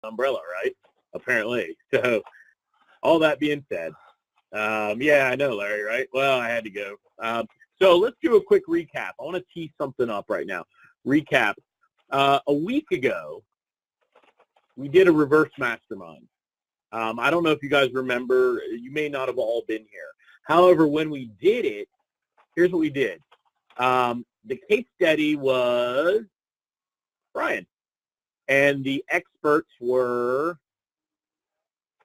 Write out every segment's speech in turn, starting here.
umbrella, right? Apparently. So all that being said, yeah, I know, Larry, right? Well, I had to go. So let's do a quick recap. I want to tee something up right now. Recap. A week ago, we did a reverse mastermind. I don't know if you guys remember. You may not have all been here. However, when we did it, here's what we did. The case study was Brian, and the experts were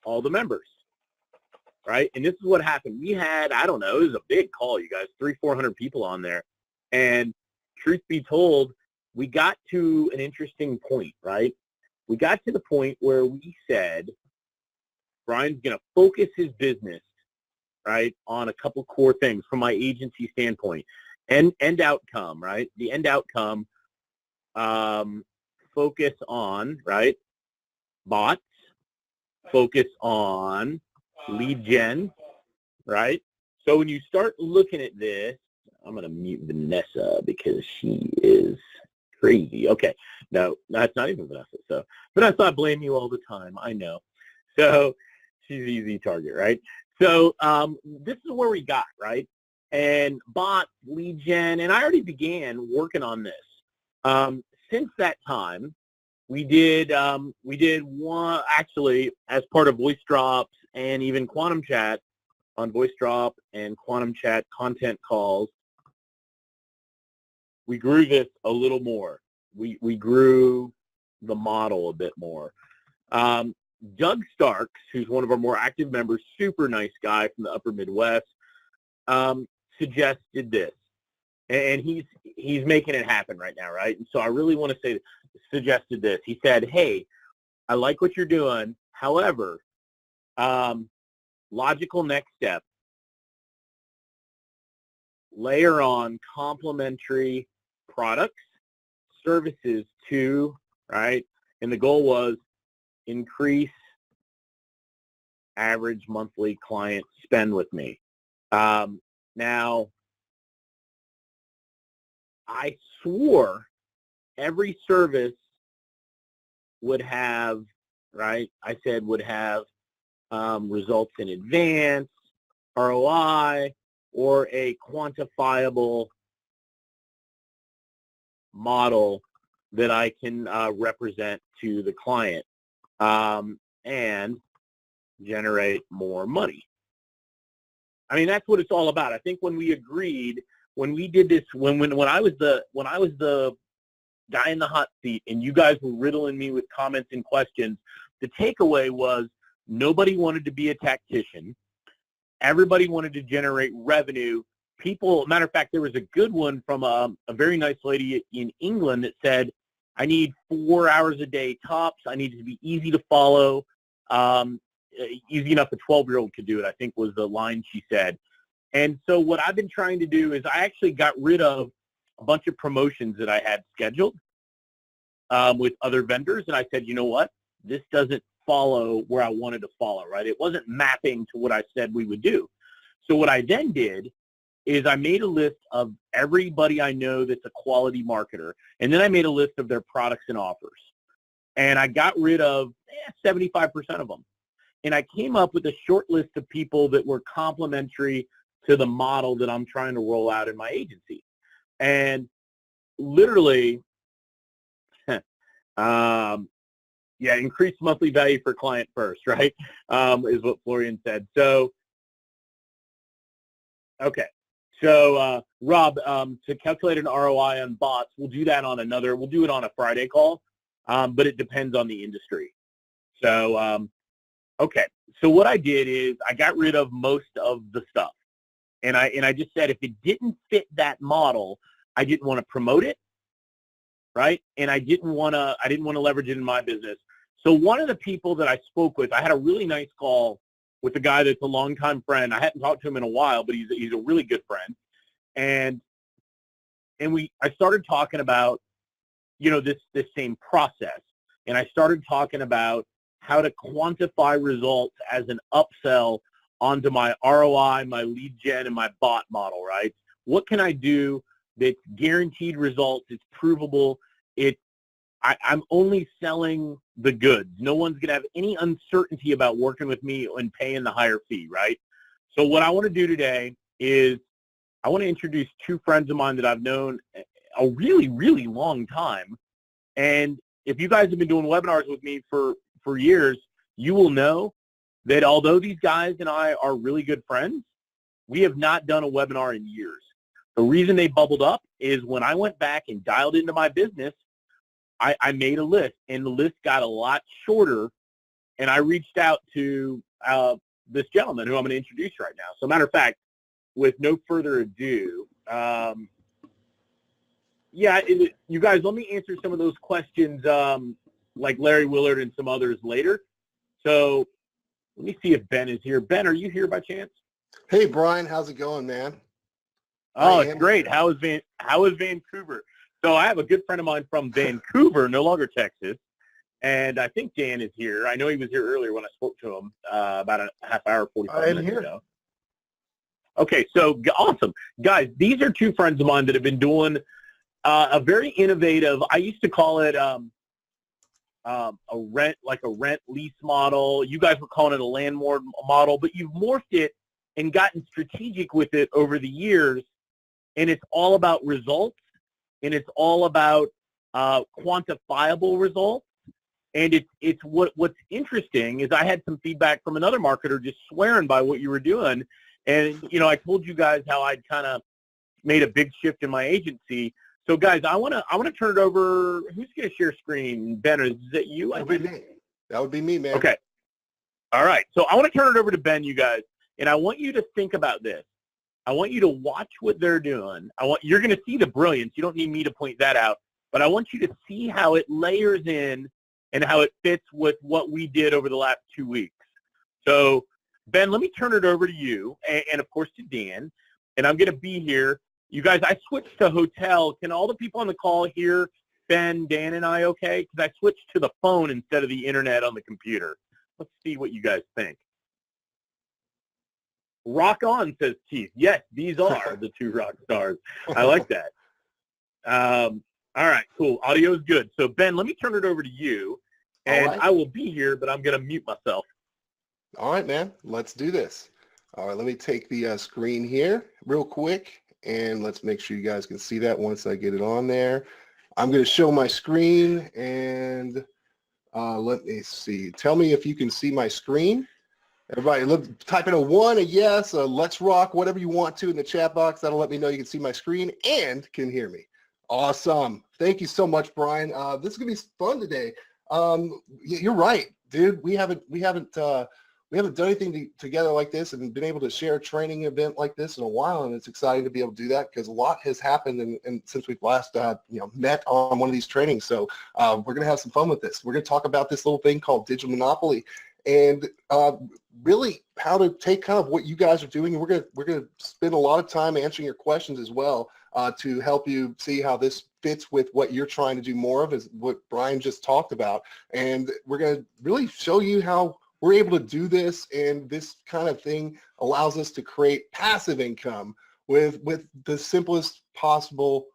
all the members, right? And this is what happened. We had, I don't know, it was a big call, you guys, 300-400 people on there. And truth be told, we got to an interesting point, right? We got to the point where we said, Brian's going to focus his business, right, on a couple core things from my agency standpoint. End outcome, right? The end outcome, focus on, right, bots, focus on lead gen, right? So when you start looking at this, I'm going to mute Vanessa because she is crazy. Okay, no, that's not even Vanessa. So Vanessa, I blame you all the time. I know. So she's an easy target, right? So this is where we got, right? And bots, lead gen, and I already began working on this. Since that time, we did one, actually, as part of Voice Drops and even Quantum Chat on Voice Drop and Quantum Chat content calls. We grew this a little more. We grew the model a bit more. Doug Starks, who's one of our more active members, super nice guy from the upper Midwest, suggested this. And he's making it happen right now, right? And so I really want to say, suggested this. He said, hey, I like what you're doing. However, logical next step, layer on complementary products, services too, right? And the goal was increase average monthly client spend with me. Now, I swore every service would have, right? I said would have results in advance, ROI, or a quantifiable model that I can represent to the client and generate more money. I mean, that's what it's all about. I think when we agreed, when we did this, when I was the guy in the hot seat and you guys were riddling me with comments and questions, the takeaway was nobody wanted to be a tactician. Everybody wanted to generate revenue. People, matter of fact, there was a good one from a very nice lady in England that said, I need 4 hours a day tops. I need it to be easy to follow. Easy enough a 12-year-old could do it, I think was the line she said. And so what I've been trying to do is I actually got rid of a bunch of promotions that I had scheduled with other vendors. And I said, you know what? This doesn't follow where I wanted to follow, right? It wasn't mapping to what I said we would do. So what I then did is I made a list of everybody I know that's a quality marketer. And then I made a list of their products and offers. And I got rid of 75% of them. And I came up with a short list of people that were complementary to the model that I'm trying to roll out in my agency. And literally, increase monthly value for client first, right, is what Florian said. So, okay. So, Rob, to calculate an ROI on bots, we'll do that on we'll do it on a Friday call, but it depends on the industry. So, okay. So what I did is I got rid of most of the stuff. And I just said if it didn't fit that model, I didn't want to promote it, right? And I didn't want to leverage it in my business. So one of the people that I spoke with, I had a really nice call with a guy that's a longtime friend. I hadn't talked to him in a while, but he's a really good friend. And I started talking about, this same process. And I started talking about how to quantify results as an upsell onto my ROI, my lead gen, and my bot model, right? What can I do that's guaranteed results? It's provable. I'm only selling the goods. No one's going to have any uncertainty about working with me and paying the higher fee, right? So what I want to do today is I want to introduce two friends of mine that I've known a really, really long time. And if you guys have been doing webinars with me for years, you will know that although these guys and I are really good friends, we have not done a webinar in years. The reason they bubbled up is when I went back and dialed into my business, I made a list, and the list got a lot shorter, and I reached out to this gentleman who I'm going to introduce right now. So matter of fact, with no further ado, you guys, let me answer some of those questions like Larry Willard and some others later. So let me see if Ben is here. Ben, are you here by chance? Hey, Brian, how's it going, man? Oh, it's great. How is Vancouver? So I have a good friend of mine from Vancouver, no longer Texas, and I think Dan is here. I know he was here earlier when I spoke to him about a half hour, 45 minutes ago. Okay, so awesome. Guys, these are two friends of mine that have been doing a very innovative, I used to call it a rent lease model. You guys were calling it a landlord model, but you've morphed it and gotten strategic with it over the years, and it's all about results, and it's all about quantifiable results. And it's what's interesting is I had some feedback from another marketer just swearing by what you were doing. And, you know, I told you guys how I'd kind of made a big shift in my agency. So, guys, I want to turn it over. Who's going to share screen? Ben, is that you? That would be me. That would be me, man. Okay. All right. So I want to turn it over to Ben, you guys, and I want you to think about this. I want you to watch what they're doing. You're going to see the brilliance. You don't need me to point that out, but I want you to see how it layers in and how it fits with what we did over the last 2 weeks. So, Ben, let me turn it over to you and of course, to Dan, and I'm going to be here. You guys, I switched to hotel. Can all the people on the call hear Ben, Dan, and I okay? Because I switched to the phone instead of the internet on the computer. Let's see what you guys think. Rock on, says Keith. Yes, these are the two rock stars. I like that. All right, cool. Audio is good. So, Ben, let me turn it over to you, and I will be here, but I'm going to mute myself. All right, man. Let's do this. All right, let me take the screen here real quick, and let's make sure you guys can see that once I get it on there. I'm going to show my screen, and let me see. Tell me if you can see my screen. Everybody, type in a 1, a yes, a let's rock, whatever you want to in the chat box. That'll let me know you can see my screen and can hear me. Awesome. Thank you so much, Brian. This is going to be fun today. You're right, dude. We haven't done anything together like this and been able to share a training event like this in a while, and it's exciting to be able to do that because a lot has happened and since we've last met on one of these trainings. So we're going to have some fun with this. We're going to talk about this little thing called Digital Monopoly and really how to take kind of what you guys are doing, and we're going to spend a lot of time answering your questions as well to help you see how this fits with what you're trying to do more of, is what Brian just talked about. And we're going to really show you how we're able to do this, and this kind of thing allows us to create passive income with the simplest possible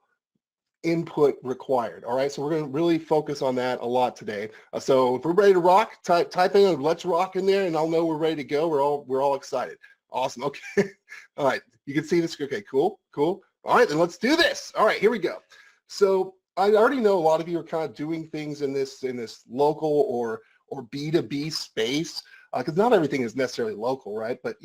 input required. All right, so we're going to really focus on that a lot today. So if we're ready to rock, type in let's rock in there, and I'll know we're ready to go. We're all excited. Awesome. Okay. All right, you can see this. Okay, cool. All right, then let's do this. All right, here we go. So I already know a lot of you are kind of doing things in this local or B2B space, because not everything is necessarily local, right? But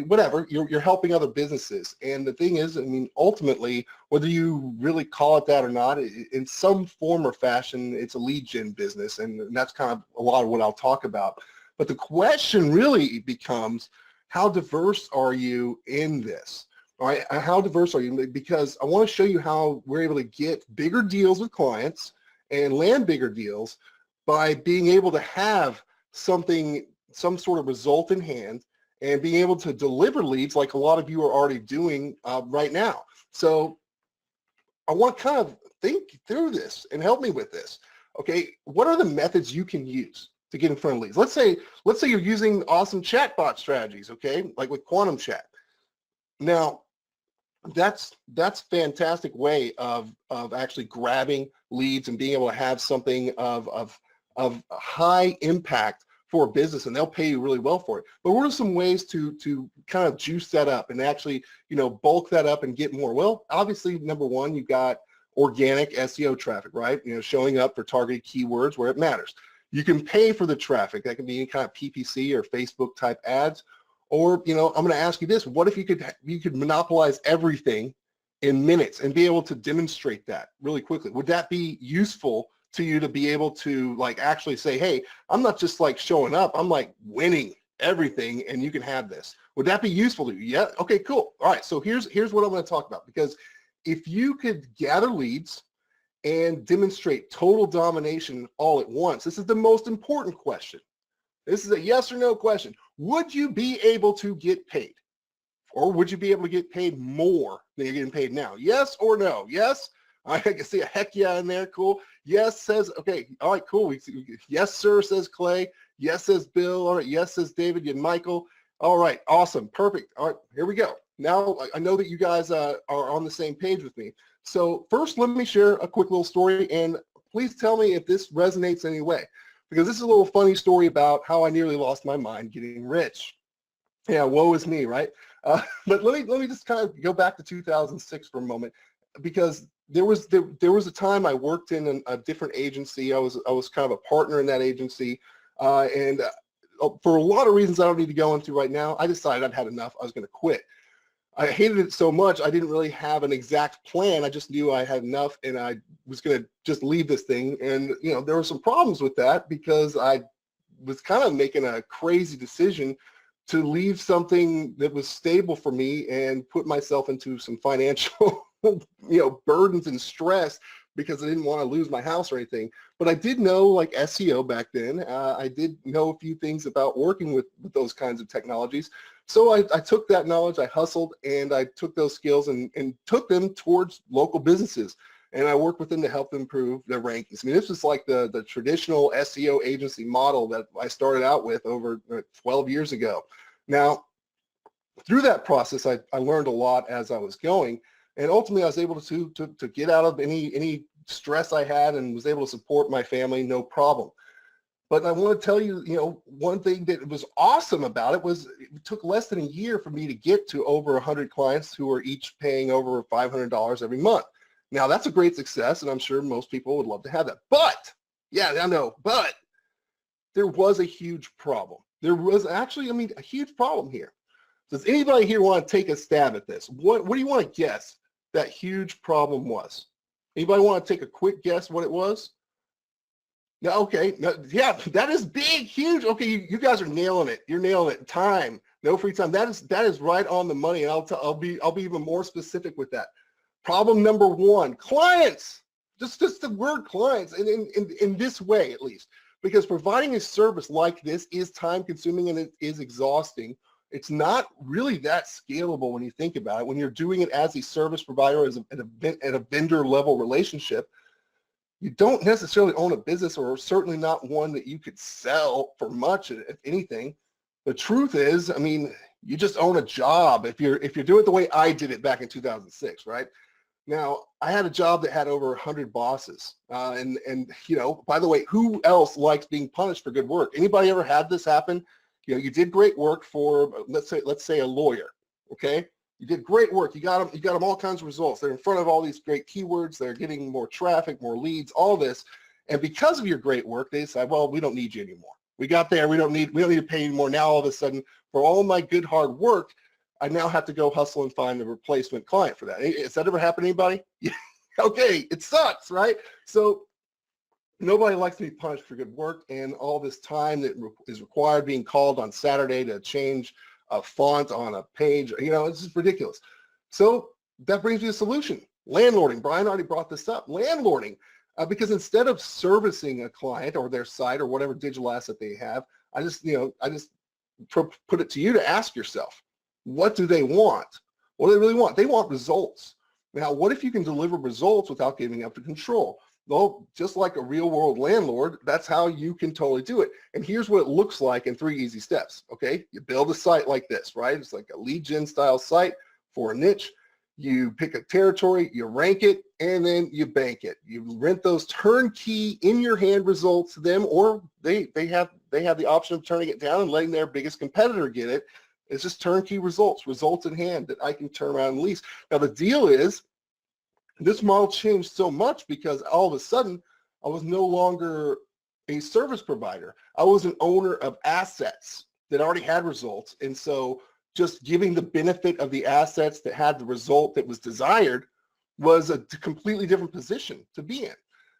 whatever, you're helping other businesses. And the thing is, I mean, ultimately, whether you really call it that or not, in some form or fashion, it's a lead gen business, and that's kind of a lot of what I'll talk about. But the question really becomes, how diverse are you in this? All right, how diverse are you? Because I want to show you how we're able to get bigger deals with clients and land bigger deals by being able to have some sort of result in hand and being able to deliver leads like a lot of you are already doing right now. So I want to kind of think through this and help me with this. Okay, what are the methods you can use to get in front of leads? Let's say you're using awesome chatbot strategies, okay, like with Quantum Chat. Now, that's fantastic way of actually grabbing leads and being able to have something of high impact for a business, and they'll pay you really well for it. But what are some ways to kind of juice that up and actually, you know, bulk that up and get more? Well, obviously, number one, you've got organic SEO traffic, right? You know, showing up for targeted keywords where it matters. You can pay for the traffic. That can be any kind of PPC or Facebook type ads. Or, you know, I'm going to ask you this: what if you could monopolize everything in minutes and be able to demonstrate that really quickly? Would that be useful to you to be able to like actually say, hey, I'm not just like showing up, I'm like winning everything, and you can have this? Would that be useful to you? Yeah. Okay, cool. All right. So here's what I'm going to talk about, because if you could gather leads and demonstrate total domination all at once, this is the most important question. This is a yes or no question. Would you be able to get paid? Or would you be able to get paid more than you're getting paid now? Yes or no? Yes? I can see a heck yeah in there. Cool. Yes says, okay. All right, cool. Yes, sir, says Clay. Yes, says Bill. All right. Yes, says David and Michael. All right. Awesome. Perfect. All right. Here we go. Now, I know that you guys are on the same page with me. So first, let me share a quick little story, and please tell me if this resonates in any way, because this is a little funny story about how I nearly lost my mind getting rich. Yeah, woe is me, right? But let me just kind of go back to 2006 for a moment, because there was a time I worked in a different agency. I was kind of a partner in that agency, and for a lot of reasons I don't need to go into right now, I decided I'd had enough. I was going to quit. I hated it so much, I didn't really have an exact plan. I just knew I had enough, and I was going to just leave this thing. And, you know, there were some problems with that, because I was kind of making a crazy decision to leave something that was stable for me and put myself into some financial, you know, burdens and stress, because I didn't want to lose my house or anything. But I did know like SEO back then. I did know a few things about working with those kinds of technologies. So I took that knowledge, I hustled, and I took those skills and took them towards local businesses. And I worked with them to help them improve their rankings. I mean, this was like the traditional SEO agency model that I started out with over 12 years ago. Now, through that process, I learned a lot as I was going, and ultimately I was able to get out of any stress I had, and was able to support my family no problem. But I want to tell you, you know, one thing that was awesome about it was it took less than a year for me to get to over 100 clients who are each paying over $500 every month. Now, that's a great success, and I'm sure most people would love to have that. But, yeah, I know, but there was a huge problem. There was actually, I mean, a huge problem here. Does anybody here want to take a stab at this? What do you want to guess that huge problem was? Anybody want to take a quick guess what it was? No, okay. No, yeah, that is big, huge. Okay, you guys are nailing it. You're nailing it. Time, no free time. That is right on the money. And I'll be even more specific with that. Problem number one: clients. Just the word clients, and in this way at least, because providing a service like this is time consuming and it is exhausting. It's not really that scalable when you think about it. When you're doing it as a service provider, at a vendor level relationship, you don't necessarily own a business, or certainly not one that you could sell for much, if anything. The truth is, I mean, you just own a job if you're doing it the way I did it back in 2006, right? Now, I had a job that had over 100 bosses, and you know, by the way, who else likes being punished for good work? Anybody ever had this happen? You know, you did great work for, let's say a lawyer, okay? You did great work. You got them all kinds of results. They're in front of all these great keywords. They're getting more traffic, more leads, all this. And because of your great work, they decide, well, we don't need you anymore. We got there. We don't need to pay you anymore. Now all of a sudden, for all my good hard work, I now have to go hustle and find a replacement client for that. Has that ever happened to anybody? Okay, it sucks, right? So nobody likes to be punished for good work, and all this time that is required, being called on Saturday to change a font on a page, you know, it's just ridiculous. So that brings me to a solution: landlording. Brian already brought this up. Landlording, because instead of servicing a client or their site or whatever digital asset they have, I just put it to you to ask yourself, what do they want? What do they really want? They want results. Now, what if you can deliver results without giving up the control? Well, just like a real world landlord, that's how you can totally do it. And here's what it looks like in 3 easy steps, okay? You build a site like this, right? It's like a lead gen style site for a niche. you pick a territory, you rank it, and then you bank it. You rent those turnkey in your hand results to them, or they have the option of turning it down and letting their biggest competitor get it. It's just turnkey results in hand that I can turn around and lease. Now the deal is, this model changed so much because all of a sudden I was no longer a service provider. I was an owner of assets that already had results. And so just giving the benefit of the assets that had the result that was desired was a completely different position to be in.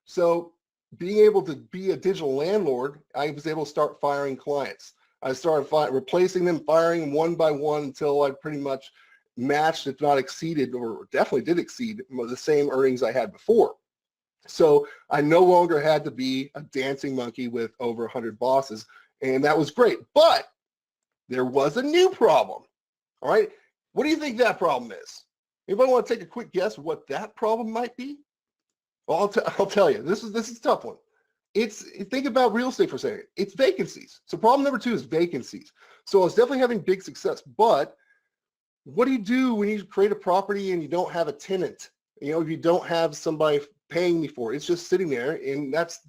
So being able to be a digital landlord, I was able to start firing clients. I started replacing them, firing them one by one until I pretty much matched, if not exceeded, or definitely did exceed the same earnings I had before. So I no longer had to be a dancing monkey with over 100 bosses, and that was great. But there was a new problem. All right. What do you think that problem is? Anybody want to take a quick guess what that problem might be? Well, I'll tell you. This is a tough one. Think about real estate for a second. It's vacancies. So problem number 2 is vacancies. So I was definitely having big success, but what do you do when you create a property and you don't have a tenant? You know, if you don't have somebody paying me for it, it's just sitting there, and that's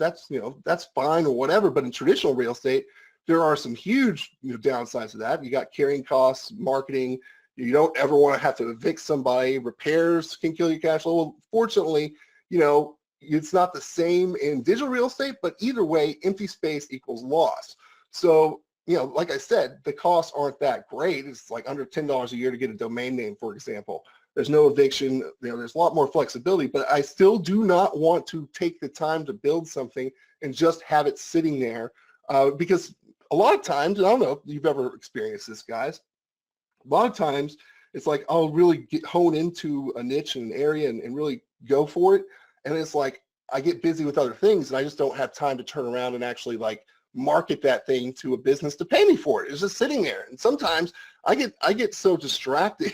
fine or whatever. But in traditional real estate, there are some huge downsides to that. You got carrying costs, marketing. You don't ever want to have to evict somebody. Repairs can kill your cash flow. Well, fortunately, it's not the same in digital real estate, but either way, empty space equals loss. So, like I said, the costs aren't that great. It's like under $10 a year to get a domain name, for example. There's no eviction. There's a lot more flexibility, but I still do not want to take the time to build something and just have it sitting there because a lot of times, I don't know if you've ever experienced this, guys, a lot of times it's like I'll really hone into a niche and an area and really go for it. And it's like I get busy with other things and I just don't have time to turn around and actually like market that thing to a business to pay me for it. It's just sitting there. And sometimes I get so distracted,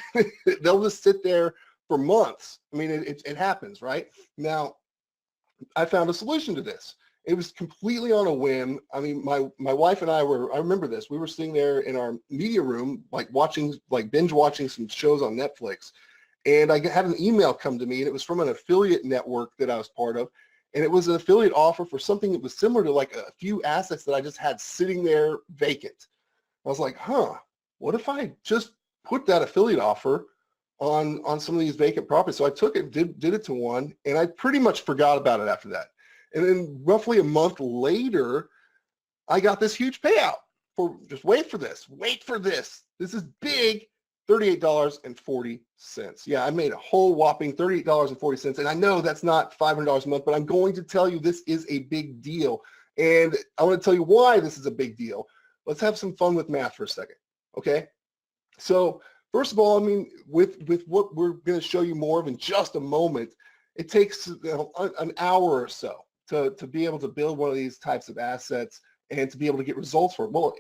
they'll just sit there for months. I mean, it happens, right? Now, I found a solution to this. It was completely on a whim. I mean, my wife and I remember this. We were sitting there in our media room, like binge watching some shows on Netflix. And I had an email come to me, and it was from an affiliate network that I was part of. And it was an affiliate offer for something that was similar to like a few assets that I just had sitting there vacant. I was like, what if I just put that affiliate offer on some of these vacant properties? So I took it, did it to one, and I pretty much forgot about it after that. And then roughly a month later, I got this huge payout for, just wait for this. This is big, $38.40. Yeah, I made a whole whopping $38.40. And I know that's not $500 a month, but I'm going to tell you this is a big deal. And I want to tell you why this is a big deal. Let's have some fun with math for a second, okay? So first of all, I mean, with what we're going to show you more of in just a moment, it takes an hour or so to be able to build one of these types of assets and to be able to get results for it. Well,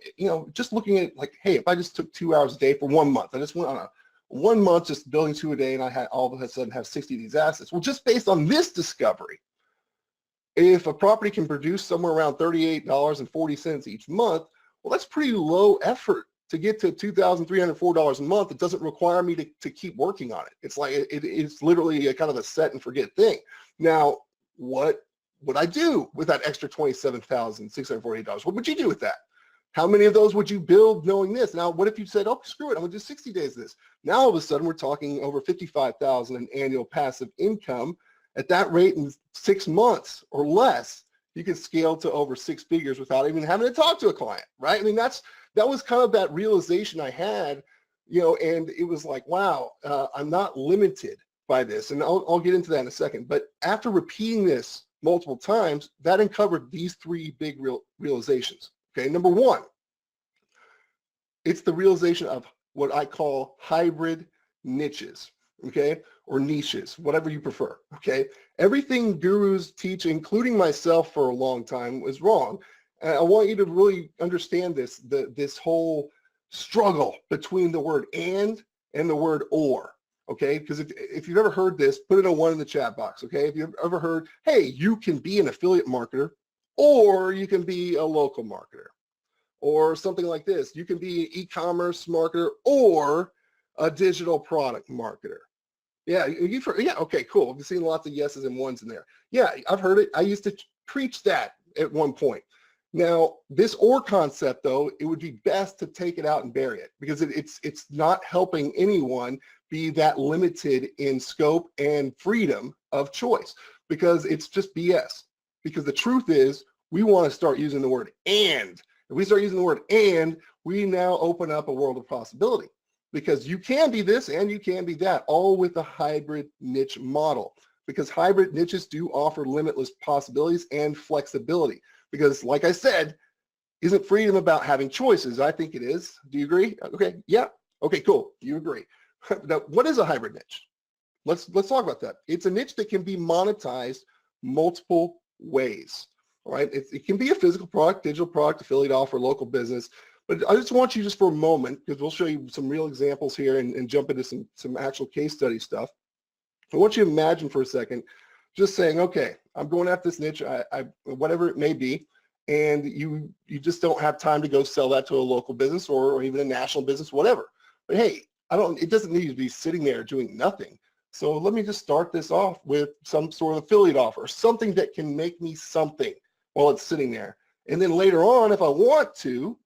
just looking at like, hey, if I just took 2 hours a day for 1 month, I just went on a 1 month just building 2 a day, and I had all of a sudden have 60 of these assets. Well, just based on this discovery, if a property can produce somewhere around $38.40 each month, well, that's pretty low effort to get to $2,304 a month. It doesn't require me to keep working on it. It's like it's literally a kind of a set and forget thing. Now, what would I do with that extra $27,648? What would you do with that? How many of those would you build knowing this? Now, what if you said, oh, screw it, I'm going to do 60 days of this. Now, all of a sudden, we're talking over $55,000 in annual passive income. At that rate, in 6 months or less, you can scale to over 6 figures without even having to talk to a client, right? I mean, that was kind of that realization I had, and it was like, wow, I'm not limited by this. And I'll get into that in a second. But after repeating this multiple times, that uncovered these 3 big realizations. Okay, number 1, it's the realization of what I call hybrid niches, okay, or niches, whatever you prefer, okay? Everything gurus teach, including myself for a long time, was wrong. And I want you to really understand this whole struggle between the word and the word or. Okay, because if you've ever heard this, put in a 1 in the chat box, okay? If you've ever heard, hey, you can be an affiliate marketer or you can be a local marketer or something like this. You can be an e-commerce marketer or a digital product marketer. Yeah, you've heard, yeah, okay, cool. I've seen lots of yeses and ones in there. Yeah, I've heard it. I used to preach that at one point. Now, this or concept, though, it would be best to take it out and bury it because it's not helping anyone be that limited in scope and freedom of choice because it's just BS. Because the truth is, we want to start using the word and. If we start using the word and, we now open up a world of possibility because you can be this and you can be that, all with a hybrid niche model because hybrid niches do offer limitless possibilities and flexibility. Because like I said, isn't freedom about having choices? I think it is. Do you agree? Okay, yeah. Okay, cool. You agree. Now, what is a hybrid niche? Let's talk about that. It's a niche that can be monetized multiple ways. All right. It can be a physical product, digital product, affiliate offer, local business. But I just want you just for a moment, because we'll show you some real examples here and jump into some actual case study stuff. I want you to imagine for a second, just saying, okay, I'm going after this niche, whatever it may be, and you just don't have time to go sell that to a local business or even a national business, whatever. But hey, it doesn't need to be sitting there doing nothing. So let me just start this off with some sort of affiliate offer, something that can make me something while it's sitting there. And then later on, if I want to,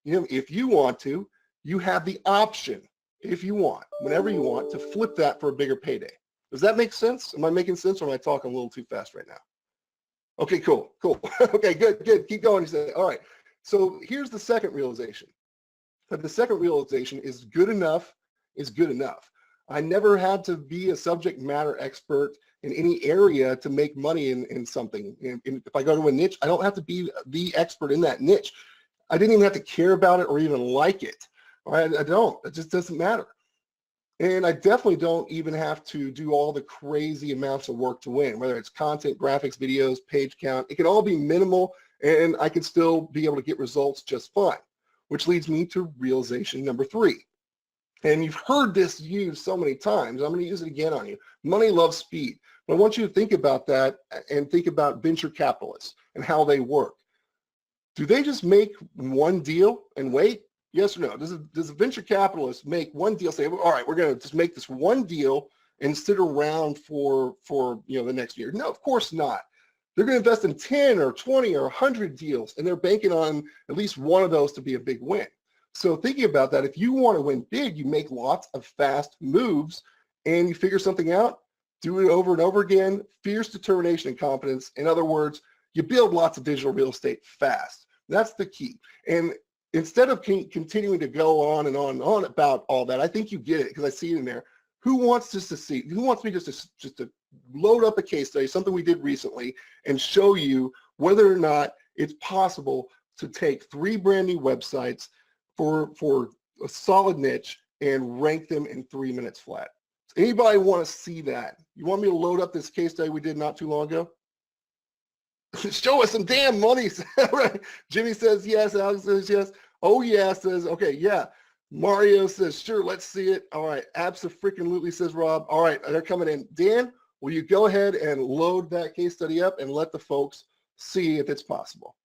if you want to, you have the option, if you want, whenever you want, to flip that for a bigger payday. Does that make sense? Am I making sense or am I talking a little too fast right now? Okay, cool. Okay, good. Keep going. You say, all right. So here's the second realization. But the second realization is good enough is good enough. I never had to be a subject matter expert in any area to make money in something. And if I go to a niche, I don't have to be the expert in that niche. I didn't even have to care about it or even like it. All right, I don't. It just doesn't matter. And I definitely don't even have to do all the crazy amounts of work to win, whether it's content, graphics, videos, page count. It can all be minimal, and I can still be able to get results just fine, which leads me to realization number 3. And you've heard this used so many times. I'm going to use it again on you. Money loves speed. But I want you to think about that and think about venture capitalists and how they work. Do they just make one deal and wait? Yes or no? Does a venture capitalist make one deal, say, all right, we're going to just make this one deal and sit around for the next year? No, of course not. They're going to invest in 10 or 20 or 100 deals, and they're banking on at least one of those to be a big win. So thinking about that, if you want to win big, you make lots of fast moves and you figure something out, do it over and over again, fierce determination and confidence. In other words, you build lots of digital real estate fast. That's the key. And instead of continuing to go on and on and on about all that, I think you get it because I see it in there. Who wants me just to load up a case study, something we did recently, and show you whether or not it's possible to take 3 brand new websites for a solid niche and rank them in 3 minutes flat. Does anybody want to see that? You want me to load up this case study we did not too long ago? Show us some damn money. Right. Jimmy says yes. Alex says yes. Oh yeah says okay. Yeah. Mario says sure. Let's see it. All right. Abso-freaking-lutely says Rob. All right. They're coming in. Dan, will you go ahead and load that case study up and let the folks see if it's possible?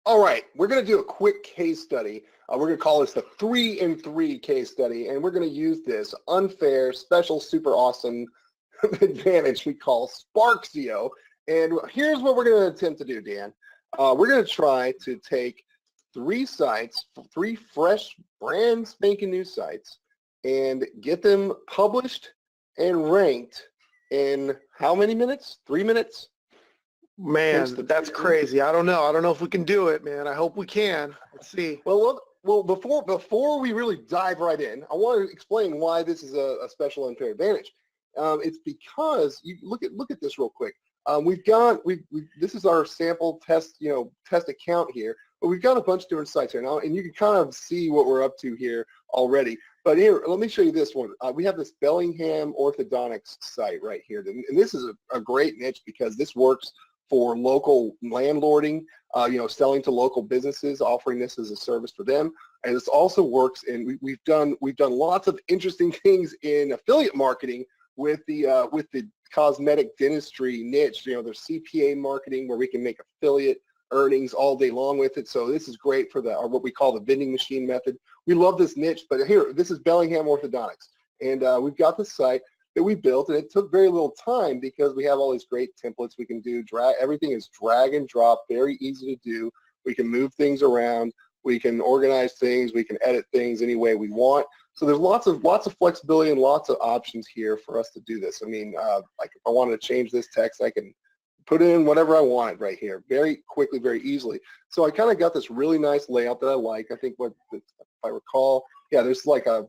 All right, we're going to do a quick case study. We're going to call this the 3 in 3 case study, and we're going to use this unfair, special, super awesome advantage we call Sparksio. And here's what we're going to attempt to do, Dan. We're going to try to take 3 sites, 3 fresh, brand spanking new sites, and get them published and ranked in how many minutes? 3 minutes? Man, that's crazy. I don't know. I don't know if we can do it, man. I hope we can. Let's see. Well, before we really dive right in, I want to explain why this is a special unfair advantage. It's because you look at this real quick. This is our sample test account here, but we've got a bunch of different sites here now, and you can kind of see what we're up to here already. But here, let me show you this one. We have this Bellingham Orthodontics site right here, and this is a great niche because this works for local landlording, selling to local businesses, offering this as a service for them. And this also works, and we've done lots of interesting things in affiliate marketing with the cosmetic dentistry niche. You know, there's CPA marketing where we can make affiliate earnings all day long with it. So this is great for the, or what we call the vending machine method. We love this niche, but here, this is Bellingham Orthodontics. And we've got the site that we built, and it took very little time because we have all these great templates we can do. Everything is drag and drop, very easy to do. We can move things around. We can organize things. We can edit things any way we want. So there's lots of flexibility and lots of options here for us to do this. I mean, like if I wanted to change this text, I can put in whatever I wanted right here, very quickly, very easily. So I kind of got this really nice layout that I like. I think if I recall, yeah, there's like a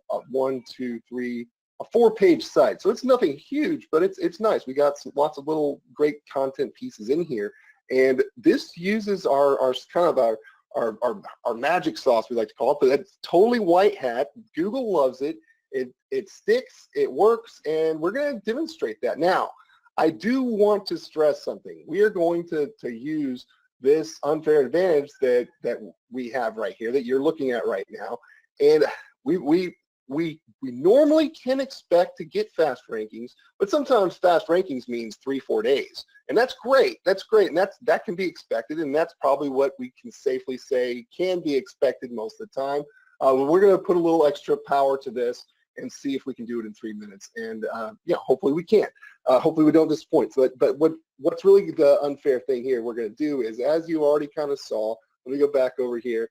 4-page site. So it's nothing huge, but it's nice. We got lots of little great content pieces in here. And this uses our kind of our magic sauce, we like to call it, but it's totally white hat. Google loves it. It sticks, it works, and we're going to demonstrate that. Now, I do want to stress something. We are going to use this unfair advantage that we have right here, that you're looking at right now, and we normally can expect to get fast rankings, but sometimes fast rankings means 3-4 days, and that's great. That's great, and that can be expected, and that's probably what we can safely say can be expected most of the time. We're going to put a little extra power to this and see if we can do it in 3 minutes, and yeah, hopefully we can. Hopefully we don't disappoint. So, but what's really the unfair thing here we're going to do is, as you already kind of saw, let me go back over here.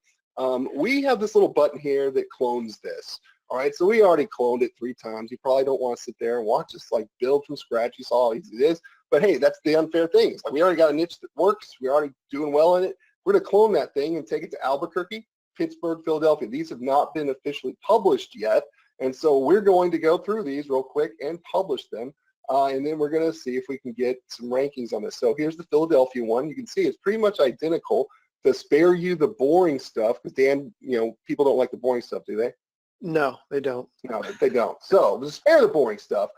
We have this little button here that clones this. All right, so we already cloned it 3 times. You probably don't want to sit there and watch us like build from scratch. You saw how easy it is. But hey, that's the unfair thing. It's like we already got a niche that works. We're already doing well in it. We're going to clone that thing and take it to Albuquerque, Pittsburgh, Philadelphia. These have not been officially published yet. And so we're going to go through these real quick and publish them. And then we're going to see if we can get some rankings on this. So here's the Philadelphia one. You can see it's pretty much identical. To spare you the boring stuff, because Dan, you know, people don't like the boring stuff, do they? No, they don't. No, they don't. So to spare the boring stuff,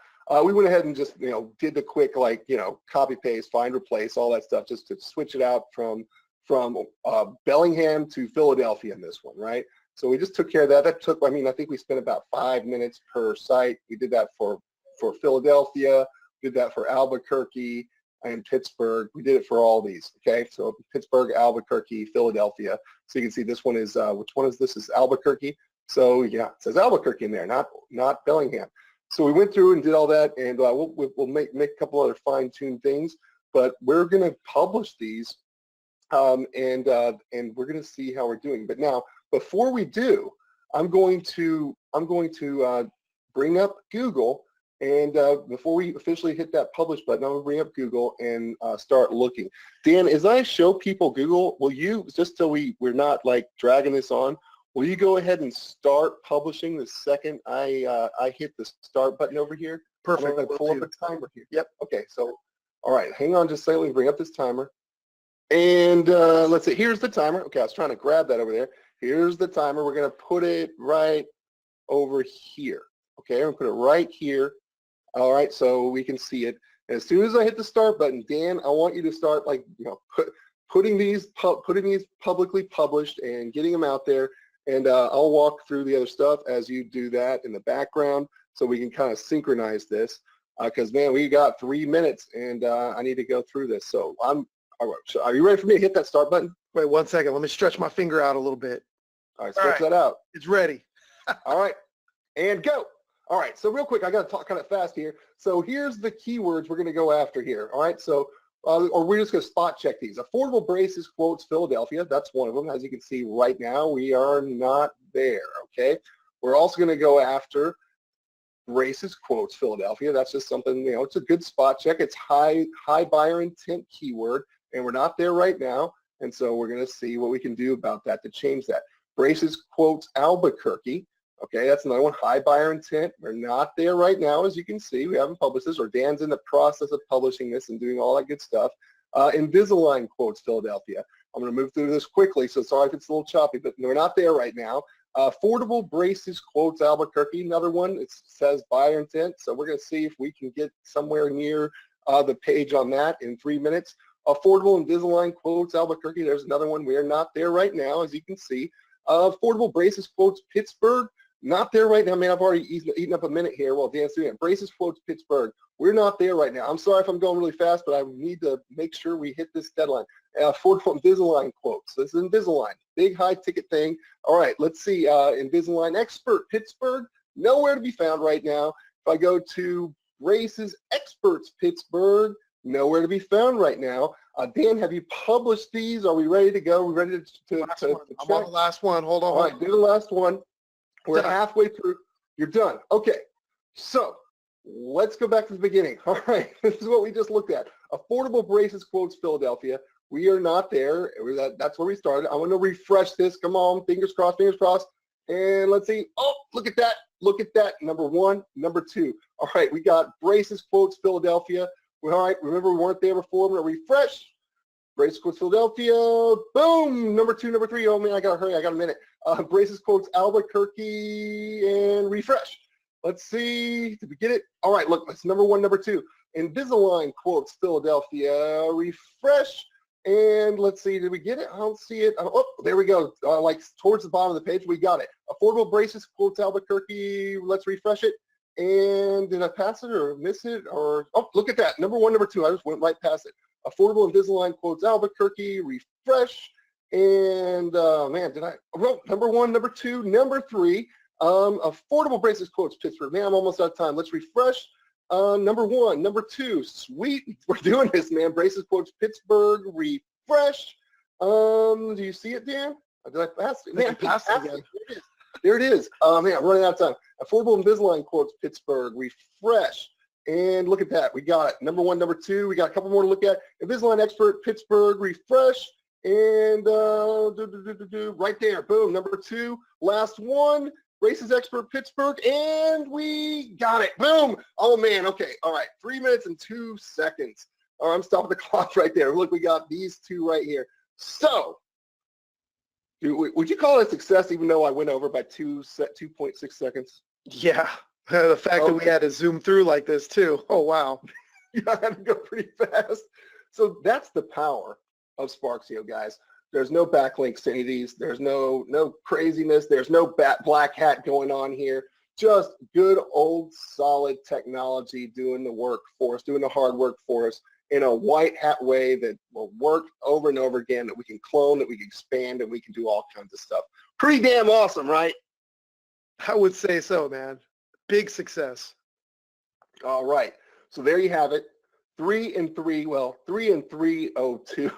we went ahead and just, you know, did the quick, like, you know, copy, paste, find, replace, all that stuff, just to switch it out from Bellingham to Philadelphia in this one, right? So we just took care of that. That took, I mean, I think we spent about 5 minutes per site. We did that for Philadelphia, did that for Albuquerque and Pittsburgh. We did it for all these, okay? So Pittsburgh, Albuquerque, Philadelphia. So you can see this one is, which one is this? This is Albuquerque. So yeah, it says Albuquerque in there, not Bellingham. So we went through and did all that, and we'll make a couple other fine-tuned things, but we're going to publish these, and we're going to see how we're doing. But now, before we do, I'm going to bring up Google, and before we officially hit that publish button, I'm going to bring up Google and start looking. Dan, as I show people Google, will you, just so we're not like dragging this on, will you go ahead and start publishing the second I hit the start button over here? Perfect. I'm going to pull up a timer here. Yep. Okay. So, all right. Hang on just a second. Let me bring up this timer. And let's see. Here's the timer. Okay. I was trying to grab that over there. Here's the timer. We're going to put it right over here. Okay. I'm going to put it right here. All right. So we can see it. And as soon as I hit the start button, Dan, I want you to start, like, you know, putting these publicly published and getting them out there. And I'll walk through the other stuff as you do that in the background, so we can kind of synchronize this. Because man, we got 3 minutes, and I need to go through this. So all right. So are you ready for me to hit that start button? Wait 1 second. Let me stretch my finger out a little bit. All right, stretch that out. It's ready. All right, and go. All right. So real quick, I got to talk kind of fast here. So here's the keywords we're going to go after here. All right. So or we're just going to spot check these. Affordable braces quotes Philadelphia. That's one of them. As you can see right now, we are not there, okay? We're also going to go after braces quotes Philadelphia. That's just something, you know, it's a good spot check. It's high buyer intent keyword, and we're not there right now. And so we're going to see what we can do about that to change that. Braces quotes Albuquerque. Okay, that's another one, high buyer intent. We're not there right now, as you can see. We haven't published this, or Dan's in the process of publishing this and doing all that good stuff. Invisalign quotes Philadelphia. I'm going to move through this quickly, so sorry if it's a little choppy, but we're not there right now. Affordable braces quotes Albuquerque, another one. It says buyer intent, so we're going to see if we can get somewhere near the page on that in 3 minutes. Affordable Invisalign quotes Albuquerque. There's another one. We are not there right now, as you can see. Affordable braces quotes Pittsburgh. Not there right now, man. I've already eaten up a minute here while Dan's doing it. Braces quotes Pittsburgh. We're not there right now. I'm sorry if I'm going really fast, but I need to make sure we hit this deadline. Affordable Invisalign quotes. This is Invisalign. Big high ticket thing. All right, let's see. Invisalign expert Pittsburgh. Nowhere to be found right now. If I go to Braces Experts Pittsburgh, nowhere to be found right now. Dan, have you published these? Are we ready to go? Are we ready to I'm on the last one. Hold on. All right, do the last one. We're halfway through. You're done. Okay, so let's go back to the beginning. All right, this is what we just looked at. Affordable Braces quotes Philadelphia. We are not there. That's where we started. I want to refresh this. Come on, fingers crossed, fingers crossed. And let's see. Oh, look at that. Look at that. Number one, number two. All right, we got Braces quotes Philadelphia. All right, remember we weren't there before. I'm going to refresh. Braces quotes Philadelphia. Boom. Number two, number three. Oh, man, I got to hurry. I got a minute. Braces quotes Albuquerque and refresh. Let's see. Did we get it? All right, look, that's number one, number two. Invisalign quotes Philadelphia. Refresh. And let's see, did we get it? I don't see it. Oh, there we go. Like towards the bottom of the page, we got it. Affordable Braces quotes Albuquerque. Let's refresh it. And did I pass it or miss it? Or oh, look at that. Number one, number two. I just went right past it. Affordable Invisalign quotes Albuquerque. Refresh. And man, did I? Oh, number one, number two, number three. Affordable Braces quotes Pittsburgh. Man, I'm almost out of time. Let's refresh. Number one, number two. Sweet, we're doing this, man. Braces quotes Pittsburgh. Refresh. Do you see it, Dan? Did I pass it? Man, I passed it again. There it is. Man, I'm running out of time. Affordable Invisalign quotes Pittsburgh. Refresh. And look at that. We got it. Number one, number two. We got a couple more to look at. Invisalign expert Pittsburgh. Refresh. And right there. Boom. Number two. Last one. Braces expert Pittsburgh. And we got it. Boom. Oh, man. Okay. All right. 3 minutes and 2 seconds. All right. I'm stopping the clock right there. Look, we got these two right here. So, would you call it a success even though I went over by 2.6 seconds? Yeah. The fact that we had to zoom through like this too. Oh, wow. Yeah, I had to go pretty fast. So that's the power of Sparxio, guys. There's no backlinks to any of these. There's no craziness. There's no black hat going on here. Just good old solid technology doing the work for us, doing the hard work for us in a white hat way that will work over and over again, that we can clone, that we can expand, and we can do all kinds of stuff. Pretty damn awesome, right? I would say so, man. Big success. All right. So there you have it. 3 and 3. Well, 3 and 3:02.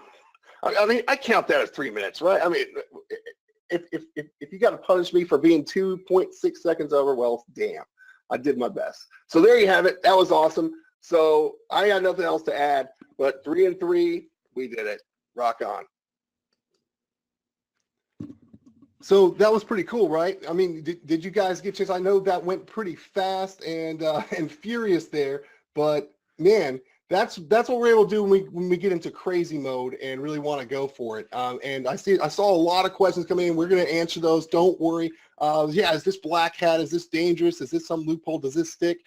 I mean, I count that as 3 minutes, right? I mean, if you got to punish me for being 2.6 seconds over, well, damn, I did my best. So there you have it. That was awesome. So I got nothing else to add, but 3 and 3, we did it. Rock on. So that was pretty cool, right? I mean, did you guys get a chance? I know that went pretty fast and furious there, but man, that's what we're able to do when we get into crazy mode and really want to go for it. And I saw a lot of questions coming in. We're going to answer those. Don't worry. Yeah, is this black hat? Is this dangerous? Is this some loophole? Does this stick?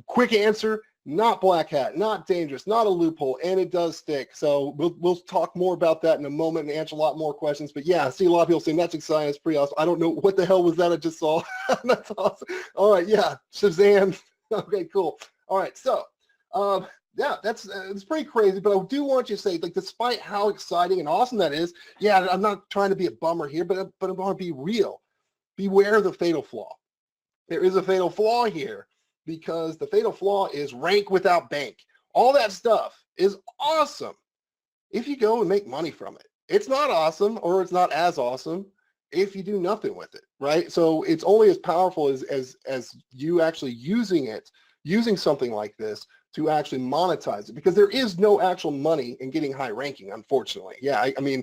Quick answer. Not black hat, not dangerous, not a loophole, and it does stick. So we'll talk more about that in a moment and answer a lot more questions. But yeah, I see a lot of people saying that's exciting. That's pretty awesome. I don't know what the hell was that I just saw. That's awesome. All right, yeah, Shazam. Okay, cool. All right, so yeah, it's pretty crazy. But I do want you to say, like, despite how exciting and awesome that is, yeah, I'm not trying to be a bummer here, but I want to be real. Beware of the fatal flaw. There is a fatal flaw here, because the fatal flaw is rank without bank. All that stuff is awesome if you go and make money from it. It's not awesome, or it's not as awesome if you do nothing with it, right? So it's only as powerful as you actually using something like this to actually monetize it, because there is no actual money in getting high ranking, unfortunately. Yeah, I mean,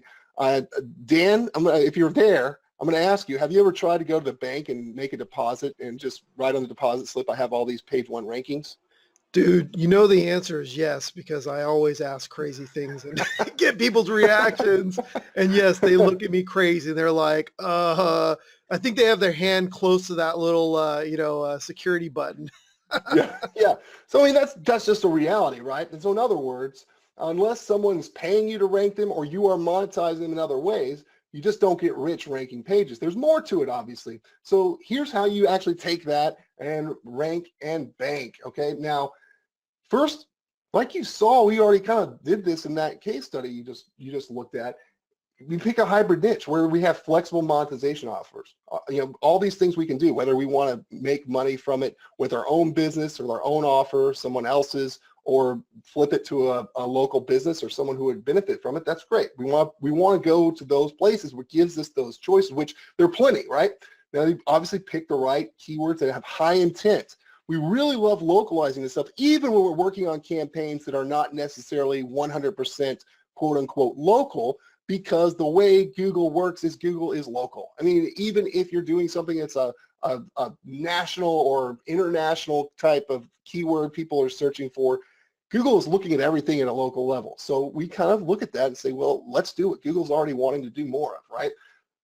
Dan, if you're there, I'm going to ask you, have you ever tried to go to the bank and make a deposit and just write on the deposit slip, I have all these page one rankings? Dude, you know the answer is yes, because I always ask crazy things and get people's reactions. And yes, they look at me crazy. They're like, I think they have their hand close to that little, security button. Yeah. So, I mean, that's just a reality, right? And so in other words, unless someone's paying you to rank them or you are monetizing them in other ways, You just don't get rich ranking pages. There's more to it, obviously. So here's how you actually take that and rank and bank. Okay. Now, first, like you saw, we already kind of did this in that case study you just looked at. We pick a hybrid niche where we have flexible monetization offers. All these things we can do, whether we want to make money from it with our own business or our own offer, someone else's, or flip it to a local business or someone who would benefit from it. That's great. We want to go to those places which gives us those choices, which there are plenty, right? Now, you obviously pick the right keywords that have high intent. We really love localizing this stuff, even when we're working on campaigns that are not necessarily 100% quote unquote local, because the way Google works is Google is local. I mean, even if you're doing something that's a national or international type of keyword people are searching for, Google is looking at everything at a local level. So we kind of look at that and say, well, let's do what Google's already wanting to do more of, right?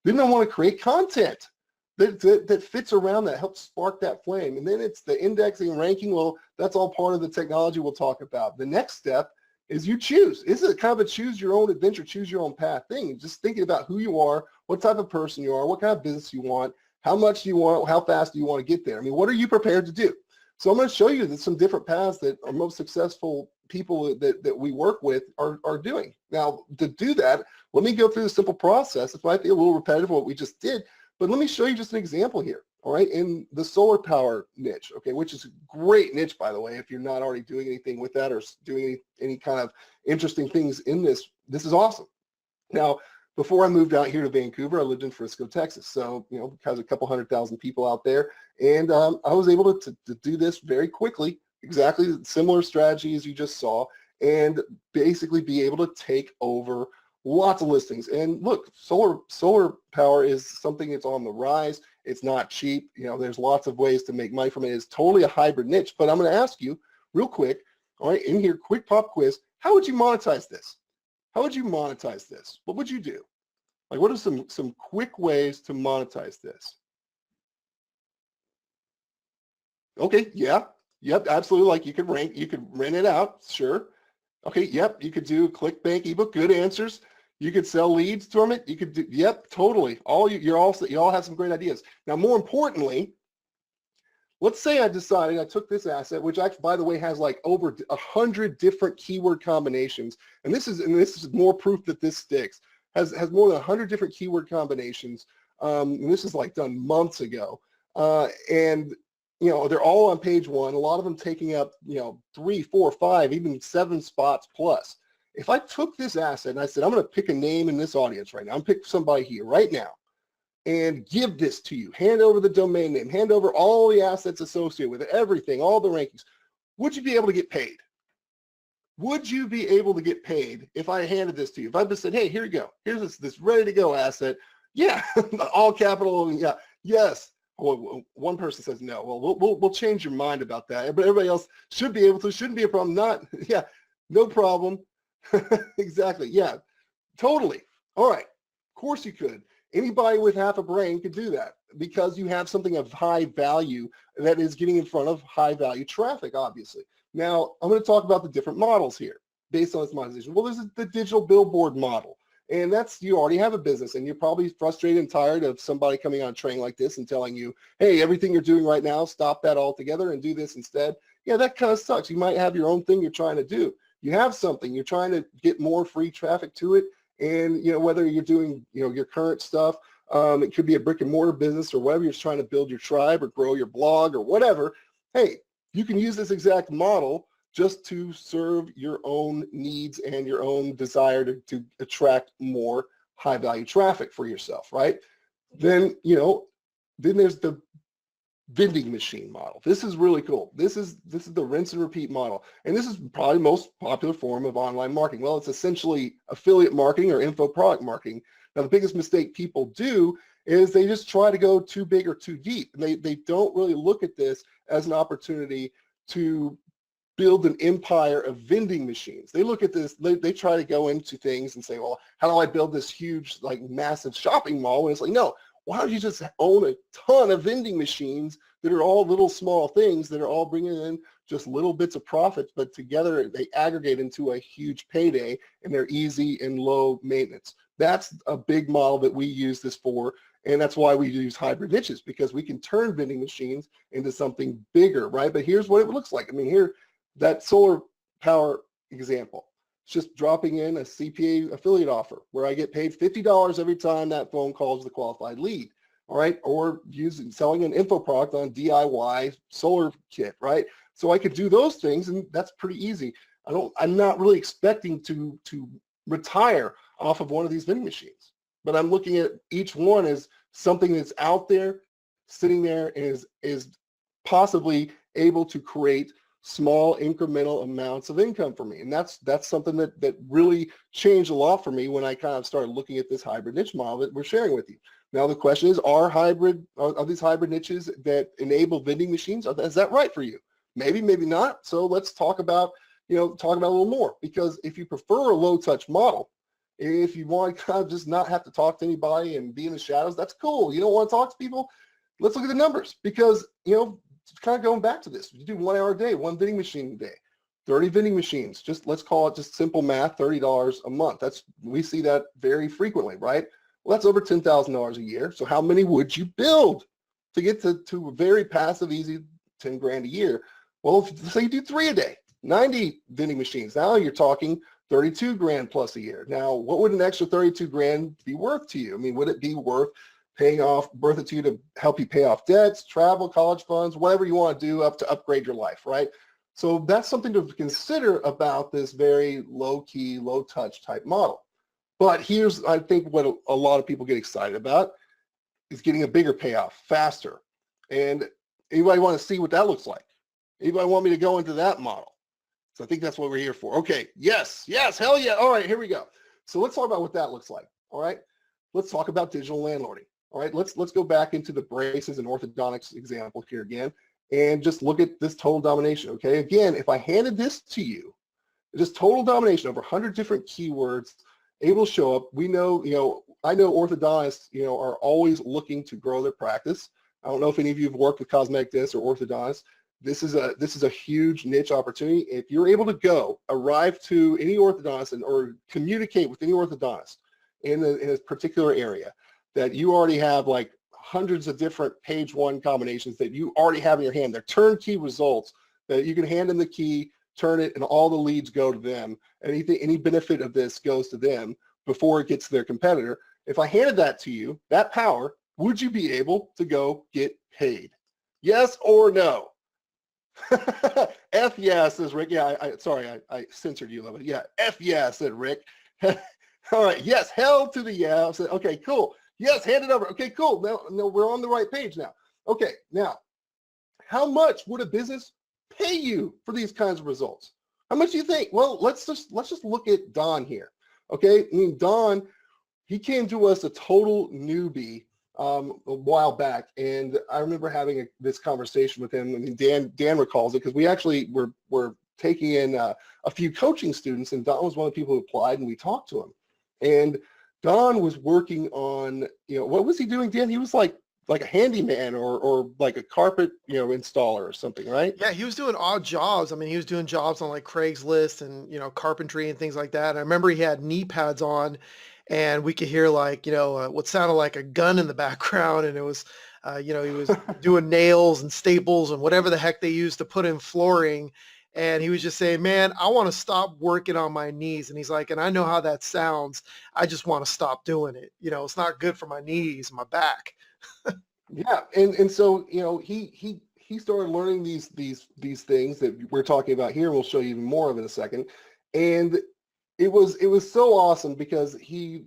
Then I want to create content that fits around that, helps spark that flame. And then it's the indexing and ranking. Well, that's all part of the technology we'll talk about. The next step is you choose. This is kind of a choose your own adventure, choose your own path thing. Just thinking about who you are, what type of person you are, what kind of business you want, how much do you want, how fast do you want to get there? I mean, what are you prepared to do? So I'm going to show you some different paths that our most successful people that we work with are doing. Now, to do that, let me go through the simple process. It might be a little repetitive what we just did, but let me show you just an example here. All right, in the solar power niche, okay, which is a great niche, by the way, if you're not already doing anything with that or doing any kind of interesting things in this is awesome. Now, before I moved out here to Vancouver, I lived in Frisco, Texas. So, because a couple 100,000 people out there, and I was able to do this very quickly, exactly similar strategy as you just saw, and basically be able to take over lots of listings. And look, solar power is something that's on the rise. It's not cheap. There's lots of ways to make money from it. It's totally a hybrid niche. But I'm going to ask you real quick, all right, in here, quick pop quiz, how would you monetize this? How would you monetize this? What would you do? Like, what are some quick ways to monetize this? Okay, yeah, yep, absolutely. Like you could rent it out, sure. Okay, yep, you could do a ClickBank ebook, good answers. You could sell leads from it. You could do, yep, totally. You all have some great ideas. Now, more importantly, let's say I decided I took this asset, which actually, by the way, has like over 100 different keyword combinations, and this is more proof that this sticks. Has more than 100 different keyword combinations, and this is like done months ago, and they're all on page one. A lot of them taking up 3, 4, 5, even 7 spots plus. If I took this asset and I said, I'm going to pick a name in this audience right now, I'm pick somebody here right now and give this to you, hand over the domain name, hand over all the assets associated with it, everything, all the rankings, would you be able to get paid? Would you be able to get paid if I handed this to you? If I just said, hey, here you go. Here's this ready to go asset. Yeah, all capital. Yeah, yes. Well, one person says no. Well, we'll change your mind about that. But everybody else should be able to. Shouldn't be a problem. Not. Yeah, no problem. Exactly. Yeah, totally. All right. Of course you could. Anybody with half a brain could do that because you have something of high value that is getting in front of high value traffic, obviously. Now, I'm going to talk about the different models here based on this monetization. Well, this is the digital billboard model. And that's, you already have a business and you're probably frustrated and tired of somebody coming on a train like this and telling you, hey, everything you're doing right now, stop that altogether and do this instead. Yeah, that kind of sucks. You might have your own thing you're trying to do. You have something, you're trying to get more free traffic to it. And, whether you're doing, your current stuff, it could be a brick and mortar business or whatever, you're trying to build your tribe or grow your blog or whatever. Hey, you can use this exact model just to serve your own needs and your own desire to attract more high value traffic for yourself, right? Then, then there's the vending machine model. This is really cool. This is the rinse and repeat model. And this is probably the most popular form of online marketing. Well, it's essentially affiliate marketing or info product marketing. Now, the biggest mistake people do is they just try to go too big or too deep. And they don't really look at this as an opportunity to build an empire of vending machines. They look at this, they try to go into things and say, well, how do I build this huge, like massive shopping mall? And it's like, no, why don't you just own a ton of vending machines that are all little small things that are all bringing in just little bits of profits, but together they aggregate into a huge payday, and they're easy and low maintenance. That's a big model that we use this for, and that's why we use hybrid niches, because we can turn vending machines into something bigger, right? But here's what it looks like. I mean, here, that solar power example, it's just dropping in a CPA affiliate offer where I get paid $50 every time that phone calls the qualified lead, all right? Or selling an info product on DIY solar kit, right? So I could do those things, and that's pretty easy. I'm not really expecting to retire off of one of these vending machines, but I'm looking at each one as something that's out there, sitting there, and is possibly able to create small incremental amounts of income for me. And that's something that really changed a lot for me when I kind of started looking at this hybrid niche model that we're sharing with you. Now the question is, are these hybrid niches that enable vending machines, is that right for you? Maybe, maybe not. So let's talk about a little more, because if you prefer a low touch model, if you want to kind of just not have to talk to anybody and be in the shadows, that's cool. You don't want to talk to people? Let's look at the numbers, because, kind of going back to this, you do 1 hour a day, one vending machine a day, 30 vending machines, let's call it just simple math, $30 a month. We see that very frequently, right? Well, that's over $10,000 a year. So how many would you build to get to a very passive, easy 10 grand a year? Well, let's say you do 3 a day, 90 vending machines. Now you're talking 32 grand plus a year. Now, what would an extra 32 grand be worth to you? I mean, would it be worth it to you to help you pay off debts, travel, college funds, whatever you want to do to upgrade your life, right? So that's something to consider about this very low-key, low-touch type model. But here's, I think, what a lot of people get excited about is getting a bigger payoff faster. And anybody want to see what that looks like? Anybody want me to go into that model? So I think that's what we're here for. Okay, yes, hell yeah. All right, here we go. So let's talk about what that looks like, all right? Let's talk about digital landlording. All right, let's go back into the braces and orthodontics example here again, and just look at this total domination, okay? Again, if I handed this to you, just total domination over 100 different keywords, able to show up. We know, I know orthodontists, are always looking to grow their practice. I don't know if any of you have worked with cosmetic dentists or orthodontists. This is a huge niche opportunity. If you're able to arrive to any orthodontist or communicate with any orthodontist in a particular area, that you already have like hundreds of different page one combinations that you already have in your hand. They're turnkey results that you can hand them the key, turn it, and all the leads go to them. Any benefit of this goes to them before it gets to their competitor. If I handed that to you, that power, would you be able to go get paid? Yes or no? F yeah, says Rick. Yeah, I censored you a little bit. Yeah, F yeah, said Rick. All right, yes, hell to the yeah. I said, okay, cool. Yes, hand it over. Okay, cool. Now we're on the right page now. Okay, now, how much would a business pay you for these kinds of results? How much do you think? Well, let's just look at Don here. Okay, I mean, Don, he came to us a total newbie a while back, and I remember having this conversation with him. I mean, Dan recalls it, because we actually were taking in a few coaching students, and Don was one of the people who applied, and we talked to him. And Don was working on, what was he doing, Dan? He was like a handyman or like a carpet, installer or something, right? Yeah, he was doing odd jobs. I mean, he was doing jobs on like Craigslist and, carpentry and things like that. And I remember he had knee pads on, and we could hear like, what sounded like a gun in the background. And it was, he was doing nails and staples and whatever the heck they used to put in flooring. And he was just saying, man, I want to stop working on my knees. And he's like, and I know how that sounds. I just want to stop doing it. It's not good for my knees, my back. Yeah. And so, he started learning these things that we're talking about here. We'll show you even more of in a second. And it was so awesome, because he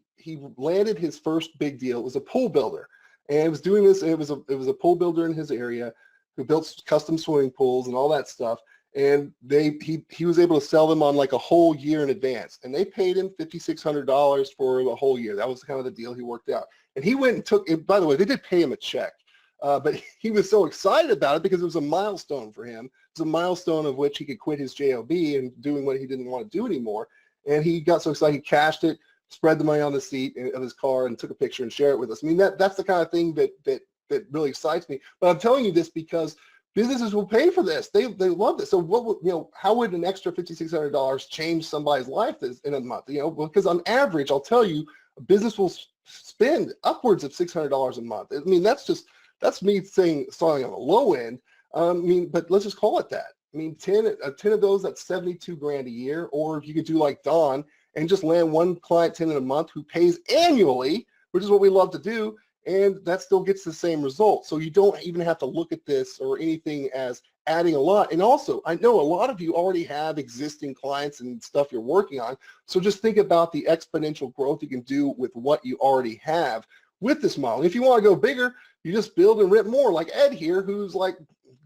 landed his first big deal. It was a pool builder. And it was doing this. It was a pool builder in his area who built custom swimming pools and all that stuff. And he was able to sell them on like a whole year in advance, and they paid him $5,600 for the whole year. That was kind of the deal he worked out. And he went and took it. By the way, they did pay him a check, but he was so excited about it because it was a milestone for him. It was a milestone of which he could quit his job and doing what he didn't want to do anymore. And he got so excited, he cashed it, spread the money on the seat of his car, and took a picture and shared it with us. I mean, that's the kind of thing that really excites me. But I'm telling you this because businesses will pay for this. They love this. So what would, how would an extra $5,600 change somebody's life in a month? Because on average, I'll tell you, a business will spend upwards of $600 a month. I mean, that's me saying starting on the low end. But let's just call it that. I mean, 10 of those, that's 72 grand a year. Or if you could do like Don and just land one client 10 in a month who pays annually, which is what we love to do, and that still gets the same result. So you don't even have to look at this or anything as adding a lot. And also, I know a lot of you already have existing clients and stuff you're working on. So just think about the exponential growth you can do with what you already have with this model. If you want to go bigger, you just build and rent more, like Ed here, who's like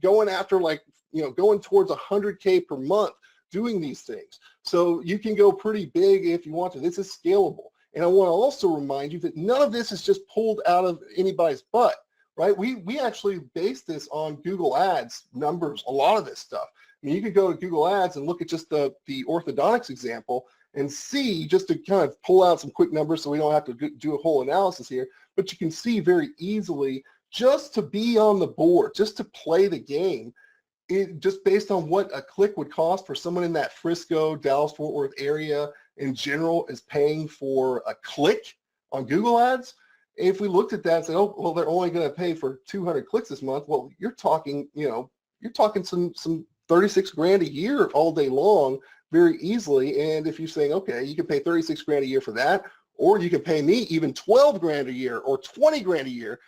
going after going towards 100K per month doing these things. So you can go pretty big if you want to. This is scalable. And I want to also remind you that none of this is just pulled out of anybody's butt, right? We actually base this on Google Ads numbers, a lot of this stuff. I mean, you could go to Google Ads and look at just the orthodontics example and see, just to kind of pull out some quick numbers so we don't have to do a whole analysis here, but you can see very easily, just to be on the board, just to play the game, just based on what a click would cost for someone in that Frisco, Dallas-Fort Worth area in general is paying for a click on Google Ads. If we looked at that and said, oh, well, they're only going to pay for 200 clicks this month. Well, you're talking some 36 grand a year all day long very easily. And if you're saying, okay, you can pay 36 grand a year for that, or you can pay me even 12 grand a year or 20 grand a year,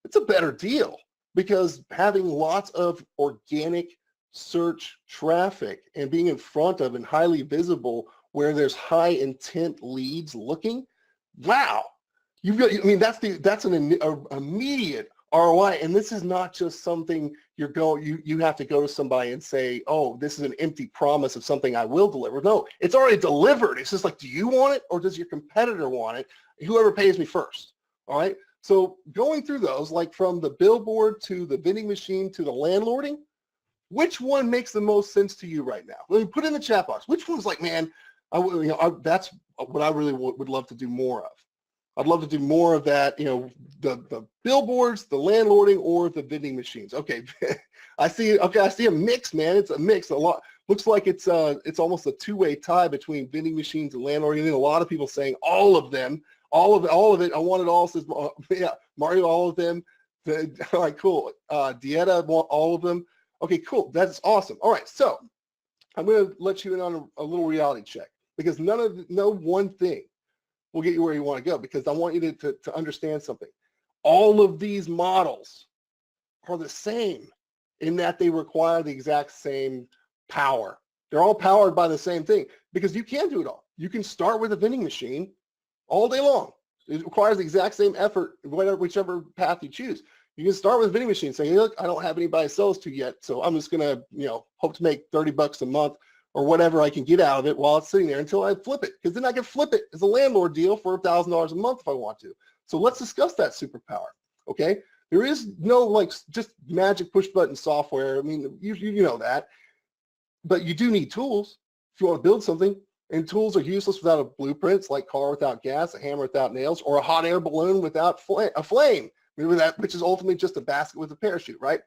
it's a better deal, because having lots of organic search traffic and being in front of and highly visible where there's high intent leads looking, wow, that's an immediate ROI. And this is not just something you have to go to somebody and say, oh, this is an empty promise of something I will deliver. No, it's already delivered. It's just like, do you want it or does your competitor want it? Whoever pays me first. All right. So going through those, like from the billboard to the vending machine to the landlording, which one makes the most sense to you right now? Let me put in the chat box. Which one's like, man, that's what I really would love to do more of. I'd love to do more of that, the billboards, the landlording, or the vending machines. Okay, I see a mix, man. It's a mix. A lot looks like it's almost a two-way tie between vending machines and landlording. And then a lot of people saying all of them, all of it. I want it all. Says yeah, Mario, all of them. All right, cool. Dieta, want all of them. Okay, cool. That's awesome. All right, so I'm going to let you in on a little reality check, because no one thing will get you where you want to go, because I want you to understand something. All of these models are the same in that they require the exact same power. They're all powered by the same thing, because you can do it all. You can start with a vending machine all day long. It requires the exact same effort, whichever path you choose. You can start with a vending machine saying, hey, look, I don't have anybody to sell this to yet, so I'm just going to, hope to make $30 a month or whatever I can get out of it while it's sitting there until I flip it, because then I can flip it as a landlord deal for $1,000 a month if I want to. So let's discuss that superpower, okay? There is no just magic push button software. I mean, you know that, but you do need tools if you want to build something, and tools are useless without a blueprint. It's like car without gas, a hammer without nails, or a hot air balloon without a flame. Remember that, which is ultimately just a basket with a parachute, right?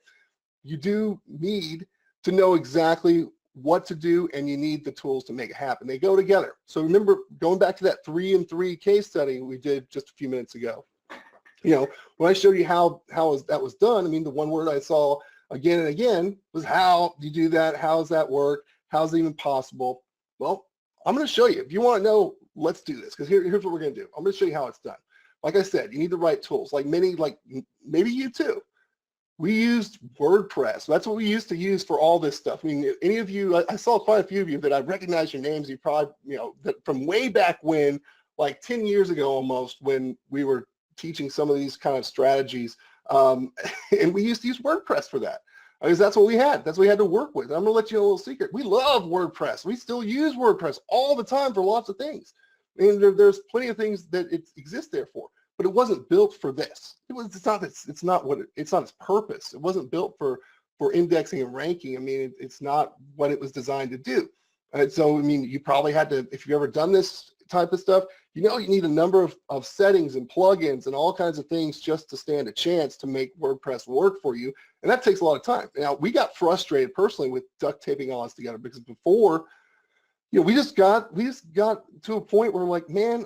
You do need to know exactly what to do, and you need the tools to make it happen. They go together. So remember, going back to that 3 and 3 case study we did just a few minutes ago, when I showed you how that was done, I mean, the one word I saw again and again was, how do you do that? How does that work? How's it even possible? Well, I'm going to show you. If you want to know, let's do this, because here's what we're going to do. I'm going to show you how it's done. Like I said, you need the right tools, like maybe you too. We used WordPress. That's what we used to use for all this stuff. I mean, any of you, I saw quite a few of you that I recognize your names. You probably, that from way back when, like 10 years ago almost, when we were teaching some of these kind of strategies. And we used to use WordPress for that, because that's what we had. That's what we had to work with. I'm going to let you know a little secret. We love WordPress. We still use WordPress all the time for lots of things. And there's plenty of things that it exists there for, but it wasn't built for this. It's not its purpose. It wasn't built for indexing and ranking. I mean, it's not what it was designed to do. And so, I mean, you probably had to, if you've ever done this type of stuff, you need a number of settings and plugins and all kinds of things just to stand a chance to make WordPress work for you. And that takes a lot of time. Now, we got frustrated personally with duct taping all this together because before, we just got to a point where like, man,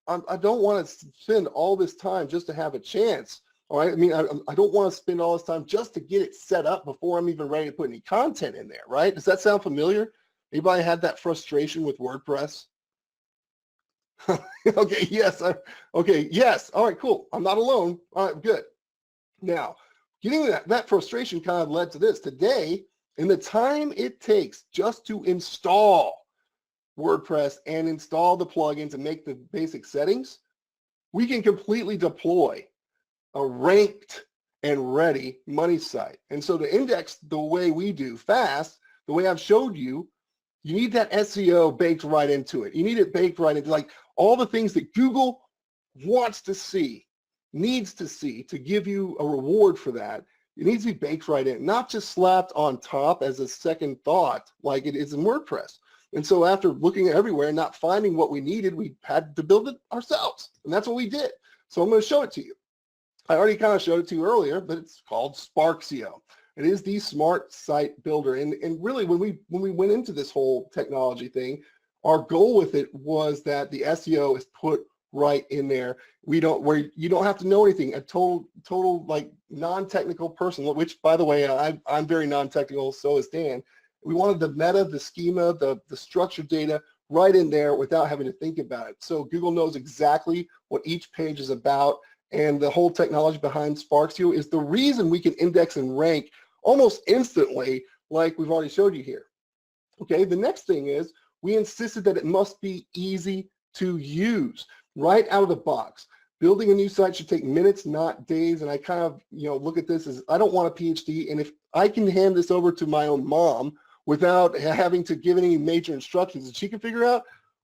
I don't want to spend all this time just to have a chance. All right. I mean, I don't want to spend all this time just to get it set up before I'm even ready to put any content in there. Right. Does that sound familiar? Anybody had that frustration with WordPress? Okay. Yes. Okay. Yes. All right, cool. I'm not alone. All right, good. Now, getting that frustration kind of led to this. Today, in the time it takes just to install WordPress and install the plugins and make the basic settings, we can completely deploy a ranked and ready money site. And so to index the way we do fast, the way I've showed you, you need that SEO baked right into it. You need it baked right into like all the things that Google wants to see, needs to see to give you a reward for that. It needs to be baked right in, not just slapped on top as a second thought like it is in WordPress. And so after looking everywhere and not finding what we needed, we had to build it ourselves. And that's what we did. So I'm going to show it to you. I already kind of showed it to you earlier, but it's called Sparksio. It is the smart site builder. And really when we went into this whole technology thing, our goal with it was that the SEO is put right in there. Where you don't have to know anything, a total like non-technical person, which by the way, I'm very non-technical, so is Dan. We wanted the meta, the schema, the structured data right in there without having to think about it. So Google knows exactly what each page is about, and the whole technology behind Sparksio is the reason we can index and rank almost instantly like we've already showed you here. Okay, the next thing is we insisted that it must be easy to use right out of the box. Building a new site should take minutes, not days, and I kind of look at this as I don't want a PhD, and if I can hand this over to my own mom without having to give any major instructions that she can figure out,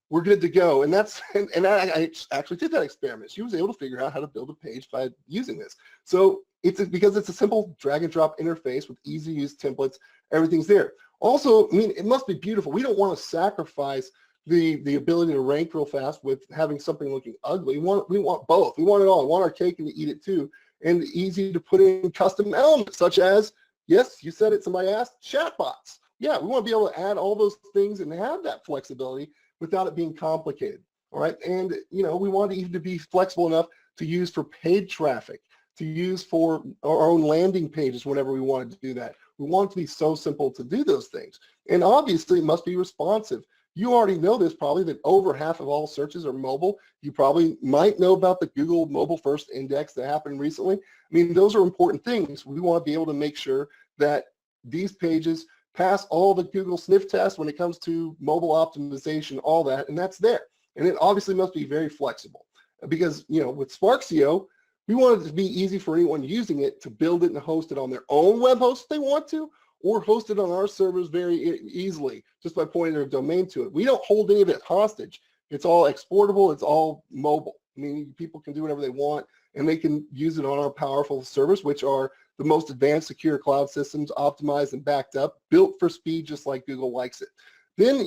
we're good to go. And I actually did that experiment. She was able to figure out how to build a page by using this. So because it's a simple drag and drop interface with easy to use templates, everything's there. Also, I mean, it must be beautiful. We don't want to sacrifice the ability to rank real fast with having something looking ugly. We want both. We want it all. We want our cake and to eat it too. And easy to put in custom elements such as, yes, you said it, somebody asked, chatbots. Yeah, we want to be able to add all those things and have that flexibility without it being complicated. All right. And, we want it even to be flexible enough to use for paid traffic, to use for our own landing pages whenever we wanted to do that. We want it to be so simple to do those things. And obviously it must be responsive. You already know this probably, that over half of all searches are mobile. You probably might know about the Google Mobile First Index that happened recently. I mean, those are important things. We want to be able to make sure that these pages pass all the Google sniff tests when it comes to mobile optimization, all that, and that's there. And it obviously must be very flexible because, with Sparksio, we want it to be easy for anyone using it to build it and host it on their own web host if they want to, or host it on our servers very easily just by pointing their domain to it. We don't hold any of it hostage. It's all exportable. It's all mobile. I mean, people can do whatever they want, and they can use it on our powerful servers, which are the most advanced secure cloud systems, optimized and backed up, built for speed, just like Google likes it. Then,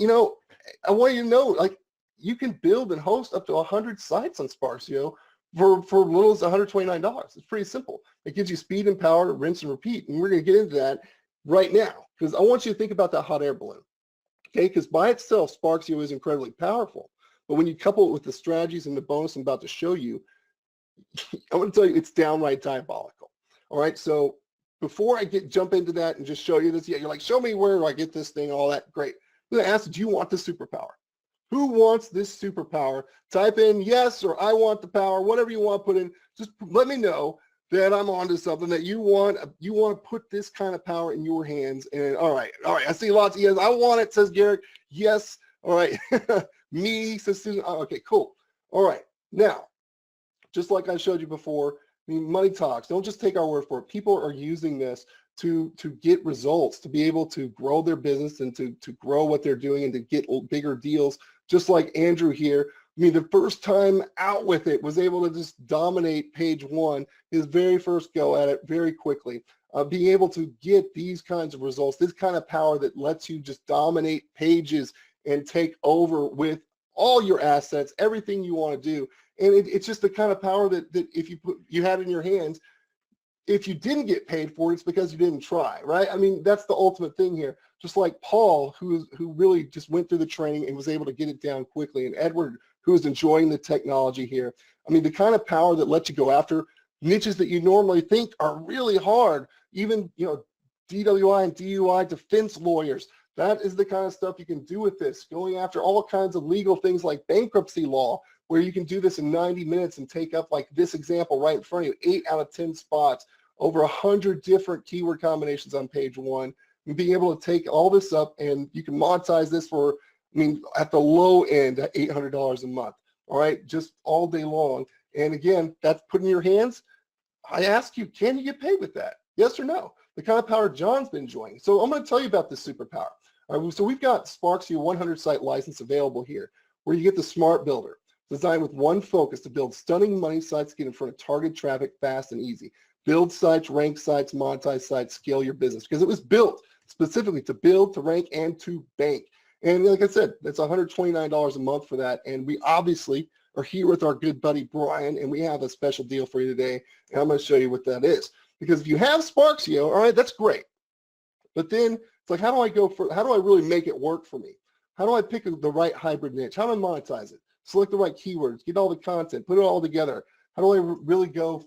I want you to know, like, you can build and host up to 100 sites on Sparksio for little as $129. It's pretty simple. It gives you speed and power to rinse and repeat. And we're going to get into that right now because I want you to think about that hot air balloon. Okay, because by itself, Sparksio is incredibly powerful. But when you couple it with the strategies and the bonus I'm about to show you, I'm going to tell you it's downright diabolical. All right, so before I jump into that and just show you this, you're like, show me where do I get this thing, all that, great. I'm going to ask, do you want this superpower? Who wants this superpower? Type in yes or I want the power, whatever you want to put in. Just let me know that I'm onto something, that you want to put this kind of power in your hands. And all right, I see lots of yes. I want it, says Garrick. Yes, all right. Me, says Susan. Oh, okay, cool. All right, now, just like I showed you before, I mean, money talks. Don't just take our word for it. People are using this to get results, to be able to grow their business and to grow what they're doing and to get bigger deals. Just like Andrew here. I mean, the first time out with it was able to just dominate page one, his very first go at it very quickly. Being able to get these kinds of results, this kind of power that lets you just dominate pages and take over with all your assets, everything you want to do. And it's just the kind of power that if you had in your hands, if you didn't get paid for it, it's because you didn't try, right? I mean, that's the ultimate thing here. Just like Paul, who really just went through the training and was able to get it down quickly, and Edward, who is enjoying the technology here. I mean, the kind of power that lets you go after niches that you normally think are really hard, even, you know, DWI and DUI defense lawyers. That is the kind of stuff you can do with this, going after all kinds of legal things like bankruptcy law, where you can do this in 90 minutes and take up, like this example right in front of you, 8 out of 10 spots, over 100 different keyword combinations on page 1, and being able to take all this up, and you can monetize this for, I mean, at the low end, at $800 a month, all right, just all day long. And again, that's put in your hands. I ask you, can you get paid with that? Yes or no? The kind of power John's been enjoying. So I'm going to tell you about this superpower. All right, so we've got Sparksvue 100 site license available here, where you get the Smart Builder, designed with one focus to build stunning money sites, get in front of target traffic fast and easy. Build sites, rank sites, monetize sites, scale your business, because it was built specifically to build, to rank, and to bank. And like I said, that's $129 a month for that. And we obviously are here with our good buddy Brian, and we have a special deal for you today. And I'm going to show you what that is. Because if you have Sparksvue, all right, that's great. But then it's like, how do I really make it work for me? How do I pick the right hybrid niche? How do I monetize it? Select the right keywords, get all the content, put it all together. How do I really go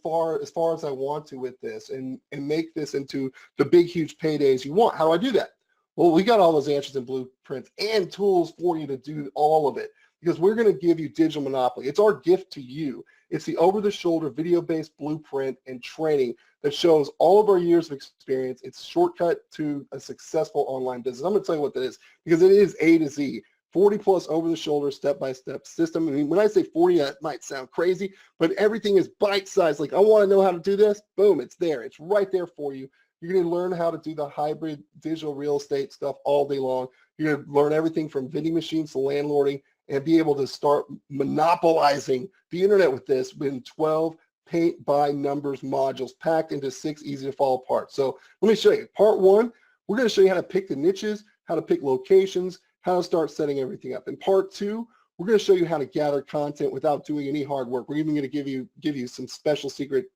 as far as I want to with this and make this into the big, huge paydays you want? How do I do that? Well, we got all those answers and blueprints and tools for you to do all of it, because we're going to give you Digital Monopoly. It's our gift to you. It's the over-the-shoulder video-based blueprint and training that shows all of our years of experience. It's shortcut to a successful online business. I'm going to tell you what that is, because it is A to Z. 40 plus over-the-shoulder, step-by-step system. I mean, when I say 40, that might sound crazy, but everything is bite-sized. Like, I want to know how to do this. Boom, it's there. It's right there for you. You're going to learn how to do the hybrid digital real estate stuff all day long. You're going to learn everything from vending machines to landlording, and be able to start monopolizing the internet with this in 12 paint-by-numbers modules packed into 6 easy-to-follow parts. So let me show you. Part 1, we're going to show you how to pick the niches, how to pick locations, how to start setting everything up. In part 2, we're going to show you how to gather content without doing any hard work. We're even going to give you some special secret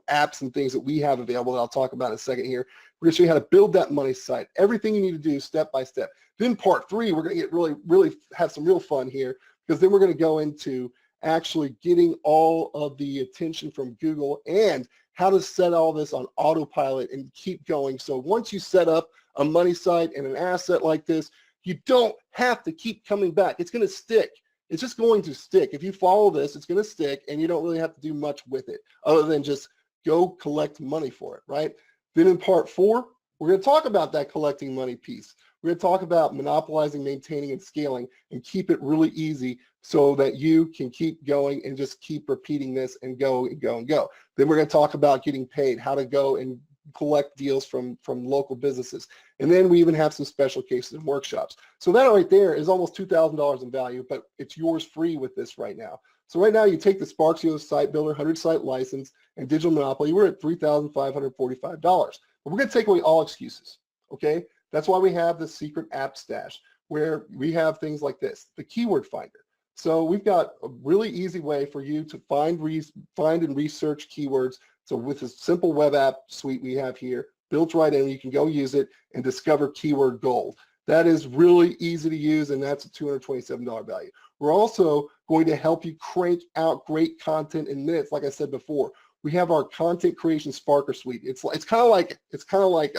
apps and things that we have available that I'll talk about in a second here. We're going to show you how to build that money site, everything you need to do step by step. Then part 3, we're going to get really have some real fun here, because then we're going to go into actually getting all of the attention from Google and how to set all this on autopilot and keep going. So once you set up a money site and an asset like this, you don't have to keep coming back. It's going to stick. It's just going to stick. If you follow this, it's going to stick, and you don't really have to do much with it other than just go collect money for it, right? Then in part 4, we're going to talk about that collecting money piece. We're going to talk about monopolizing, maintaining, and scaling, and keep it really easy so that you can keep going and just keep repeating this and go and go and go. Then we're going to talk about getting paid, how to go and collect deals from local businesses. And then we even have some special cases and workshops. So that right there is almost $2,000 in value, but it's yours free with this right now. So right now you take the Sparksvue Site Builder 100 site license and Digital Monopoly, we're at $3,545. But we're going to take away all excuses, okay? That's why we have the secret app stash, where we have things like this, the keyword finder. So we've got a really easy way for you to find and research keywords. So with this simple web app suite we have here, built right in, you can go use it and discover keyword gold. That is really easy to use, and that's a $227 value. We're also going to help you crank out great content in minutes. Like I said before, we have our content creation Sparker suite. It's kind of like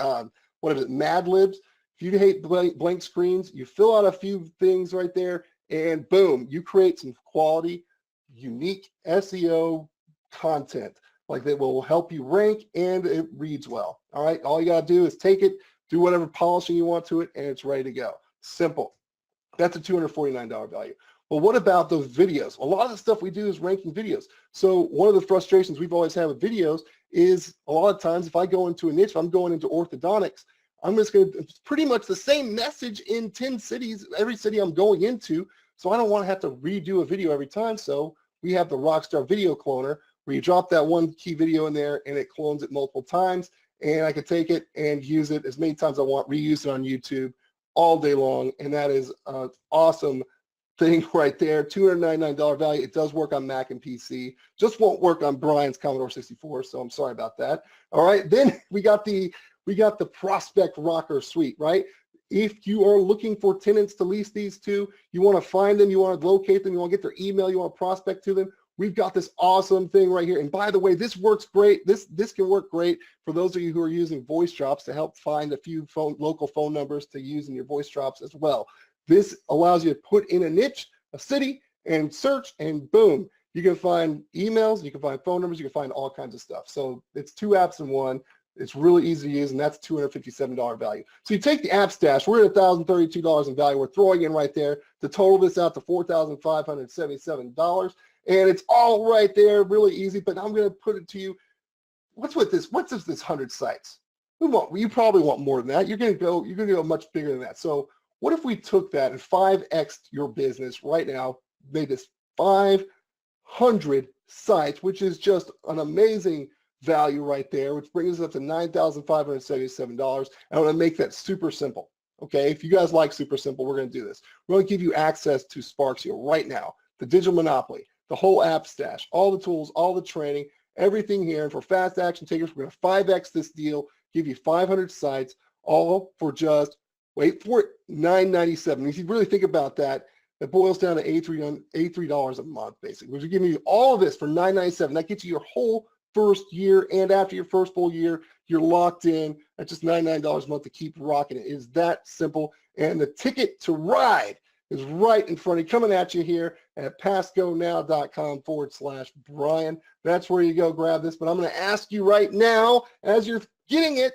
what is it, Mad Libs? If you hate blank screens, you fill out a few things right there, and boom, you create some quality, unique SEO content like that will help you rank, and it reads well. All right, all you got to do is take it, do whatever polishing you want to it, and it's ready to go. Simple. That's a $249 value. Well, what about those videos? A lot of the stuff we do is ranking videos. So one of the frustrations we've always had with videos is a lot of times if I go into a niche, if I'm going into orthodontics, I'm just going to, it's pretty much the same message in 10 cities, every city I'm going into. So I don't want to have to redo a video every time. So we have the Rockstar Video Cloner, where you drop that one key video in there and it clones it multiple times. And I could take it and use it as many times as I want, reuse it on YouTube all day long. And that is an awesome thing right there, $299 value. It does work on Mac and PC. Just won't work on Brian's Commodore 64, so I'm sorry about that. All right, then we got the Prospect Rocker Suite, right? If you are looking for tenants to lease these to, you want to find them, you want to locate them, you want to get their email, you want to prospect to them, we've got this awesome thing right here. And by the way, this works great. This can work great for those of you who are using voice drops to help find a few local phone numbers to use in your voice drops as well. This allows you to put in a niche, a city, and search, and boom, you can find emails, you can find phone numbers, you can find all kinds of stuff. So it's 2 apps in one. It's really easy to use, and that's $257 value. So you take the app stash, we're at $1,032 in value. We're throwing in right there to total this out to $4,577. And it's all right there, really easy, but I'm going to put it to you. What's this 100 sites? You probably want more than that. You're going to go much bigger than that. So what if we took that and 5x'd your business right now, made this 500 sites, which is just an amazing value right there, which brings us up to $9,577. I want to make that super simple. Okay, if you guys like super simple, we're going to do this. We're going to give you access to Sparxio right now, the digital monopoly, the whole app stash, all the tools, all the training, everything here. And for fast action takers, we're going to 5x this deal, give you 500 sites, all for just, wait for it, $997. If you really think about that, that boils down to $83 a month, basically. We're giving you all of this for $997. That gets you your whole first year, and after your first full year, you're locked in at just $99 a month to keep rocking it. It is that simple. And the ticket to ride is right in front of you, coming at you here at passgonow.com/Brian. That's where you go grab this. But I'm going to ask you right now, as you're getting it,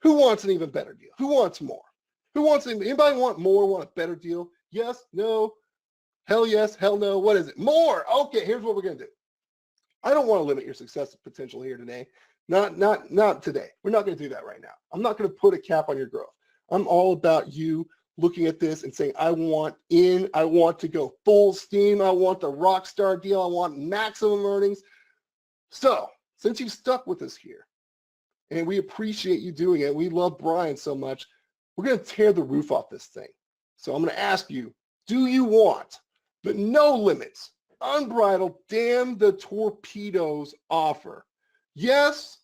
who wants an even better deal? Who wants more? Anybody want more, want a better deal? Yes, no, hell yes, hell no. What is it? More. Okay, here's what we're going to do. I don't want to limit your success potential here today. Not today. We're not going to do that right now. I'm not going to put a cap on your growth. I'm all about you looking at this and saying, I want to go full steam. I want the rock star deal. I want maximum earnings. So since you've stuck with us here, and we appreciate you doing it, we love Brian so much, we're going to tear the roof off this thing. So I'm going to ask you, do you want the no limits, unbridled, damn the torpedoes offer? Yes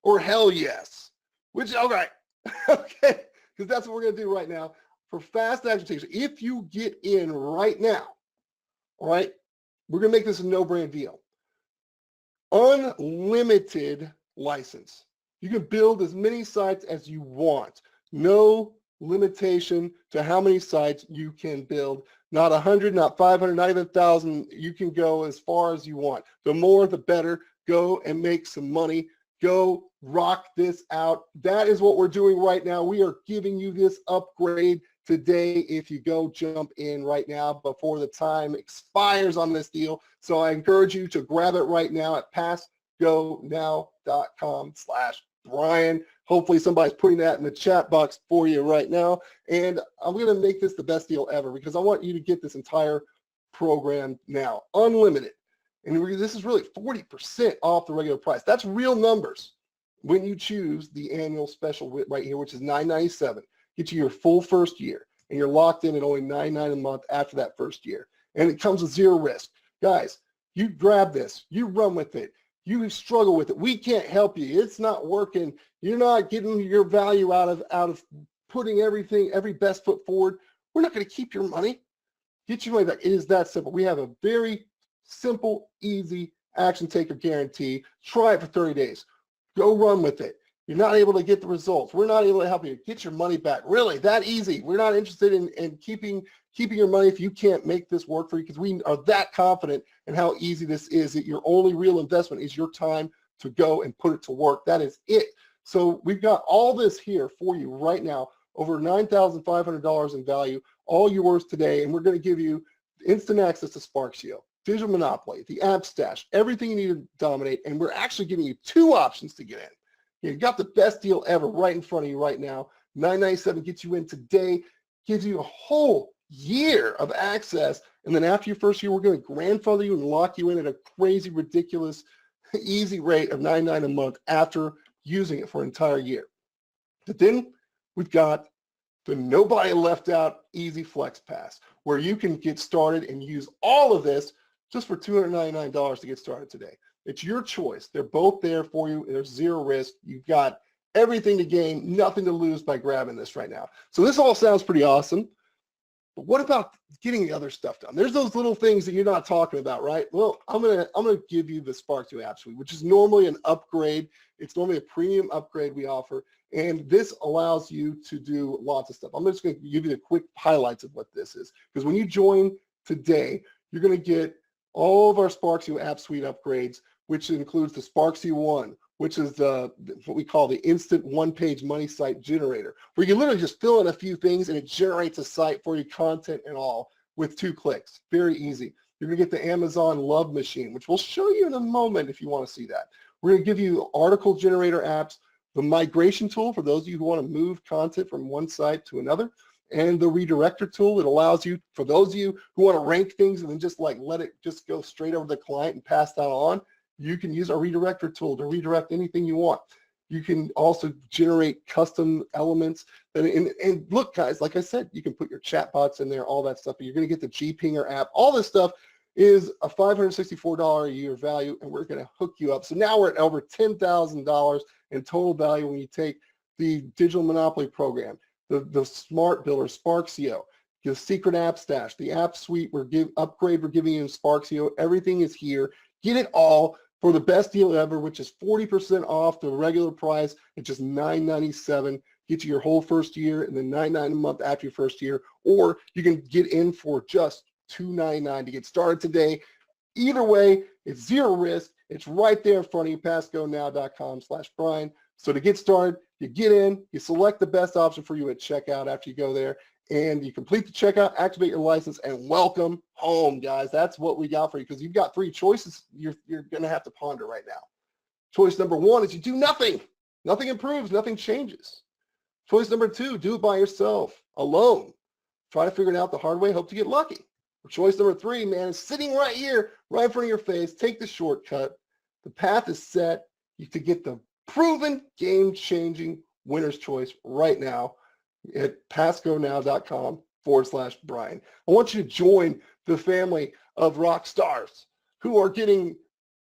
or hell yes? Which, all right, okay, because that's what we're going to do right now. For fast agitation, if you get in right now, all right, we're going to make this a no-brainer deal. Unlimited license. You can build as many sites as you want. No limitation to how many sites you can build. Not 100, not 500, not even 1,000. You can go as far as you want. The more, the better. Go and make some money. Go rock this out. That is what we're doing right now. We are giving you this upgrade today if you go jump in right now before the time expires on this deal. So I encourage you to grab it right now at passgonow.com/Brian. Hopefully somebody's putting that in the chat box for you right now. And I'm going to make this the best deal ever because I want you to get this entire program now, unlimited. And this is really 40% off the regular price. That's real numbers when you choose the annual special right here, which is $997. Get you your full first year, and you're locked in at only $99 a month after that first year. And it comes with zero risk. Guys, you grab this. You run with it. You struggle with it. We can't help you. It's not working. You're not getting your value out of putting every best foot forward. We're not going to keep your money. Get your money back. It is that simple. We have a very simple, easy action taker guarantee. Try it for 30 days. Go run with it. You're not able to get the results. We're not able to help you. Get your money back. Really, that easy. We're not interested in keeping your money if you can't make this work for you because we are that confident in how easy this is that your only real investment is your time to go and put it to work. That is it. So we've got all this here for you right now, over $9,500 in value, all yours today, and we're going to give you instant access to Sparxio, Digital Monopoly, the App Stash, everything you need to dominate, and we're actually giving you 2 options to get in. You've got the best deal ever right in front of you right now. $997 gets you in today, gives you a whole year of access, and then after your first year, we're going to grandfather you and lock you in at a crazy, ridiculous, easy rate of $99 a month after using it for an entire year. But then we've got the Nobody Left Out Easy Flex Pass, where you can get started and use all of this just for $299 to get started today. It's your choice. They're both there for you. There's zero risk. You've got everything to gain, nothing to lose by grabbing this right now. So this all sounds pretty awesome. But what about getting the other stuff done? There's those little things that you're not talking about, right? Well, I'm gonna give you the SparkSeo App Suite, which is normally an upgrade. It's normally a premium upgrade we offer, and this allows you to do lots of stuff. I'm just going to give you the quick highlights of what this is, because when you join today, you're going to get all of our SparkSeo App Suite upgrades, which includes the SparkSeo One, which is what we call the instant one-page money site generator, where you literally just fill in a few things and it generates a site for you, content and all, with 2 clicks. Very easy. You're going to get the Amazon Love Machine, which we'll show you in a moment if you want to see that. We're going to give you article generator apps, the migration tool for those of you who want to move content from one site to another, and the redirector tool that allows you, for those of you who want to rank things and then just like let it just go straight over to the client and pass that on, you can use our redirector tool to redirect anything you want. You can also generate custom elements. And look, guys, like I said, you can put your chatbots in there, all that stuff. You're going to get the GPinger app. All this stuff is a $564 a year value, and we're going to hook you up. So now we're at over $10,000 in total value when you take the Digital Monopoly program, the Smart Builder, SparkSeo, the Secret App Stash, the App Suite we're giving you in SparkSeo. Everything is here. Get it all for the best deal ever, which is 40% off the regular price at just $9.97. Get you your whole first year and then $9.99 a month after your first year. Or you can get in for just $2.99 to get started today. Either way, it's zero risk. It's right there in front of you, passgonow.com/Brian. So to get started, you get in, you select the best option for you at checkout after you go there, and you complete the checkout, activate your license, and welcome home, guys. That's what we got for you, because you've got 3 choices you're going to have to ponder right now. Choice number 1 is you do nothing. Nothing improves, nothing changes. Choice number 2, do it by yourself, alone. Try to figure it out the hard way, hope to get lucky. Or choice number 3, man, is sitting right here, right in front of your face. Take the shortcut. The path is set to get the proven game-changing winner's choice right now at passgonow.com/Brian. I want you to join the family of rock stars who are getting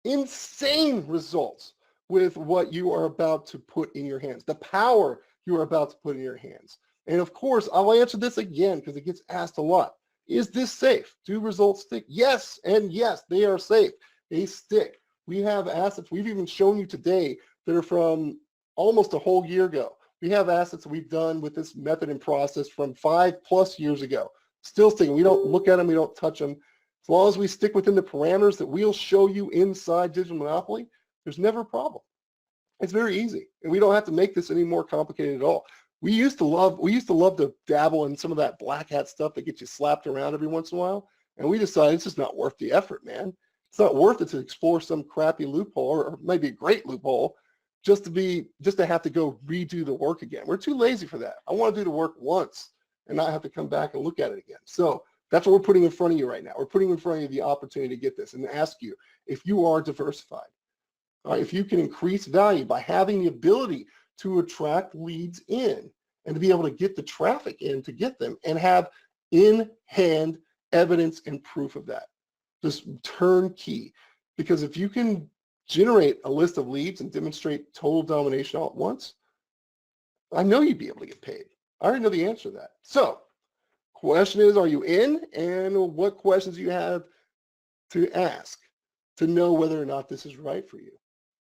insane results with what you are about to put in your hands, the power you are about to put in your hands. And of course, I'll answer this again because it gets asked a lot. Is this safe? Do results stick? Yes, and yes, they are safe. They stick. We have assets we've even shown you today that are from almost a whole year ago. We have assets that we've done with this method and process from 5+ years ago. Still sticking. We don't look at them. We don't touch them. As long as we stick within the parameters that we'll show you inside Digital Monopoly, there's never a problem. It's very easy. And we don't have to make this any more complicated at all. We used to love to dabble in some of that black hat stuff that gets you slapped around every once in a while. And we decided it's just not worth the effort, man. It's not worth it to explore some crappy loophole or maybe a great loophole just to have to go redo the work again. We're too lazy for that. I want to do the work once and not have to come back and look at it again. So that's what we're putting in front of you right now. We're putting in front of you the opportunity to get this and ask you if you are diversified, all right, if you can increase value by having the ability to attract leads in and to be able to get the traffic in to get them and have in-hand evidence and proof of that. Just turnkey. Because if you can generate a list of leads and demonstrate total domination all at once, I know you'd be able to get paid. I already know the answer to that. So, question is, are you in? And what questions do you have to ask to know whether or not this is right for you?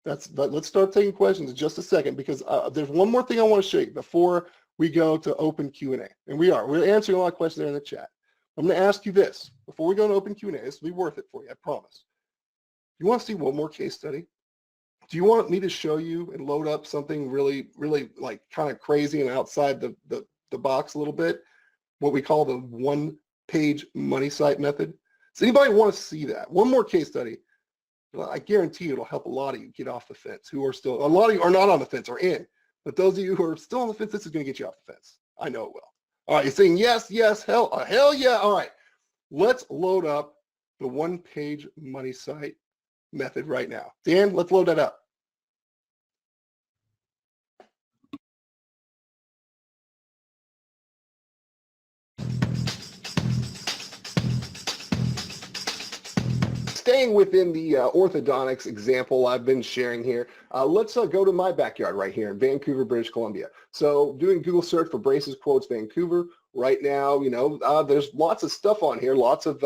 Let's start taking questions in just a second, because there's one more thing I want to show you before we go to open Q&A. And we're answering a lot of questions there in the chat. I'm going to ask you this before we go to open Q&A. This will be worth it for you, I promise. You want to see one more case study? Do you want me to show you and load up something really, really like kind of crazy and outside the box a little bit? What we call the one-page money site method. Does anybody want to see that? One more case study. Well, I guarantee it'll help a lot of you get off the fence who are still, a lot of you are not on the fence or in, but those of you who are still on the fence, this is going to get you off the fence. I know it will. All right, you're saying yes, yes, hell yeah. All right, let's load up the one-page money site method right now. Dan, let's load that up. staying within the orthodontics example I've been sharing here, let's go to my backyard right here in Vancouver, British Columbia. So doing Google search for braces quotes Vancouver right now, there's lots of stuff on here, lots of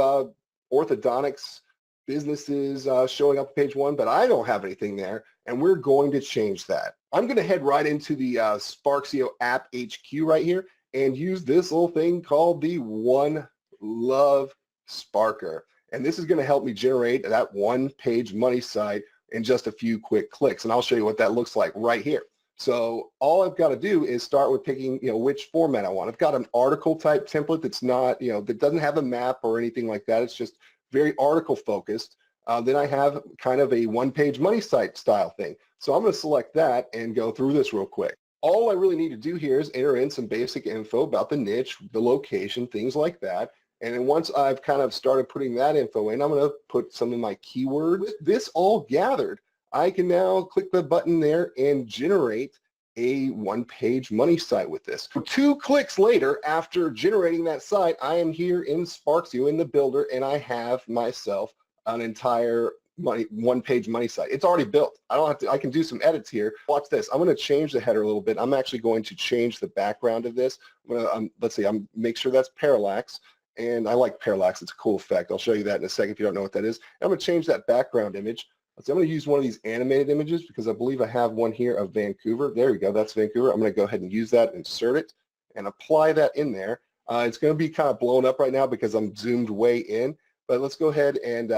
orthodontics businesses showing up on page one, but I don't have anything there, and we're going to change that. I'm going to head right into the Sparxio app HQ right here and use this little thing called the One Love Sparker. And this is going to help me generate that one-page money site in just a few quick clicks. And I'll show you what that looks like right here. So all I've got to do is start with picking, which format I want. I've got an article type template that's not, that doesn't have a map or anything like that. It's just very article focused. Then I have kind of a one-page money site style thing. So I'm going to select that and go through this real quick. All I really need to do here is enter in some basic info about the niche, the location, things like that. And then once I've kind of started putting that info in, I'm going to put some of my keywords. With this all gathered, I can now click the button there and generate a one-page money site with this. 2 clicks later, after generating that site, I am here in Sparxio in the builder, and I have myself an entire one-page money site. It's already built. I don't have to. I can do some edits here. Watch this. I'm going to change the header a little bit. I'm actually going to change the background of this. Let's see. I'm make sure that's parallax. And I like parallax. It's a cool effect. I'll show you that in a second if you don't know what that is. And I'm going to change that background image. So I'm going to use one of these animated images because I believe I have one here of Vancouver. There we go. That's Vancouver. I'm going to go ahead and use that, insert it, and apply that in there. It's going to be kind of blown up right now because I'm zoomed way in. But let's go ahead and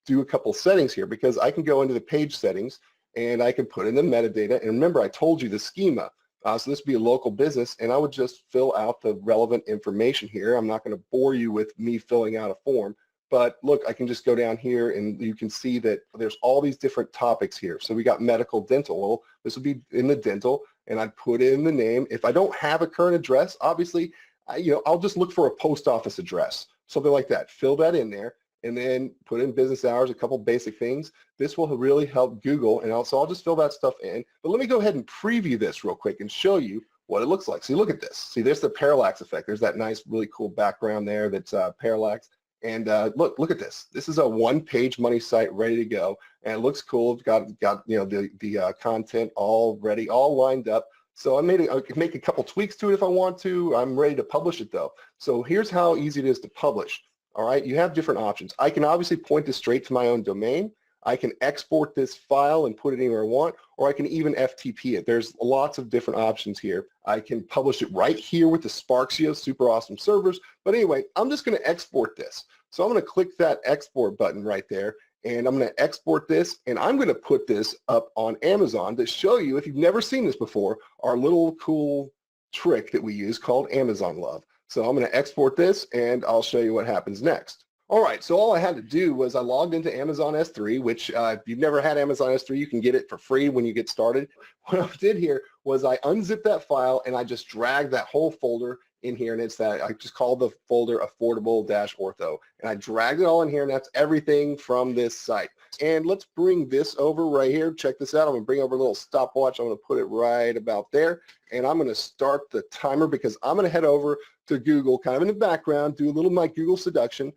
do a couple settings here, because I can go into the page settings and I can put in the metadata. And remember, I told you the schema. So this would be a local business, and I would just fill out the relevant information here. I'm not going to bore you with me filling out a form, but look, I can just go down here and you can see that there's all these different topics here. So we got medical, dental. Well, this would be in the dental, and I'd put in the name. If I don't have a current address, obviously, I'll just look for a post office address, something like that. Fill that in there, and then put in business hours, a couple basic things. This will really help Google, and also I'll just fill that stuff in. But let me go ahead and preview this real quick and show you what it looks like. See, look at this. See, there's the parallax effect. There's that nice, really cool background there that's parallax. And look at this. This is a one-page money site ready to go, and it looks cool. It's got the content all ready, all lined up. So I can make a couple tweaks to it if I want to. I'm ready to publish it though. So here's how easy it is to publish. All right, you have different options. I can obviously point this straight to my own domain. I can export this file and put it anywhere I want, or I can even FTP it. There's lots of different options here. I can publish it right here with the Sparxio super awesome servers. But anyway, I'm just going to export this. So I'm going to click that export button right there, and I'm going to export this, and I'm going to put this up on Amazon to show you, if you've never seen this before, our little cool trick that we use called Amazon Love. So I'm going to export this, and I'll show you what happens next. All right, so all I had to do was I logged into Amazon S3, which if you've never had Amazon S3, you can get it for free when you get started. What I did here was I unzipped that file, and I just dragged that whole folder in here, and it's that I just called the folder affordable-ortho, and I dragged it all in here, and that's everything from this site. And let's bring this over right here. Check this out. I'm going to bring over a little stopwatch. I'm going to put it right about there, and I'm going to start the timer because I'm going to head over to Google kind of in the background, do a little my Google seduction,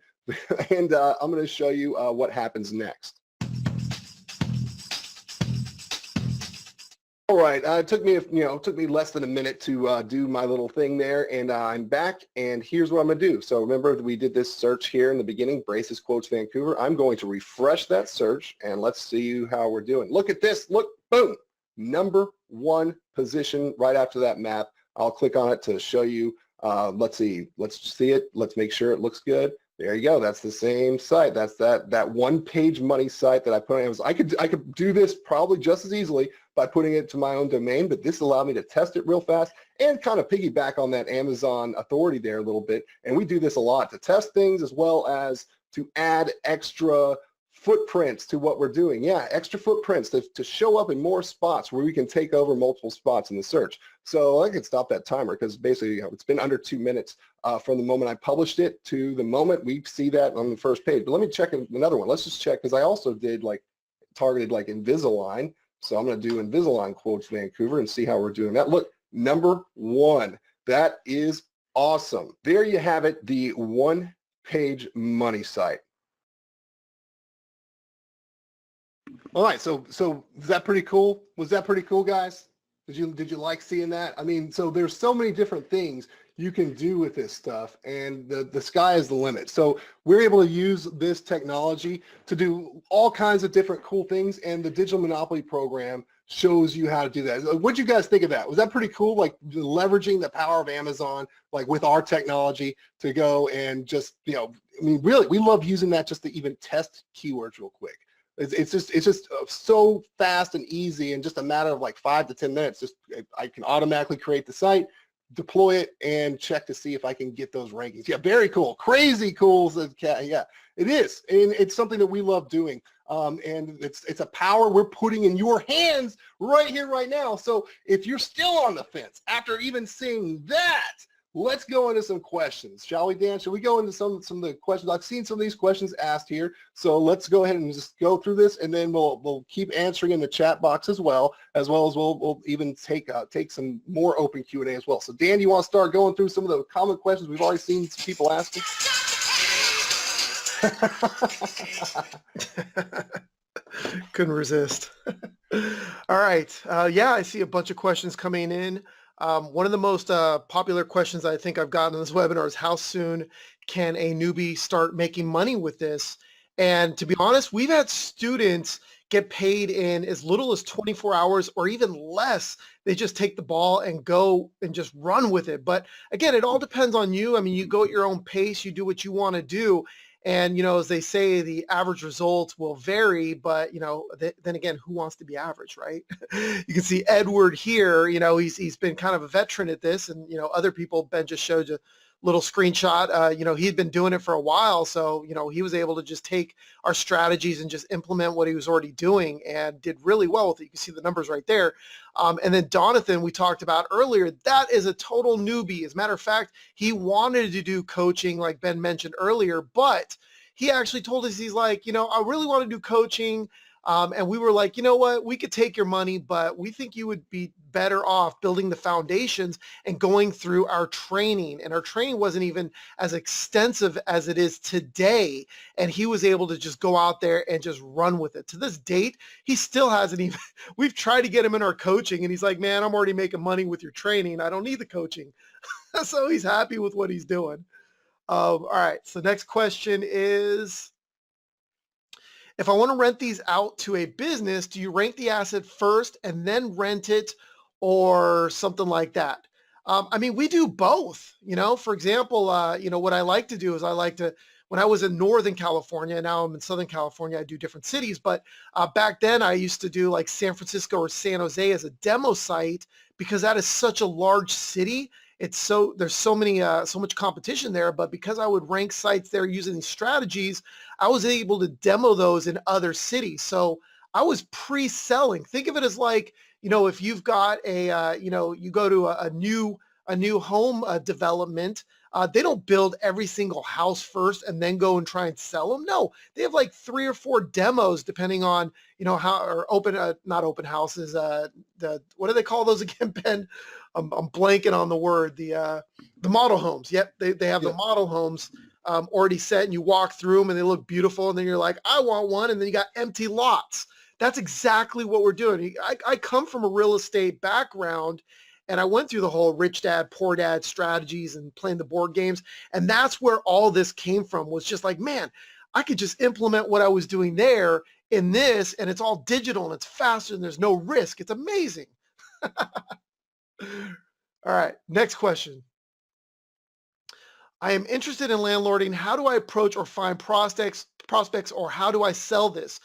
and I'm going to show you what happens next. All right, it took me less than a minute to do my little thing there, and I'm back, and here's what I'm going to do. So remember, we did this search here in the beginning, Braces Quotes Vancouver. I'm going to refresh that search, and let's see how we're doing. Look at this. Look, boom, #1 position right after that map. I'll click on it to show you. Let's see. Let's see it. Let's make sure it looks good. There you go. That's the same site. That's that one-page money site that I put on Amazon. I could do this probably just as easily by putting it to my own domain, but this allowed me to test it real fast and kind of piggyback on that Amazon authority there a little bit. And we do this a lot to test things as well as to add extra footprints to what we're doing. Yeah, extra footprints to show up in more spots where we can take over multiple spots in the search. So I can stop that timer because basically it's been under 2 minutes from the moment I published it to the moment we see that on the first page. But let me check another one. Let's just check, because I also did targeted Invisalign. So I'm going to do Invisalign Quotes Vancouver and see how we're doing that. Look, #1. That is awesome. There you have it, the one-page money site. All right, so is that pretty cool? Was that pretty cool, guys? Did you like seeing that? I mean, so there's so many different things you can do with this stuff, and the sky is the limit. So we're able to use this technology to do all kinds of different cool things, and the Digital Monopoly program shows you how to do that. What'd you guys think of that? Was that pretty cool? Like leveraging the power of Amazon, like with our technology to go and just, I mean, really, we love using that just to even test keywords real quick. It's just so fast and easy, and just a matter of like 5 to 10 minutes. Just I can automatically create the site, deploy it, and check to see if I can get those rankings. Yeah, very cool, crazy cool. Yeah, it is, and it's something that we love doing. And it's a power we're putting in your hands right here, right now. So if you're still on the fence after even seeing that, let's go into some questions, shall we, Dan? Shall we go into some of the questions? I've seen some of these questions asked here, so let's go ahead and just go through this, and then we'll keep answering in the chat box as well as we'll even take some more open Q&A as well. So, Dan, you want to start going through some of the common questions we've already seen some people asking? Couldn't resist. All right. Yeah, I see a bunch of questions coming in. One of the most popular questions I think I've gotten in this webinar is how soon can a newbie start making money with this? And to be honest, we've had students get paid in as little as 24 hours or even less. They just take the ball and go and just run with it. But again, it all depends on you. I mean, you go at your own pace, you do what you want to do. And, as they say, the average results will vary, but, then again, who wants to be average, right? You can see Edward here, he's been kind of a veteran at this, and, other people, Ben just showed you a little screenshot. He'd been doing it for a while. So, he was able to just take our strategies and just implement what he was already doing and did really well with it. You can see the numbers right there. And then Donathan, we talked about earlier, that is a total newbie. As a matter of fact, he wanted to do coaching like Ben mentioned earlier, but he actually told us, he's like, I really want to do coaching. And we were like, you know what, we could take your money, but we think you would be better off building the foundations and going through our training. And our training wasn't even as extensive as it is today. And he was able to just go out there and just run with it. To this date, he still hasn't even, we've tried to get him in our coaching, and he's like, man, I'm already making money with your training. I don't need the coaching. So he's happy with what he's doing. All right. So next question is, if I want to rent these out to a business, do you rank the asset first and then rent it, or something like that? I mean, we do both. For example, what I like to do is when I was in Northern California, now I'm in Southern California, I do different cities. But back then I used to do like San Francisco or San Jose as a demo site, because that is such a large city. There's so much competition there, but because I would rank sites there using these strategies, I was able to demo those in other cities. So I was pre-selling. Think of it as like, if you've got you go to a new home development, they don't build every single house first and then go and try and sell them. No, they have like 3 or 4 demos depending on, how, or not open houses. What do they call those again, Ben? I'm blanking on the word. The model homes. Yep, they have the model homes already set, and you walk through them and they look beautiful, and then you're like, I want one, and then you got empty lots. That's exactly what we're doing. I come from a real estate background, and I went through the whole rich dad, poor dad strategies and playing the board games. And that's where all this came from, was just like, man, I could just implement what I was doing there in this, and it's all digital and it's faster and there's no risk. It's amazing. All right, next question. I am interested in landlording. How do I approach or find prospects, or how do I sell this?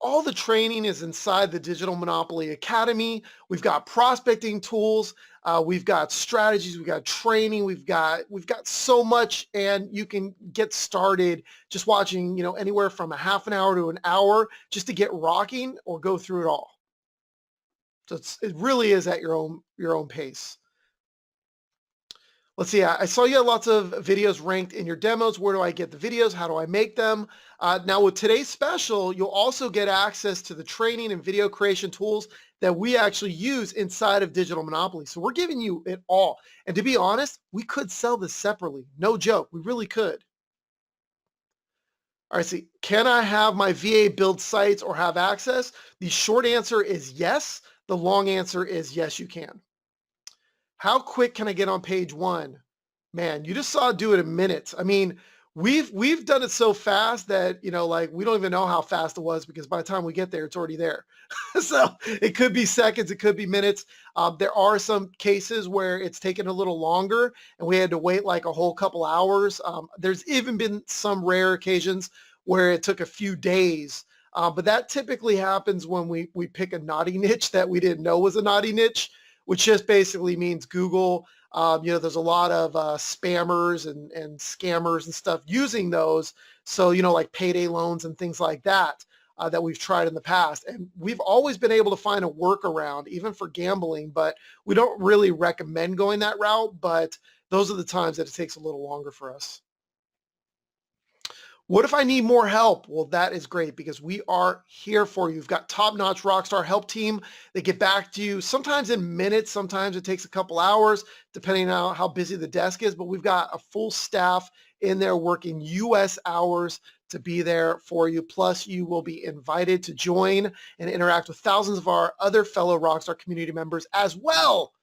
All the training is inside the Digital Monopoly Academy. We've got prospecting tools. We've got strategies. We've got training. We've got so much, and you can get started just watching, anywhere from a half an hour to an hour just to get rocking, or go through it all. So it really is at your own pace. Let's see. I saw you had lots of videos ranked in your demos. Where do I get the videos? How do I make them? Now with today's special, you'll also get access to the training and video creation tools that we actually use inside of Digital Monopoly. So we're giving you it all. And to be honest, we could sell this separately. No joke. We really could. All right, see, can I have my VA build sites or have access? The short answer is yes. The long answer is yes, you can. How quick can I get on page one? Man, you just saw it do it in minutes. I mean, we've done it so fast that, like we don't even know how fast it was because by the time we get there, it's already there. So it could be seconds, it could be minutes. There are some cases where it's taken a little longer and we had to wait like a whole couple hours. There's even been some rare occasions where it took a few days. But that typically happens when we pick a naughty niche that we didn't know was a naughty niche, which just basically means Google. There's a lot of spammers and scammers and stuff using those. So, like payday loans and things like that that we've tried in the past. And we've always been able to find a workaround, even for gambling, but we don't really recommend going that route. But those are the times that it takes a little longer for us. What if I need more help? Well, that is great because we are here for you. You've got top-notch Rockstar help team. They get back to you sometimes in minutes. Sometimes it takes a couple hours, depending on how busy the desk is. But we've got a full staff in there working U.S. hours to be there for you. Plus, you will be invited to join and interact with thousands of our other fellow Rockstar community members as well.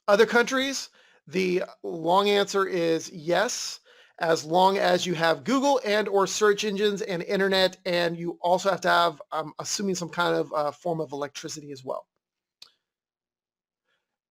Other countries, the long answer is yes, as long as you have Google and or search engines and internet, and you also have to have, I'm assuming, some kind of form of electricity as well.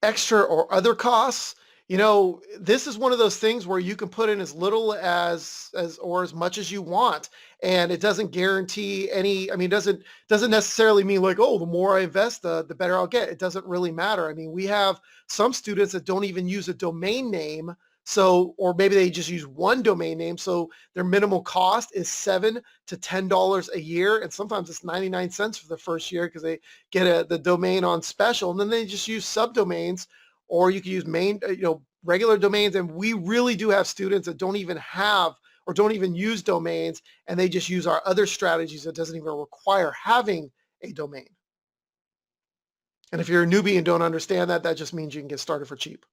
Extra or other costs, this is one of those things where you can put in as little as or as much as you want, and it doesn't guarantee any. I mean, doesn't necessarily mean like, oh, the more I invest, the better I'll get. It doesn't really matter. I mean, we have some students that don't even use a domain name. So, or maybe they just use one domain name. So their minimal cost is $7 to $10 a year. And sometimes it's 99 cents for the first year because they get the domain on special, and then they just use subdomains, or you can use regular domains. And we really do have students that don't even have or don't even use domains, and they just use our other strategies that doesn't even require having a domain. And if you're a newbie and don't understand that, that just means you can get started for cheap.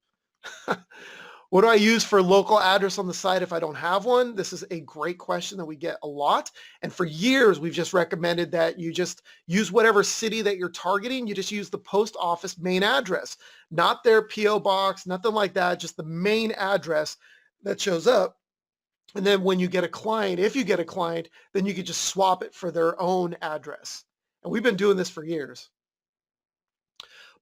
What do I use for local address on the site if I don't have one? This is a great question that we get a lot. And for years, we've just recommended that you just use whatever city that you're targeting. You just use the post office main address, not their PO box, nothing like that, just the main address that shows up. And then when you get a client, if you get a client, then you could just swap it for their own address. And we've been doing this for years.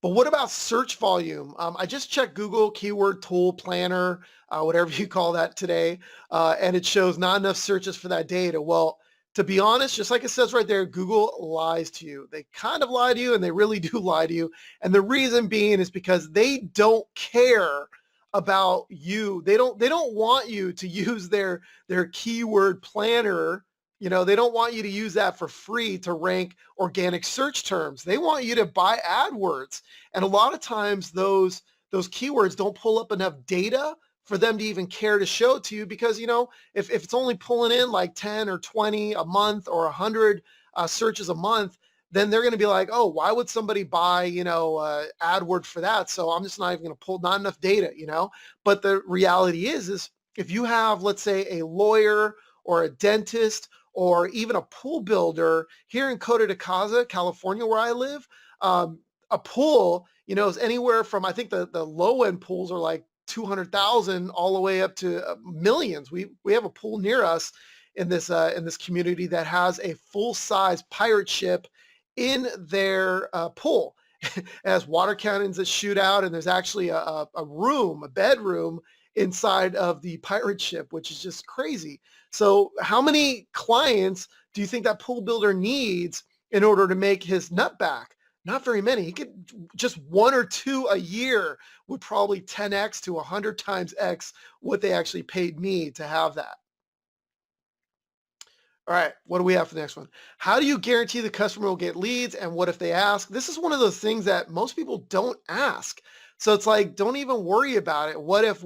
But what about search volume? I just checked Google Keyword Tool Planner, whatever you call that today, and it shows not enough searches for that data. Well, to be honest, just like it says right there, Google lies to you. They kind of lie to you, and they really do lie to you. And the reason being is because they don't care about you. They don't want you to use their keyword planner. They don't want you to use that for free to rank organic search terms. They want you to buy AdWords. And a lot of times those keywords don't pull up enough data for them to even care to show it to you because, if it's only pulling in like 10 or 20 a month or 100 searches a month, then they're going to be like, oh, why would somebody buy, AdWords for that? So I'm just not even going to pull not enough data, But the reality is if you have, let's say, a lawyer or a dentist or even a pool builder here in Costa de Caza, California, where I live, a pool, is anywhere from, I think the low end pools are like 200,000 all the way up to millions. We have a pool near us in this community that has a full size pirate ship in their pool. It has water cannons that shoot out, and there's actually a bedroom inside of the pirate ship, which is just crazy. So how many clients do you think that pool builder needs in order to make his nut back? Not very many. He could just one or two a year would probably 10x to 100 times X what they actually paid me to have that. All right, what do we have for the next one? How do you guarantee the customer will get leads? And what if they ask? This is one of those things that most people don't ask. So it's like, don't even worry about it. What if?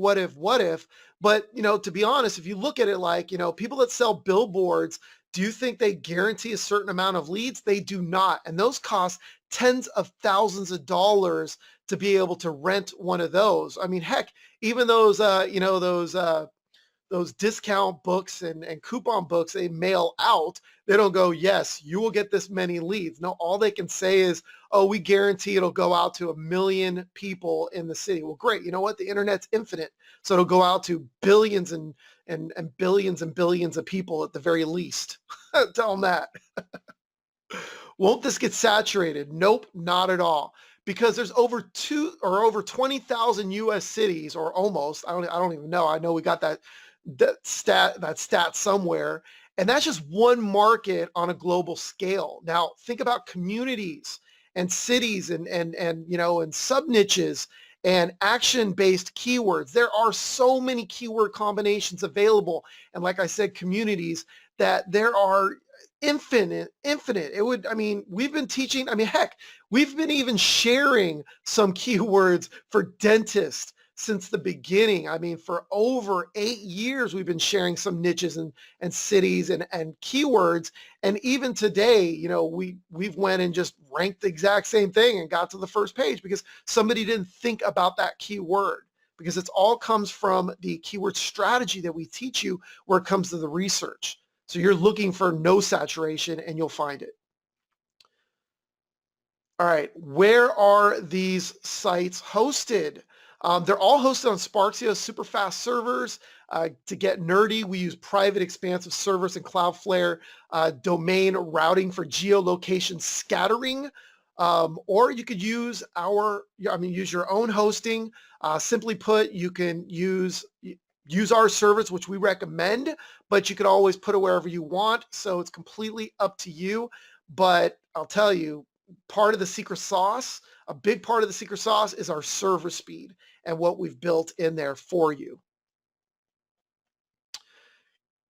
But, to be honest, if you look at it like, people that sell billboards, do you think they guarantee a certain amount of leads? They do not. And those cost tens of thousands of dollars to be able to rent one of those. I mean, heck, even those those discount books and coupon books they mail out, they don't go, yes, you will get this many leads. No, all they can say is, oh, we guarantee it'll go out to 1 million people in the city. Well, great. You know what? The internet's infinite. So it'll go out to billions and billions and billions of people at the very least. Tell them that. Won't this get saturated? Nope, not at all. Because there's over 20,000 U.S. cities, or almost. I don't even know. I know we got that stat somewhere, and that's just one market on a global scale. Now think about communities and cities and sub niches and action-based keywords. There are so many keyword combinations available, and like I said, communities that there are infinite. We've been teaching, heck, we've been even sharing some keywords for dentists since the beginning. For over 8 years, we've been sharing some niches and cities and keywords. And even today, we've went and just ranked the exact same thing and got to the first page because somebody didn't think about that keyword, because it's all comes from the keyword strategy that we teach you where it comes to the research. So you're looking for no saturation and you'll find it. All right, where are these sites hosted? They're all hosted on Sparksio super fast servers. To get nerdy, we use private expansive servers in Cloudflare, domain routing for geolocation scattering, or you could use use your own hosting. Simply put, you can use our service, which we recommend, but you could always put it wherever you want. So it's completely up to you. But I'll tell you, part of the secret sauce, a big part of the secret sauce is our server speed and what we've built in there for you.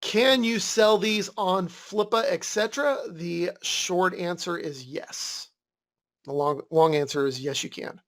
Can you sell these on Flippa, etc.? The short answer is yes. The long answer is yes, you can.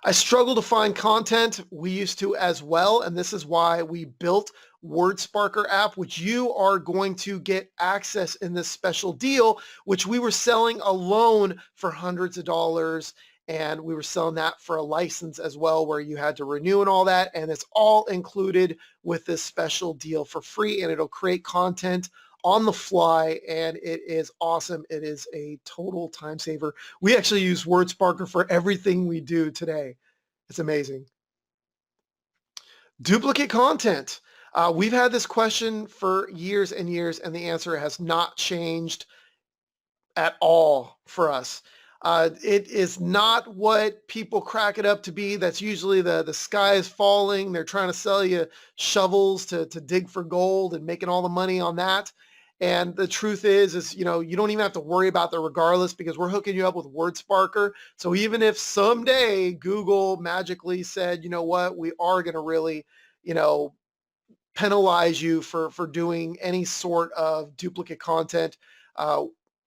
I struggle to find content. We used to as well, and this is why we built WordSparker app, which you are going to get access in this special deal, which we were selling alone for hundreds of dollars, and we were selling that for a license as well, where you had to renew and all that, and it's all included with this special deal for free, and it'll create content on the fly, and it is awesome. It is a total time saver. We actually use WordSparker for everything we do today. It's amazing. Duplicate content. We've had this question for years and years, and the answer has not changed at all for us. It is not what people crack it up to be. That's usually the sky is falling. They're trying to sell you shovels to dig for gold and making all the money on that. And the truth is, you don't even have to worry about that regardless, because we're hooking you up with WordSparker. So even if someday Google magically said, you know what, we are going to really, penalize you for doing any sort of duplicate content,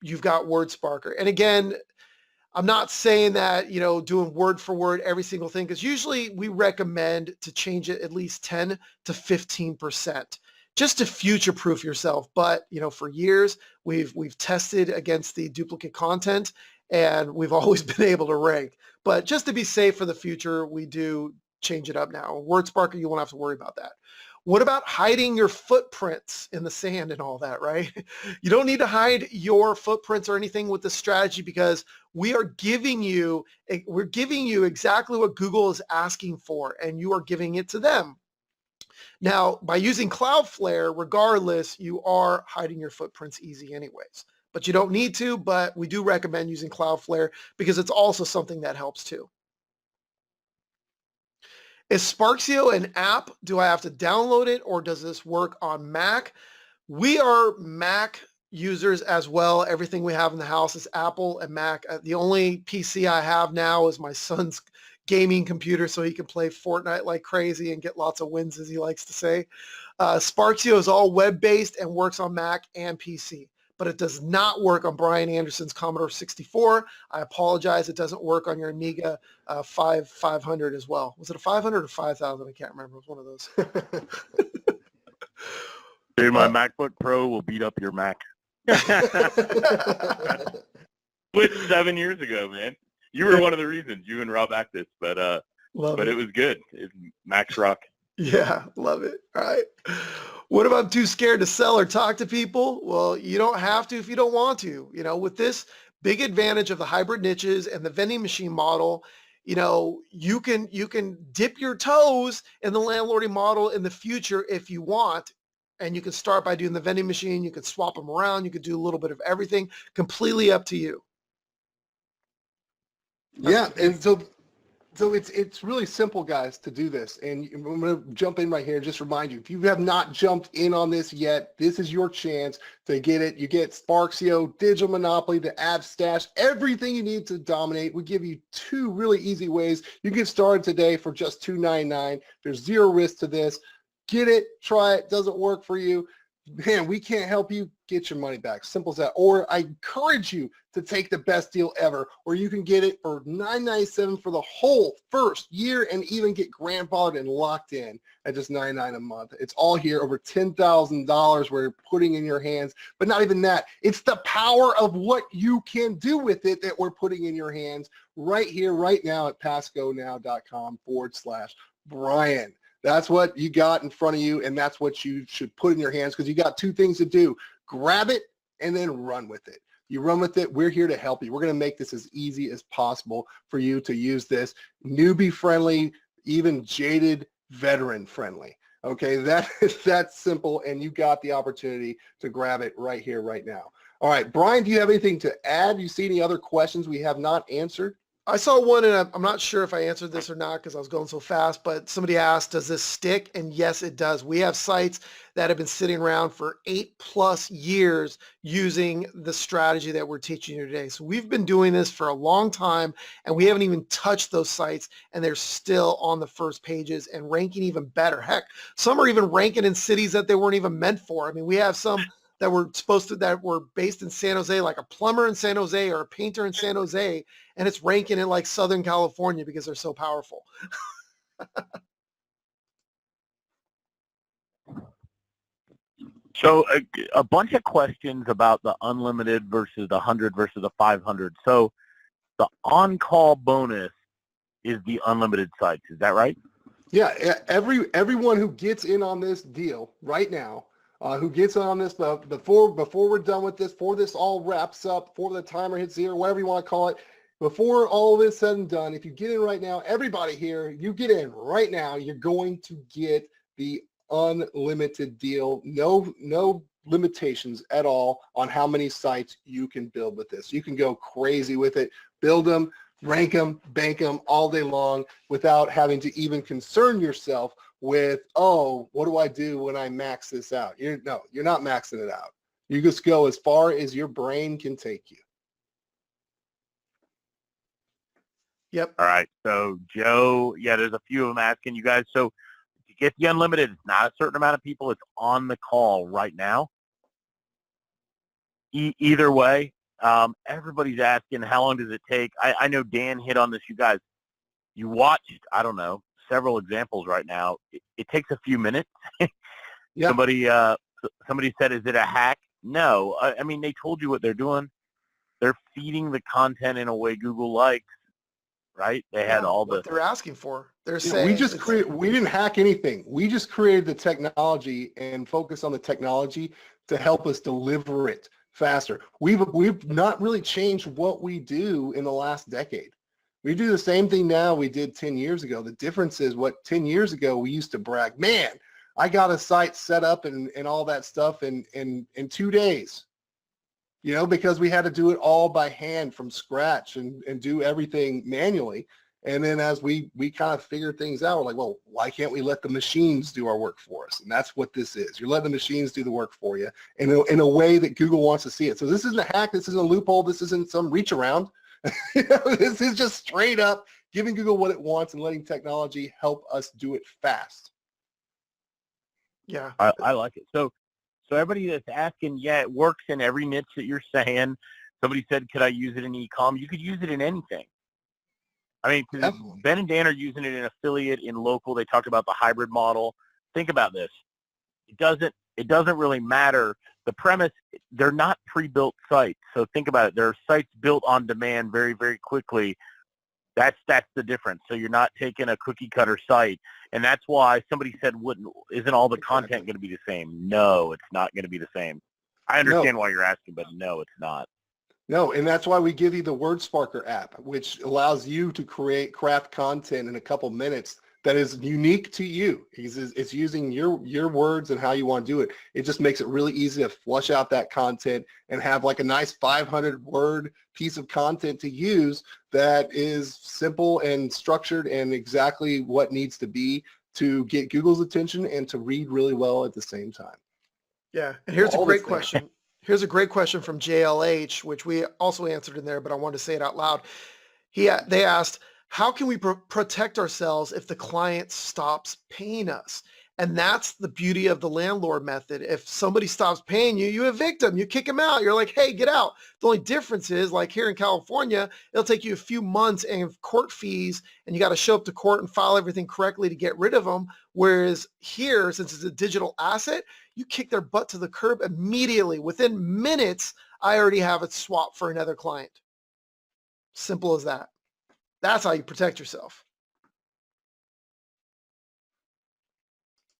you've got WordSparker. And again, I'm not saying that, doing word for word every single thing, because usually we recommend to change it at least 10 to 15%. Just to future-proof yourself. But, for years, we've tested against the duplicate content, and we've always been able to rank. But just to be safe for the future, we do change it up now. WordSparker, you won't have to worry about that. What about hiding your footprints in the sand and all that, right? You don't need to hide your footprints or anything with this strategy, because we're giving you exactly what Google is asking for, and you are giving it to them. Now, by using Cloudflare, regardless, you are hiding your footprints easy anyways. But you don't need to, but we do recommend using Cloudflare because it's also something that helps too. Is Sparksio an app? Do I have to download it, or does this work on Mac? We are Mac users as well. Everything we have in the house is Apple and Mac. The only PC I have now is my son's gaming computer, so he can play Fortnite like crazy and get lots of wins, as he likes to say. Sparksio is all web-based and works on Mac and PC, but it does not work on Brian Anderson's Commodore 64. I apologize. It doesn't work on your Amiga 500 as well. Was it a 500 or 5000? I can't remember. It was one of those. Dude, my MacBook Pro will beat up your Mac. Quit 7 years ago, man. You were one of the reasons, you and Rob Actis, but it was good. Max Rock. Yeah, love it. All right. What if I'm too scared to sell or talk to people? Well, you don't have to if you don't want to. With this big advantage of the hybrid niches and the vending machine model, you can dip your toes in the landlording model in the future if you want. And you can start by doing the vending machine. You can swap them around. You could do a little bit of everything. Completely up to you. Yeah, and so it's really simple, guys, to do this. And I'm going to jump in right here and just remind you, if you have not jumped in on this yet, this is your chance to get it. You get Sparxio, Digital Monopoly, the App Stash, everything you need to dominate. We give you 2 really easy ways. You can get started today for just $2.99. There's 0 risk to this. Get it, try it. Doesn't work for you, man, we can't help you. Get your money back. Simple as that. Or I encourage you to take the best deal ever, or you can get it for $9.97 for the whole first year and even get grandfathered and locked in at just $9.99 a month. It's all here, over $10,000 we're putting in your hands. But not even that. It's the power of what you can do with it that we're putting in your hands right here, right now at passgonow.com/Brian. That's what you got in front of you, and that's what you should put in your hands, because you got 2 things to do. Grab it and then run with it. You run with it. We're here to help you. We're going to make this as easy as possible for you to use this. Newbie friendly, even jaded veteran friendly. Okay, that is that simple, and you got the opportunity to grab it right here, right now. All right, Brian, do you have anything to add? You see any other questions we have not answered? I saw one, and I'm not sure if I answered this or not because I was going so fast, but somebody asked, does this stick? And yes, it does. We have sites that have been sitting around for 8+ years using the strategy that we're teaching you today. So we've been doing this for a long time, and we haven't even touched those sites, and they're still on the first pages and ranking even better. Heck, some are even ranking in cities that they weren't even meant for. I mean, we have some that were based in San Jose, like a plumber in San Jose or a painter in San Jose, and it's ranking in like Southern California because they're so powerful. So a bunch of questions about the unlimited versus the 100 versus the 500. So the on-call bonus is the unlimited sites. Is that right? Yeah, everyone who gets in on this deal right now, who gets on this before we're done with this, before this all wraps up, before the timer hits 0, whatever you want to call it, before all of it's said and done, if you get in right now, everybody here, you get in right now, you're going to get the unlimited deal. No limitations at all on how many sites you can build with this. You can go crazy with it, build them, rank them, bank them all day long without having to even concern yourself with, oh, what do I do when I max this out? You're not maxing it out. You just go as far as your brain can take you. Yep. All right. So Joe, yeah, there's a few of them asking you guys. So to get the unlimited, it's not a certain amount of people. It's on the call right now. Either way, everybody's asking, how long does it take? I know Dan hit on this. You guys, you watched, I don't know, several examples right now. It takes a few minutes. Yeah. Somebody said, is it a hack? No. I mean, they told you what they're doing. They're feeding the content in a way Google likes, right? They had all what they're asking for. They're Yeah, saying we didn't hack anything. We just created the technology and focused on the technology to help us deliver it faster. We've not really changed what we do in the last decade. We do the same thing now we did 10 years ago. The difference is what 10 years ago we used to brag, man, I got a site set up and all that stuff in 2 days. You know, because we had to do it all by hand from scratch and do everything manually. And then as we kind of figured things out, we're like, well, why can't we let the machines do our work for us? And that's what this is. You're letting the machines do the work for you in a way that Google wants to see it. So this isn't a hack. This isn't a loophole. This isn't some reach around. This is just straight up giving Google what it wants and letting technology help us do it fast. yeah. I like it. So everybody that's asking, yeah, it works in every niche that you're saying. Somebody said, could I use it in e-com? You could use it in anything. I mean, 'cause Ben and Dan are using it in affiliate, in local. They talked about the hybrid model. Think about this. It doesn't really matter. The premise, they're not pre-built sites. So think about it. There are sites built on demand very, very quickly. That's the difference. So you're not taking a cookie cutter site And that's why somebody said, isn't all the Exactly. content going to be the same? No, it's not going to be the same. I understand why you're asking, but no, it's not. No, and that's why we give you the WordSparker app, which allows you to craft content in a couple minutes that is unique to you. It's using your words and how you want to do it. It just makes it really easy to flush out that content and have like a nice 500 word piece of content to use that is simple and structured and exactly what needs to be to get Google's attention and to read really well at the same time. Yeah, and here's a All great this question. Here's a great question from JLH, which we also answered in there, but I wanted to say it out loud. They asked, how can we protect ourselves if the client stops paying us? And that's the beauty of the landlord method. If somebody stops paying you, you evict them, you kick them out. You're like, hey, get out. The only difference is, like here in California, it'll take you a few months and court fees, and you got to show up to court and file everything correctly to get rid of them. Whereas here, since it's a digital asset, you kick their butt to the curb immediately. Within minutes, I already have it swapped for another client. Simple as that. That's how you protect yourself.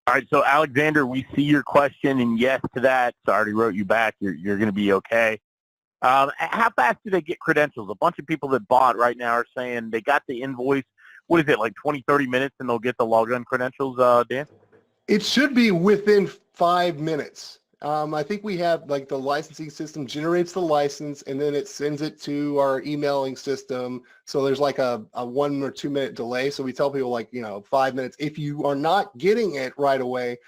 All right, so Alexander, we see your question, and yes to that. So I already wrote you back. You're going to be okay. How fast do they get credentials? A bunch of people that bought right now are saying they got the invoice. What is it, like 20, 30 minutes, and they'll get the login credentials, Dan? It should be within 5 minutes. I think we have like the licensing system generates the license and then it sends it to our emailing system. So there's like a 1 or 2 minute delay. So we tell people like, 5 minutes. If you are not getting it right away,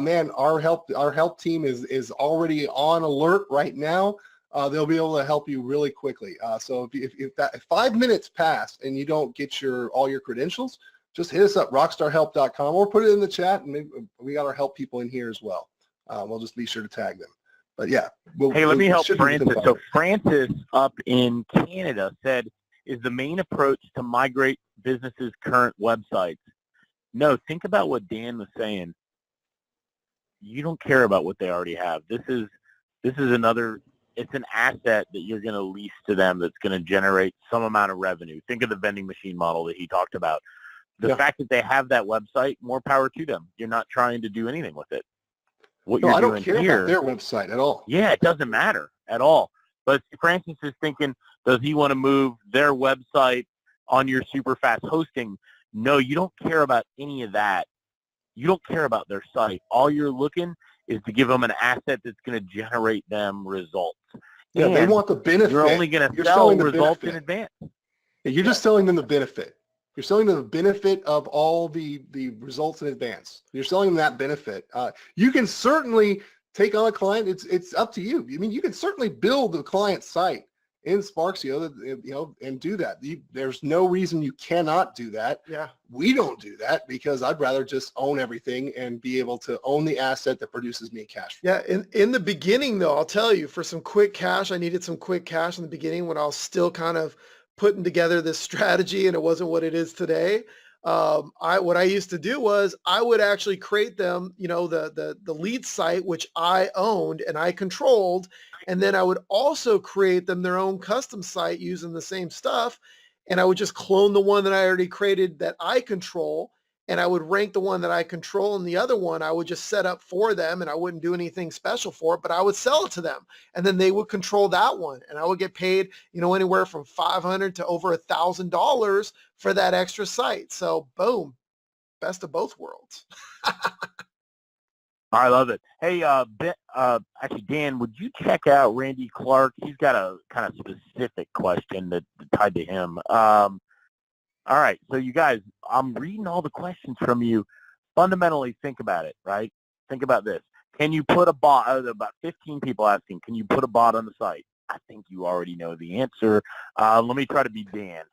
man, our help team is already on alert right now. They'll be able to help you really quickly. So if 5 minutes pass and you don't get all your credentials, just hit us up, rockstarhelp.com, or put it in the chat, and maybe we got our help people in here as well. We'll just be sure to tag them. But yeah. Let me help Francis. So Francis up in Canada said, is the main approach to migrate businesses' current websites? No, think about what Dan was saying. You don't care about what they already have. This is another, it's an asset that you're going to lease to them that's going to generate some amount of revenue. Think of the vending machine model that he talked about. The fact that they have that website, more power to them. You're not trying to do anything with it. What you're I don't doing care here, about their website at all. Yeah, it doesn't matter at all. But Francis is thinking, does he want to move their website on your super fast hosting? No, you don't care about any of that. You don't care about their site. All you're looking is to give them an asset that's going to generate them results. Yeah, they want the benefit. You're only going to sell results in advance. Yeah, you're just selling them the benefit. You're selling them the benefit of all the results in advance. You're selling them that benefit. You can certainly take on a client. It's up to you. I mean, you can certainly build the client site in Sparksio, and do that. There's no reason you cannot do that. Yeah. We don't do that because I'd rather just own everything and be able to own the asset that produces me cash flow. Yeah. In the beginning, though, I'll tell you, for some quick cash, I needed some quick cash in the beginning when I was still kind of putting together this strategy and it wasn't what it is today. What I used to do was I would actually create them, the lead site, which I owned and I controlled. And then I would also create them their own custom site using the same stuff. And I would just clone the one that I already created that I control. And I would rank the one that I control, and the other one I would just set up for them, and I wouldn't do anything special for it, but I would sell it to them. And then they would control that one. And I would get paid, anywhere from $500 to over $1,000 for that extra site. So boom, best of both worlds. I love it. Hey, actually, Dan, would you check out Randy Clark? He's got a kind of specific question that tied to him. All right, so you guys, I'm reading all the questions from you. Fundamentally, think about it, right? Think about this. Can you put a bot, about 15 people asking, can you put a bot on the site? I think you already know the answer. Let me try to be Dan.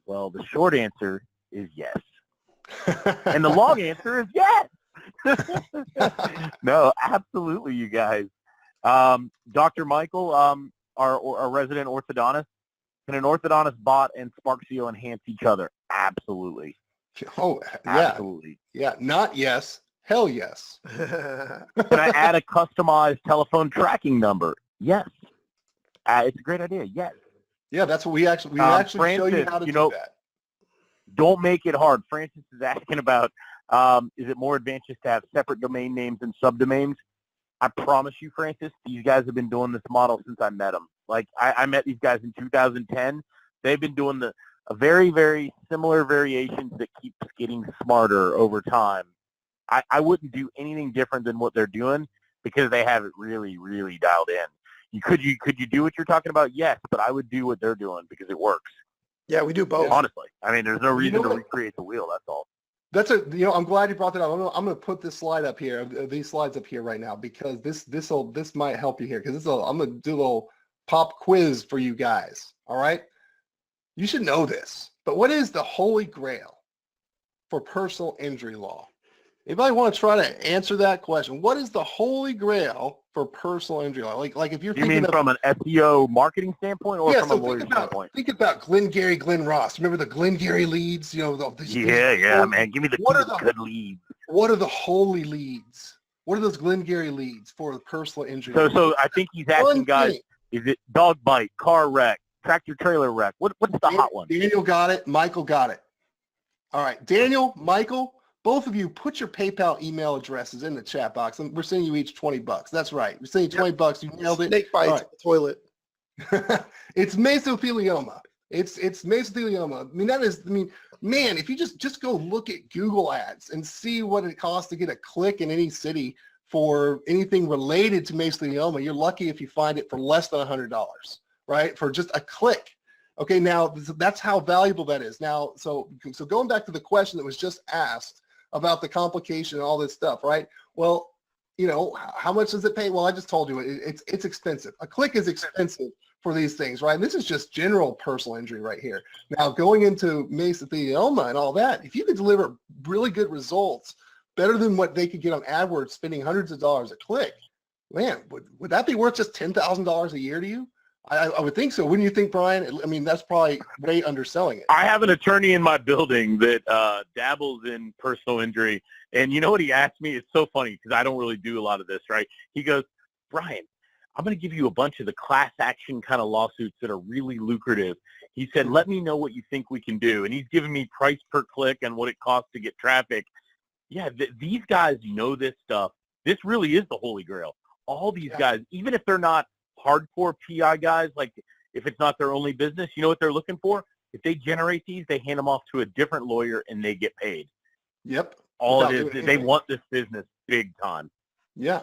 Well, the short answer is yes. And the long answer is yes. No, absolutely, you guys. Dr. Michael, our resident orthodontist, can an orthodontist bot and Sparksio enhance each other? Absolutely. Oh, yeah. Absolutely. Yeah, not yes. Hell yes. Can I add a customized telephone tracking number? Yes. It's a great idea. Yes. Yeah, that's what we actually Francis, show you how to do that. Don't make it hard. Francis is asking about Is it more advantageous to have separate domain names and subdomains? I promise you, Francis, these guys have been doing this model since I met them. Like, I met these guys in 2010. They've been doing a very, very similar variations that keeps getting smarter over time. I wouldn't do anything different than what they're doing because they have it really, really dialed in. Could you do what you're talking about? Yes, but I would do what they're doing because it works. Yeah, we do both. Honestly, I mean, there's no reason to recreate the wheel. That's all. I'm glad you brought that up. I'm going to put this slide up here, these slides up here right now, because this might help you here. Because I'm going to do a little pop quiz for you guys. All right. You should know this, but what is the holy grail for personal injury law? Anybody want to try to answer that question? What is the holy grail for personal injury law? Like if you're thinking from an SEO marketing standpoint or from a lawyer standpoint? Think about Glengarry Glen Ross. Remember the Glengarry leads? You know, man. Give me the good leads. What are the holy leads? What are those Glengarry leads for the personal injury? So I think he's asking guys, is it dog bite, car wreck, tractor trailer wreck? What's the hot one? Daniel got it. Michael got it. All right, Daniel, Michael, both of you put your PayPal email addresses in the chat box. And we're sending you each $20. That's right. We're sending you $20. You nailed it. Snake bites in the toilet. It's mesothelioma. It's mesothelioma. Man, if you just go look at Google ads and see what it costs to get a click in any city for anything related to mesothelioma, you're lucky if you find it for less than $100, right? For just a click. Okay, now that's how valuable that is. Now, so going back to the question that was just asked about the complication and all this stuff, right? Well, you know, how much does it pay? Well, I just told you it's expensive. A click is expensive for these things, right? And this is just general personal injury right here. Now, going into mesothelioma and all that, if you could deliver really good results, better than what they could get on AdWords, spending hundreds of dollars a click, man, would that be worth just $10,000 a year to you? I would think so. Wouldn't you think, Brian? I mean, that's probably way underselling it. I have an attorney in my building that dabbles in personal injury. And you know what he asked me? It's so funny because I don't really do a lot of this, right? He goes, Brian, I'm going to give you a bunch of the class action kind of lawsuits that are really lucrative. He said, let me know what you think we can do. And he's giving me price per click and what it costs to get traffic. Yeah, these guys know this stuff. This really is the holy grail. All these guys, even if they're not hardcore PI guys, like if it's not their only business, you know what they're looking for? If they generate these, they hand them off to a different lawyer and they get paid. Yep. All it is, they want this business big time. Yeah.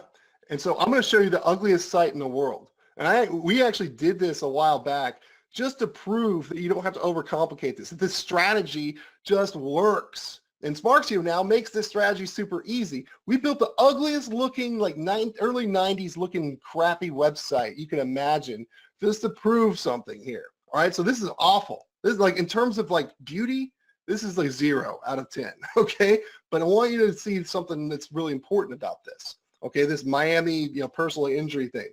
And so I'm going to show you the ugliest site in the world. And we actually did this a while back just to prove that you don't have to overcomplicate this. That this strategy just works. And Sparksio now makes this strategy super easy. We built the ugliest looking, like early 90s looking crappy website you can imagine just to prove something here. All right, so this is awful. This is like, in terms of like beauty, this is like 0 out of 10, okay? But I want you to see something that's really important about this, okay? This Miami, personal injury thing.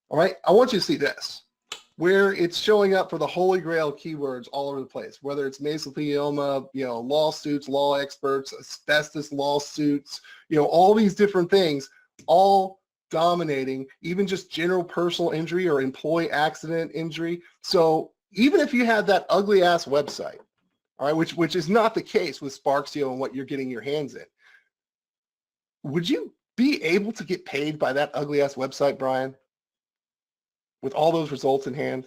All right, I want you to see this, where it's showing up for the holy grail keywords all over the place, whether it's mesothelioma, lawsuits, law experts, asbestos lawsuits, all these different things, all dominating, even just general personal injury or employee accident injury. So even if you had that ugly ass website, all right, which is not the case with Sparksio and what you're getting your hands in, would you be able to get paid by that ugly ass website, Brian? With all those results in hand?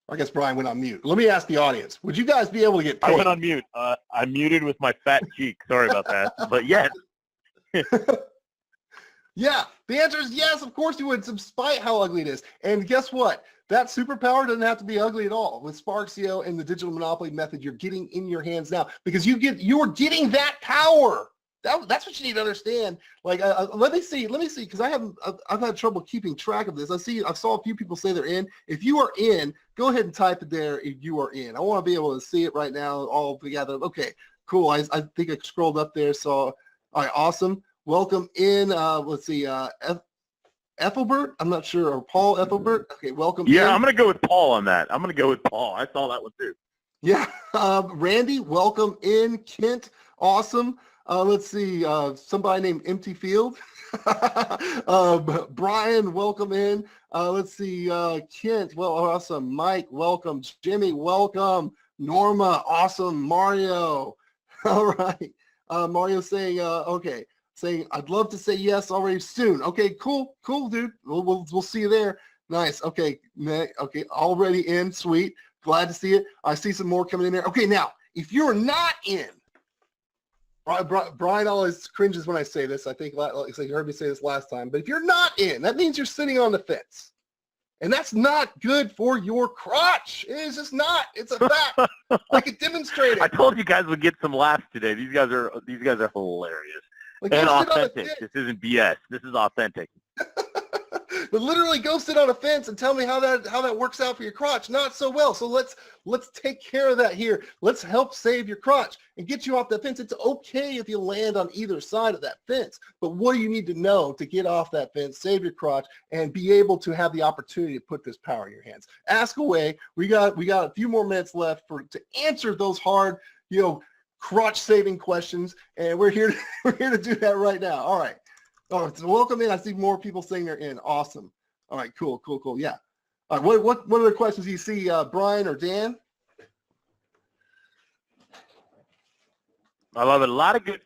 I guess Brian went on mute. Let me ask the audience. Would you guys be able to get paid? I went on mute. I muted with my fat cheek. Sorry about that. But yes. Yeah, the answer is yes. Of course you would, despite how ugly it is. And guess what? That superpower doesn't have to be ugly at all. With Sparksio and the digital monopoly method, you're getting in your hands now because you're getting that power. That's what you need to understand. Like, let me see, because I've had trouble keeping track of this. I saw a few people say they're in. If you are in, go ahead and type it there. If you are in, I want to be able to see it right now, all together. Okay, cool. I think I scrolled up there. So, all right, awesome. Welcome in. Let's see, Ethelbert. I'm not sure, or Paul Ethelbert. Okay, welcome. Yeah, in. I'm gonna go with Paul on that. I saw that one too. Yeah, Randy, welcome in. Kent, awesome. Let's see. Somebody named Empty Field. Brian, welcome in. Let's see. Kent, well, awesome. Mike, welcome. Jimmy, welcome. Norma, awesome. Mario. All right. Mario saying, okay. Saying, I'd love to say yes already soon. Okay, cool, dude. We'll see you there. Nice. Okay, okay, already in. Sweet. Glad to see it. I see some more coming in there. Okay, now, if you're not in, Brian always cringes when I say this. I think you heard me say this last time. But if you're not in, that means you're sitting on the fence. And that's not good for your crotch. It is just not. It's a fact. I could demonstrate it. I told you guys would get some laughs today. These guys are hilarious. Like, and authentic. This isn't BS. This is authentic. But literally go sit on a fence and tell me how that works out for your crotch. Not so well. So let's take care of that here. Let's help save your crotch and get you off that fence. It's okay if you land on either side of that fence. But what do you need to know to get off that fence, save your crotch, and be able to have the opportunity to put this power in your hands? Ask away. We got a few more minutes left to answer those hard, crotch saving questions, and we're here to do that right now. All right. Oh, so welcome in. I see more people saying they're in. Awesome. All right, cool. Yeah. All right, what other questions do you see, Brian or Dan? I love it. A lot of good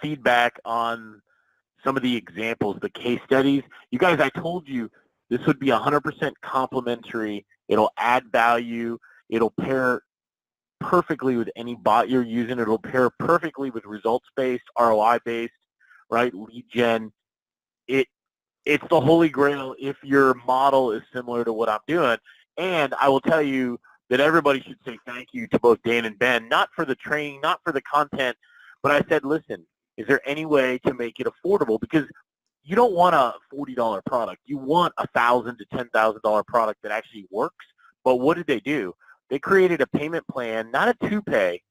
feedback on some of the examples, the case studies. You guys, I told you this would be 100% complimentary. It'll add value. It'll pair perfectly with any bot you're using. It'll pair perfectly with results-based, ROI-based, right, lead gen. It's the holy grail if your model is similar to what I'm doing. And I will tell you that everybody should say thank you to both Dan and Ben, not for the training, not for the content, but I said, listen, is there any way to make it affordable? Because you don't want a $40 product. You want a $1,000 to $10,000 product that actually works. But what did they do? They created a payment plan, not a two-pay.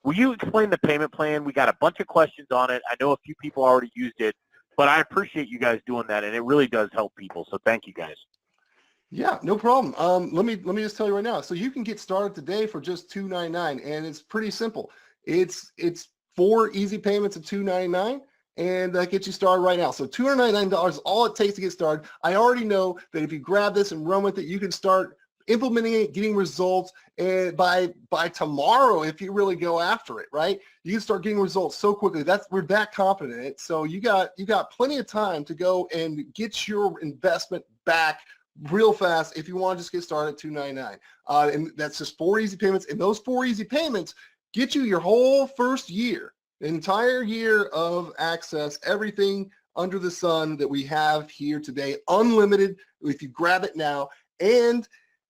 Will you explain the payment plan? We got a bunch of questions on it. I know a few people already used it, but I appreciate you guys doing that, and it really does help people. So thank you guys. Yeah, no problem. Let me just tell you right now. So you can get started today for just $2.99, and it's pretty simple. It's 4 easy payments of $2.99. And that gets you started right now. So $299 is all it takes to get started. I already know that if you grab this and run with it, you can start implementing it, getting results, and by tomorrow, if you really go after it, right, you can start getting results so quickly. We're that confident in it. So you got plenty of time to go and get your investment back real fast if you want to just get started at $299. And that's just 4 easy payments. And those 4 easy payments get you your whole first year, the entire year of access, everything under the sun that we have here today, unlimited if you grab it now. And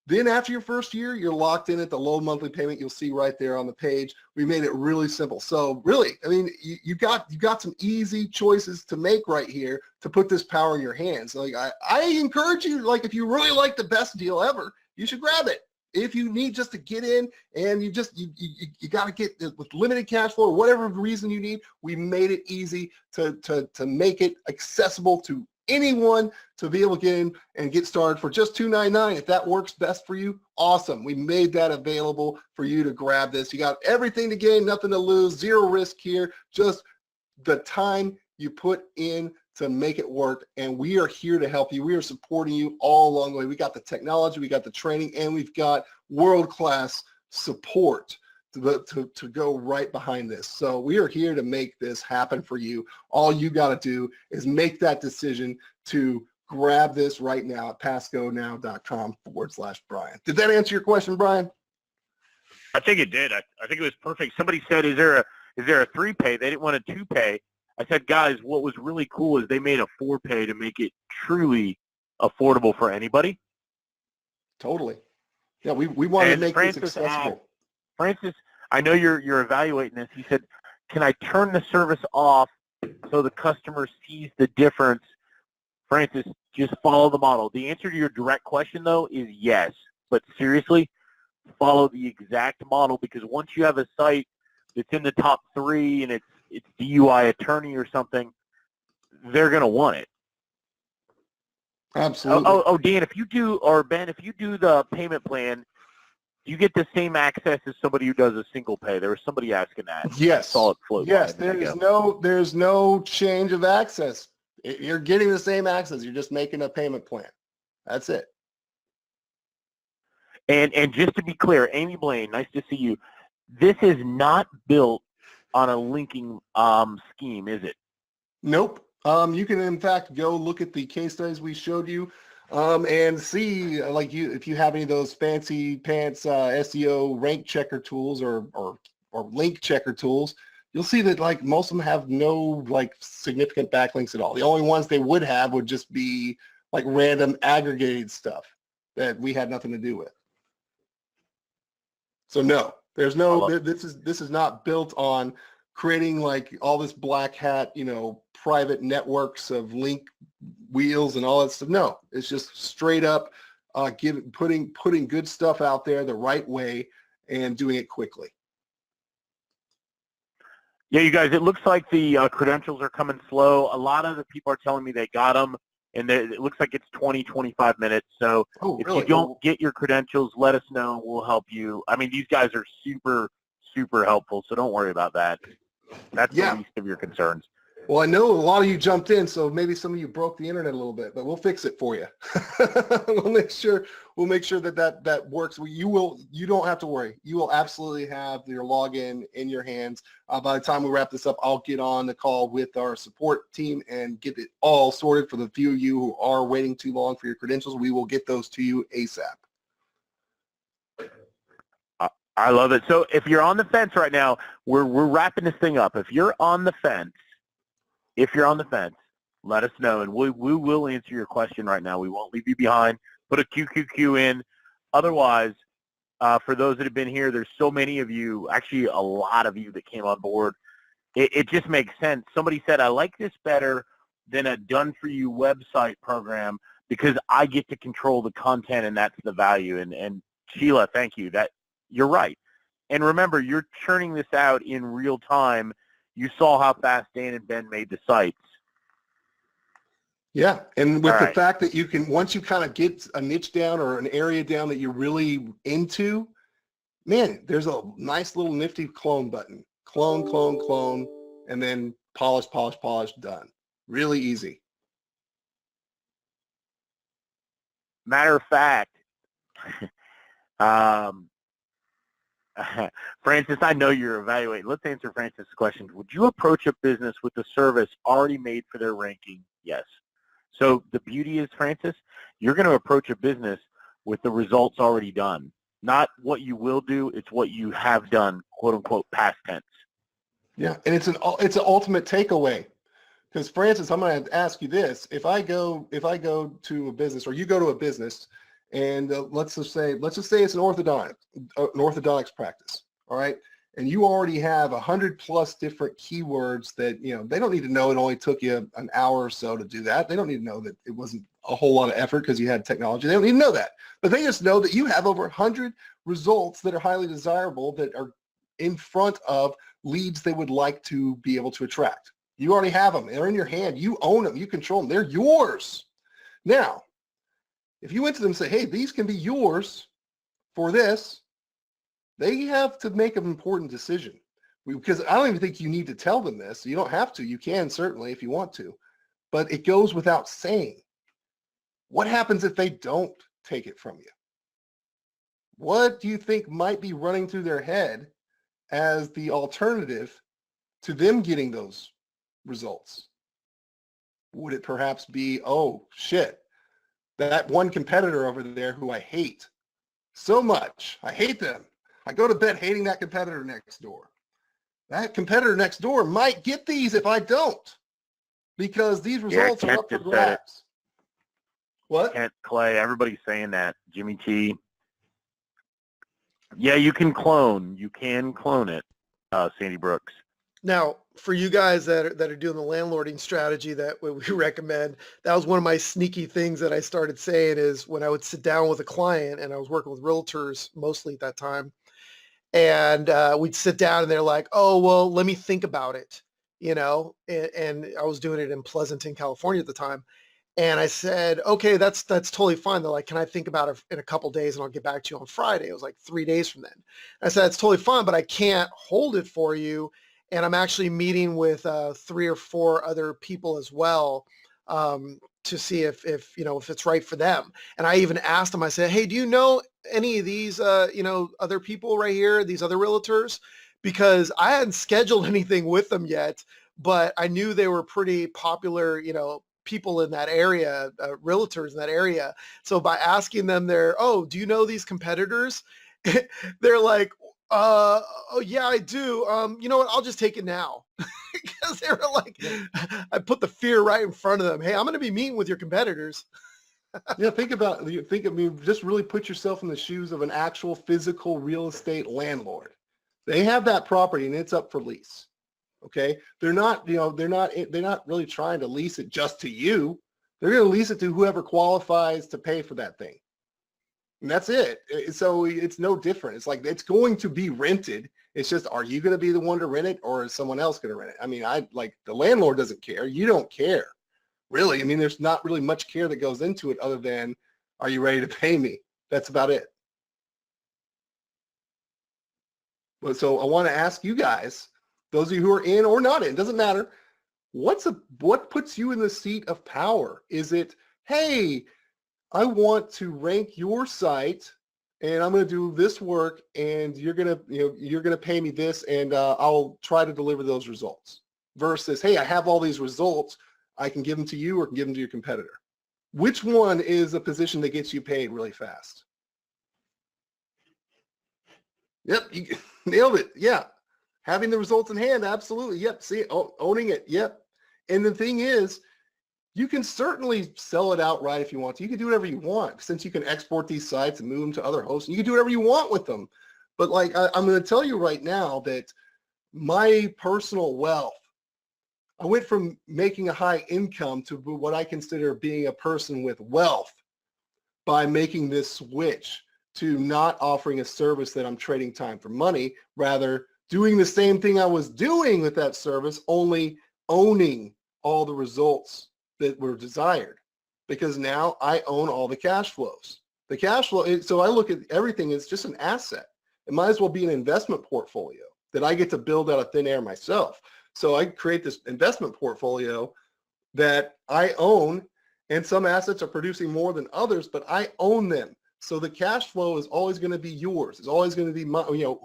then after your first year, you're locked in at the low monthly payment you'll see right there on the page. We made it really simple. So really, I mean, you got some easy choices to make right here to put this power in your hands. Like I encourage you, like if you really like the best deal ever, you should grab it. If you need just to get in and you got to get with limited cash flow or whatever reason you need, we made it easy to make it accessible to anyone to be able to get in and get started for just $299. If that works best for you, awesome. We made that available for you to grab this. You got everything to gain, nothing to lose, zero risk here, just the time you put in to make it work. And we are here to help you. We are supporting you all along the way. We got the technology, we got the training, and we've got world-class support to go right behind this. So we are here to make this happen for you. All you got to do is make that decision to grab this right now at passgonow.com/Brian. Did that answer your question, Brian? I think it did. I think it was perfect. Somebody said, is there a 3-pay? They didn't want a 2-pay. I said, guys, what was really cool is they made a 4-pay to make it truly affordable for anybody. Totally. Yeah, we wanted to make this accessible. Francis, I know you're evaluating this. He said, can I turn the service off so the customer sees the difference? Francis, just follow the model. The answer to your direct question, though, is yes. But seriously, follow the exact model, because once you have a site that's in the top 3 and it's DUI attorney or something, they're going to want it. Absolutely. Oh, Dan, if you do, or Ben, if you do the payment plan, do you get the same access as somebody who does a single pay? There was somebody asking that. Yes. I saw it float Yes. by a minute There's no change of access. You're getting the same access. You're just making a payment plan. That's it. And just to be clear, Amy Blaine, nice to see you. This is not built on a linking scheme, is it? Nope. You can in fact go look at the case studies we showed you and see if you have any of those fancy pants SEO rank checker tools or link checker tools. You'll see that like most of them have no like significant backlinks at all. The only ones they would have would just be like random aggregated stuff that we had nothing to do with. So no, there's no, this is not built on creating like all this black hat, private networks of link wheels and all that stuff. No, it's just straight up putting good stuff out there the right way and doing it quickly. Yeah, you guys, it looks like the credentials are coming slow. A lot of the people are telling me they got them, and it looks like it's 20, 25 minutes. So if you don't get your credentials, let us know. We'll help you. I mean, these guys are super, super helpful, so don't worry about that. That's the least of your concerns. Well, I know a lot of you jumped in, so maybe some of you broke the internet a little bit, but we'll fix it for you. We'll make sure that works. You don't have to worry. You will absolutely have your login in your hands. By the time we wrap this up, I'll get on the call with our support team and get it all sorted. For the few of you who are waiting too long for your credentials, we will get those to you ASAP. I love it. So if you're on the fence right now, we're wrapping this thing up. If you're on the fence, let us know, and we will answer your question right now. We won't leave you behind. Put a QQQ in. Otherwise, for those that have been here, there's so many of you, actually a lot of you that came on board. It just makes sense. Somebody said, I like this better than a done-for-you website program because I get to control the content, and that's the value. And Sheila, thank you. You're right. And remember, you're churning this out in real time. You saw how fast Dan and Ben made the sites. Yeah, and with the fact that you can, once you kind of get a niche down or an area down that you're really into, man, there's a nice little nifty clone button. Clone, and then polish, done. Really easy. Matter of fact, Francis, I know you're evaluating. Let's answer Francis' question. Would you approach a business with a service already made for their ranking? Yes. So the beauty is, Francis, you're going to approach a business with the results already done. Not what you will do, it's what you have done, quote unquote, past tense. Yeah, and it's an ultimate takeaway. Because Francis, I'm going to ask you this: if I go to a business, or you go to a business, and let's just say it's an orthodontics practice, all right? And you already have 100+ different keywords that, they don't need to know it only took you an hour or so to do that. They don't need to know that it wasn't a whole lot of effort because you had technology. They don't need to know that. But they just know that you have over 100 results that are highly desirable that are in front of leads they would like to be able to attract. You already have them. They're in your hand. You own them. You control them. They're yours. Now, if you went to them and say, hey, these can be yours for this, they have to make an important decision. Because I don't even think you need to tell them this. You don't have to. You can certainly if you want to. But it goes without saying. What happens if they don't take it from you? What do you think might be running through their head as the alternative to them getting those results? Would it perhaps be, oh, shit, that one competitor over there who I hate so much, I hate them. I go to bed hating that competitor next door. That competitor next door might get these if I don't, because these results are up for grabs. What? Kent, Clay, everybody's saying that. Jimmy T. Yeah, you can clone. You can clone it, Sandy Brooks. Now, for you guys that are doing the landlording strategy that we recommend, that was one of my sneaky things that I started saying is when I would sit down with a client, and I was working with realtors mostly at that time, and we'd sit down and they're like, oh, well, let me think about it, and I was doing it in Pleasanton, California at the time. And I said, okay, that's totally fine. They're like, can I think about it in a couple days and I'll get back to you on Friday? It was like 3 days from then. I said, it's totally fine, but I can't hold it for you. And I'm actually meeting with 3 or 4 other people as well, to see if it's right for them. And I even asked them, I said, hey, do you know any of these, other people right here, these other realtors? Because I hadn't scheduled anything with them yet, but I knew they were pretty popular, people in that area, realtors in that area. So by asking them do you know these competitors? They're like, oh yeah, I do. You know what? I'll just take it now. Because they were like, I put the fear right in front of them. Hey, I'm going to be meeting with your competitors. Yeah, just really put yourself in the shoes of an actual physical real estate landlord. They have that property and it's up for lease. Okay. They're not really trying to lease it just to you. They're going to lease it to whoever qualifies to pay for that thing. And that's it. So it's no different. It's like, it's going to be rented. It's just, are you going to be the one to rent it or is someone else going to rent it? I mean, the landlord doesn't care. You don't care. Really. I mean, there's not really much care that goes into it other than, are you ready to pay me? That's about it. But so I want to ask you guys, those of you who are in or not in, doesn't matter. What puts you in the seat of power? Is it, hey, I want to rank your site and I'm going to do this work and you're going to pay me this and I'll try to deliver those results, versus, hey, I have all these results. I can give them to you or can give them to your competitor. Which one is a position that gets you paid really fast? Yep, you nailed it. Yeah. Having the results in hand, absolutely. Yep. See, owning it. Yep. And the thing is, you can certainly sell it outright if you want to. You can do whatever you want, since you can export these sites and move them to other hosts. You can do whatever you want with them. But I'm going to tell you right now that my personal wealth, I went from making a high income to what I consider being a person with wealth by making this switch to not offering a service that I'm trading time for money, rather doing the same thing I was doing with that service, only owning all the results that were desired, because now I own all the cash flows. The cash flow, so I look at everything as just an asset. It might as well be an investment portfolio that I get to build out of thin air myself. So I create this investment portfolio that I own, and some assets are producing more than others, but I own them. So the cash flow is always going to be yours. It's always going to be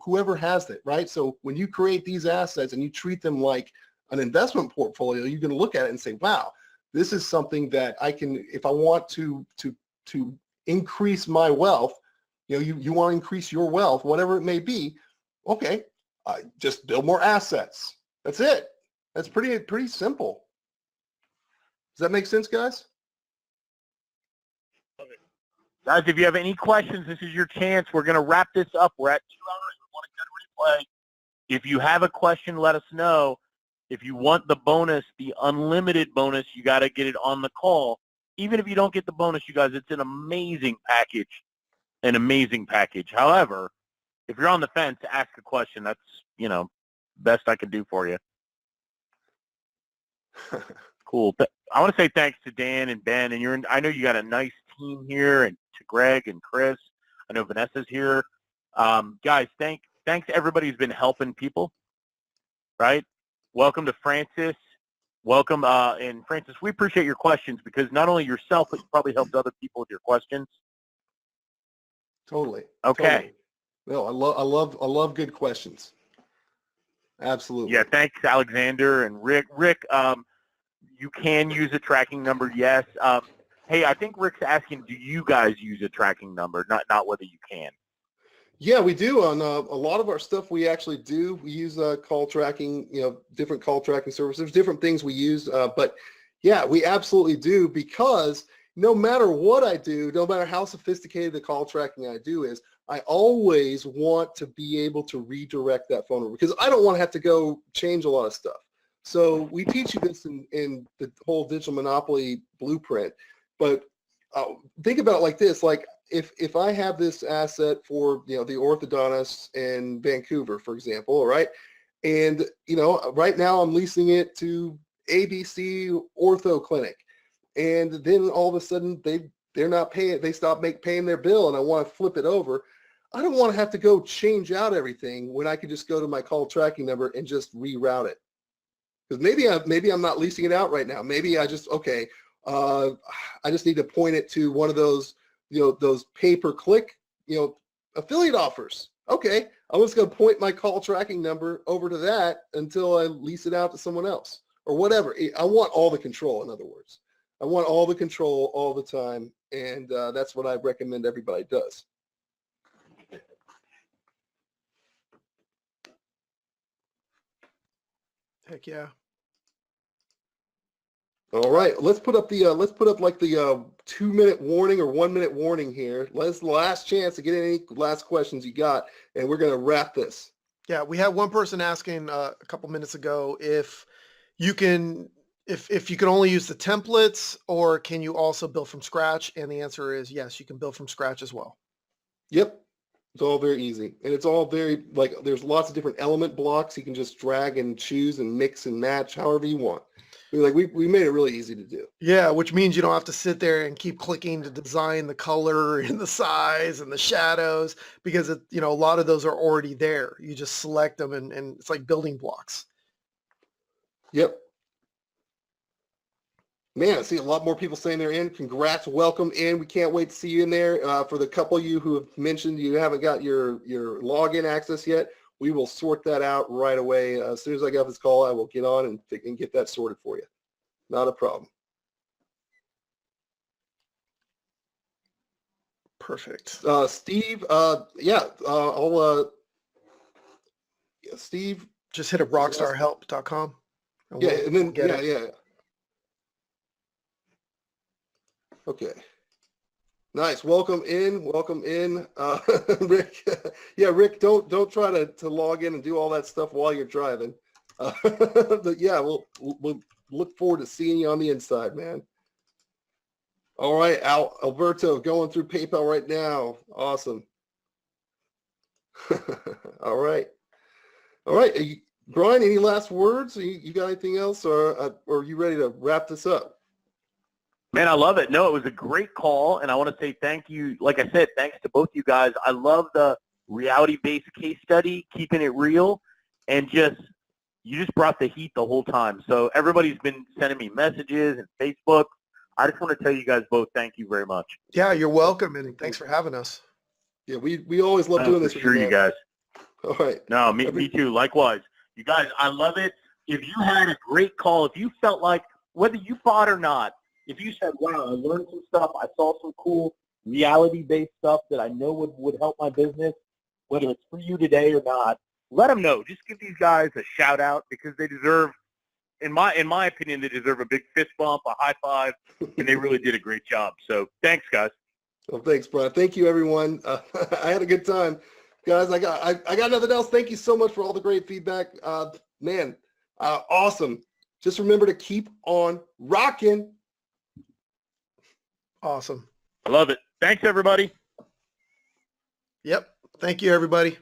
whoever has it, right? So when you create these assets and you treat them like an investment portfolio, you're going to look at it and say, wow, this is something that I can, if I want to increase my wealth, you want to increase your wealth, whatever it may be. Okay, just build more assets. That's it. That's pretty simple. Does that make sense, guys? Guys, if you have any questions, this is your chance. We're going to wrap this up. We're at 2 hours. We want a good replay. If you have a question, let us know. If you want the bonus, the unlimited bonus, you got to get it on the call. Even if you don't get the bonus, you guys, it's an amazing package. An amazing package. However, if you're on the fence, ask a question. That's, best I can do for you. Cool. I want to say thanks to Dan and Ben, and I know you got a nice team here, and to Greg and Chris. I know Vanessa's here. Guys, thanks everybody who's been helping people, right? Welcome to Francis. Welcome, and Francis, we appreciate your questions, because not only yourself, but you probably helped other people with your questions. Totally. Okay. Totally. No, I love good questions. Absolutely. Yeah, thanks, Alexander and Rick. Rick, you can use a tracking number, yes. Hey, I think Rick's asking, do you guys use a tracking number? Not whether you can. Yeah, we do. On a lot of our stuff, we actually do. We use call tracking, different call tracking services. There's different things we use, but yeah, we absolutely do, because no matter what I do, no matter how sophisticated the call tracking I do is, I always want to be able to redirect that phone number, because I don't want to have to go change a lot of stuff. So we teach you this in the whole digital monopoly blueprint. But think about it like this: like if I have this asset for the orthodontist in Vancouver, for example, all right, and right now I'm leasing it to ABC Ortho Clinic. and then all of a sudden they're not paying, they stop paying their bill, and I want to flip it over. I don't want to have to go change out everything when I could just go to my call tracking number and just reroute it. Because maybe I'm not leasing it out right now. Maybe I just, okay, I just need to point it to one of those, those pay-per-click, affiliate offers. Okay, I'm just going to point my call tracking number over to that until I lease it out to someone else or whatever. I want all the control, in other words. I want all the control all the time, and that's what I recommend everybody does. Heck yeah. All right, let's put up like the 2-minute warning or 1-minute warning here. Let's last chance to get any last questions you got, and we're going to wrap this. Yeah, we had one person asking a couple minutes ago if you can only use the templates, or can you also build from scratch? And the answer is yes, you can build from scratch as well. Yep. It's all very easy, and it's all very, like, there's lots of different element blocks you can just drag and choose and mix and match however you want. We made it really easy to do. Yeah, which means you don't have to sit there and keep clicking to design the color and the size and the shadows, because a lot of those are already there. You just select them, and it's like building blocks. Yep. Man, I see a lot more people saying they're in. Congrats, welcome in. We can't wait to see you in there. For the couple of you who have mentioned you haven't got your login access yet, we will sort that out right away. As soon as I get off this call, I will get on and get that sorted for you. Not a problem. Perfect. Steve, Steve. Just hit up rockstarhelp.com. Yeah, and then, yeah. Okay. Nice. Welcome in. Rick. Yeah, Rick, don't try to log in and do all that stuff while you're driving. But yeah, we'll look forward to seeing you on the inside, man. All right, Alberto going through PayPal right now. Awesome. All right. Brian, any last words? You got anything else, or are you ready to wrap this up? Man, I love it. No, it was a great call, and I want to say thank you. Like I said, thanks to both you guys. I love the reality-based case study, keeping it real, and you just brought the heat the whole time. So everybody's been sending me messages and Facebook. I just want to tell you guys both thank you very much. Yeah, you're welcome, and thanks for having us. Yeah, we always love doing this. For sure, you guys. All right. No, me too. Likewise. You guys, I love it. If you had a great call, if you felt like, whether you bought or not, if you said, wow, I learned some stuff, I saw some cool reality-based stuff that I know would help my business, whether it's for you today or not, let them know. Just give these guys a shout-out, because they deserve, in my opinion, they deserve a big fist bump, a high five, and they really did a great job. So thanks, guys. Well, thanks, Brian. Thank you, everyone. I had a good time. Guys, I got nothing else. Thank you so much for all the great feedback. Man, awesome. Just remember to keep on rocking. Awesome. I love it. Thanks, everybody. Yep. Thank you, everybody.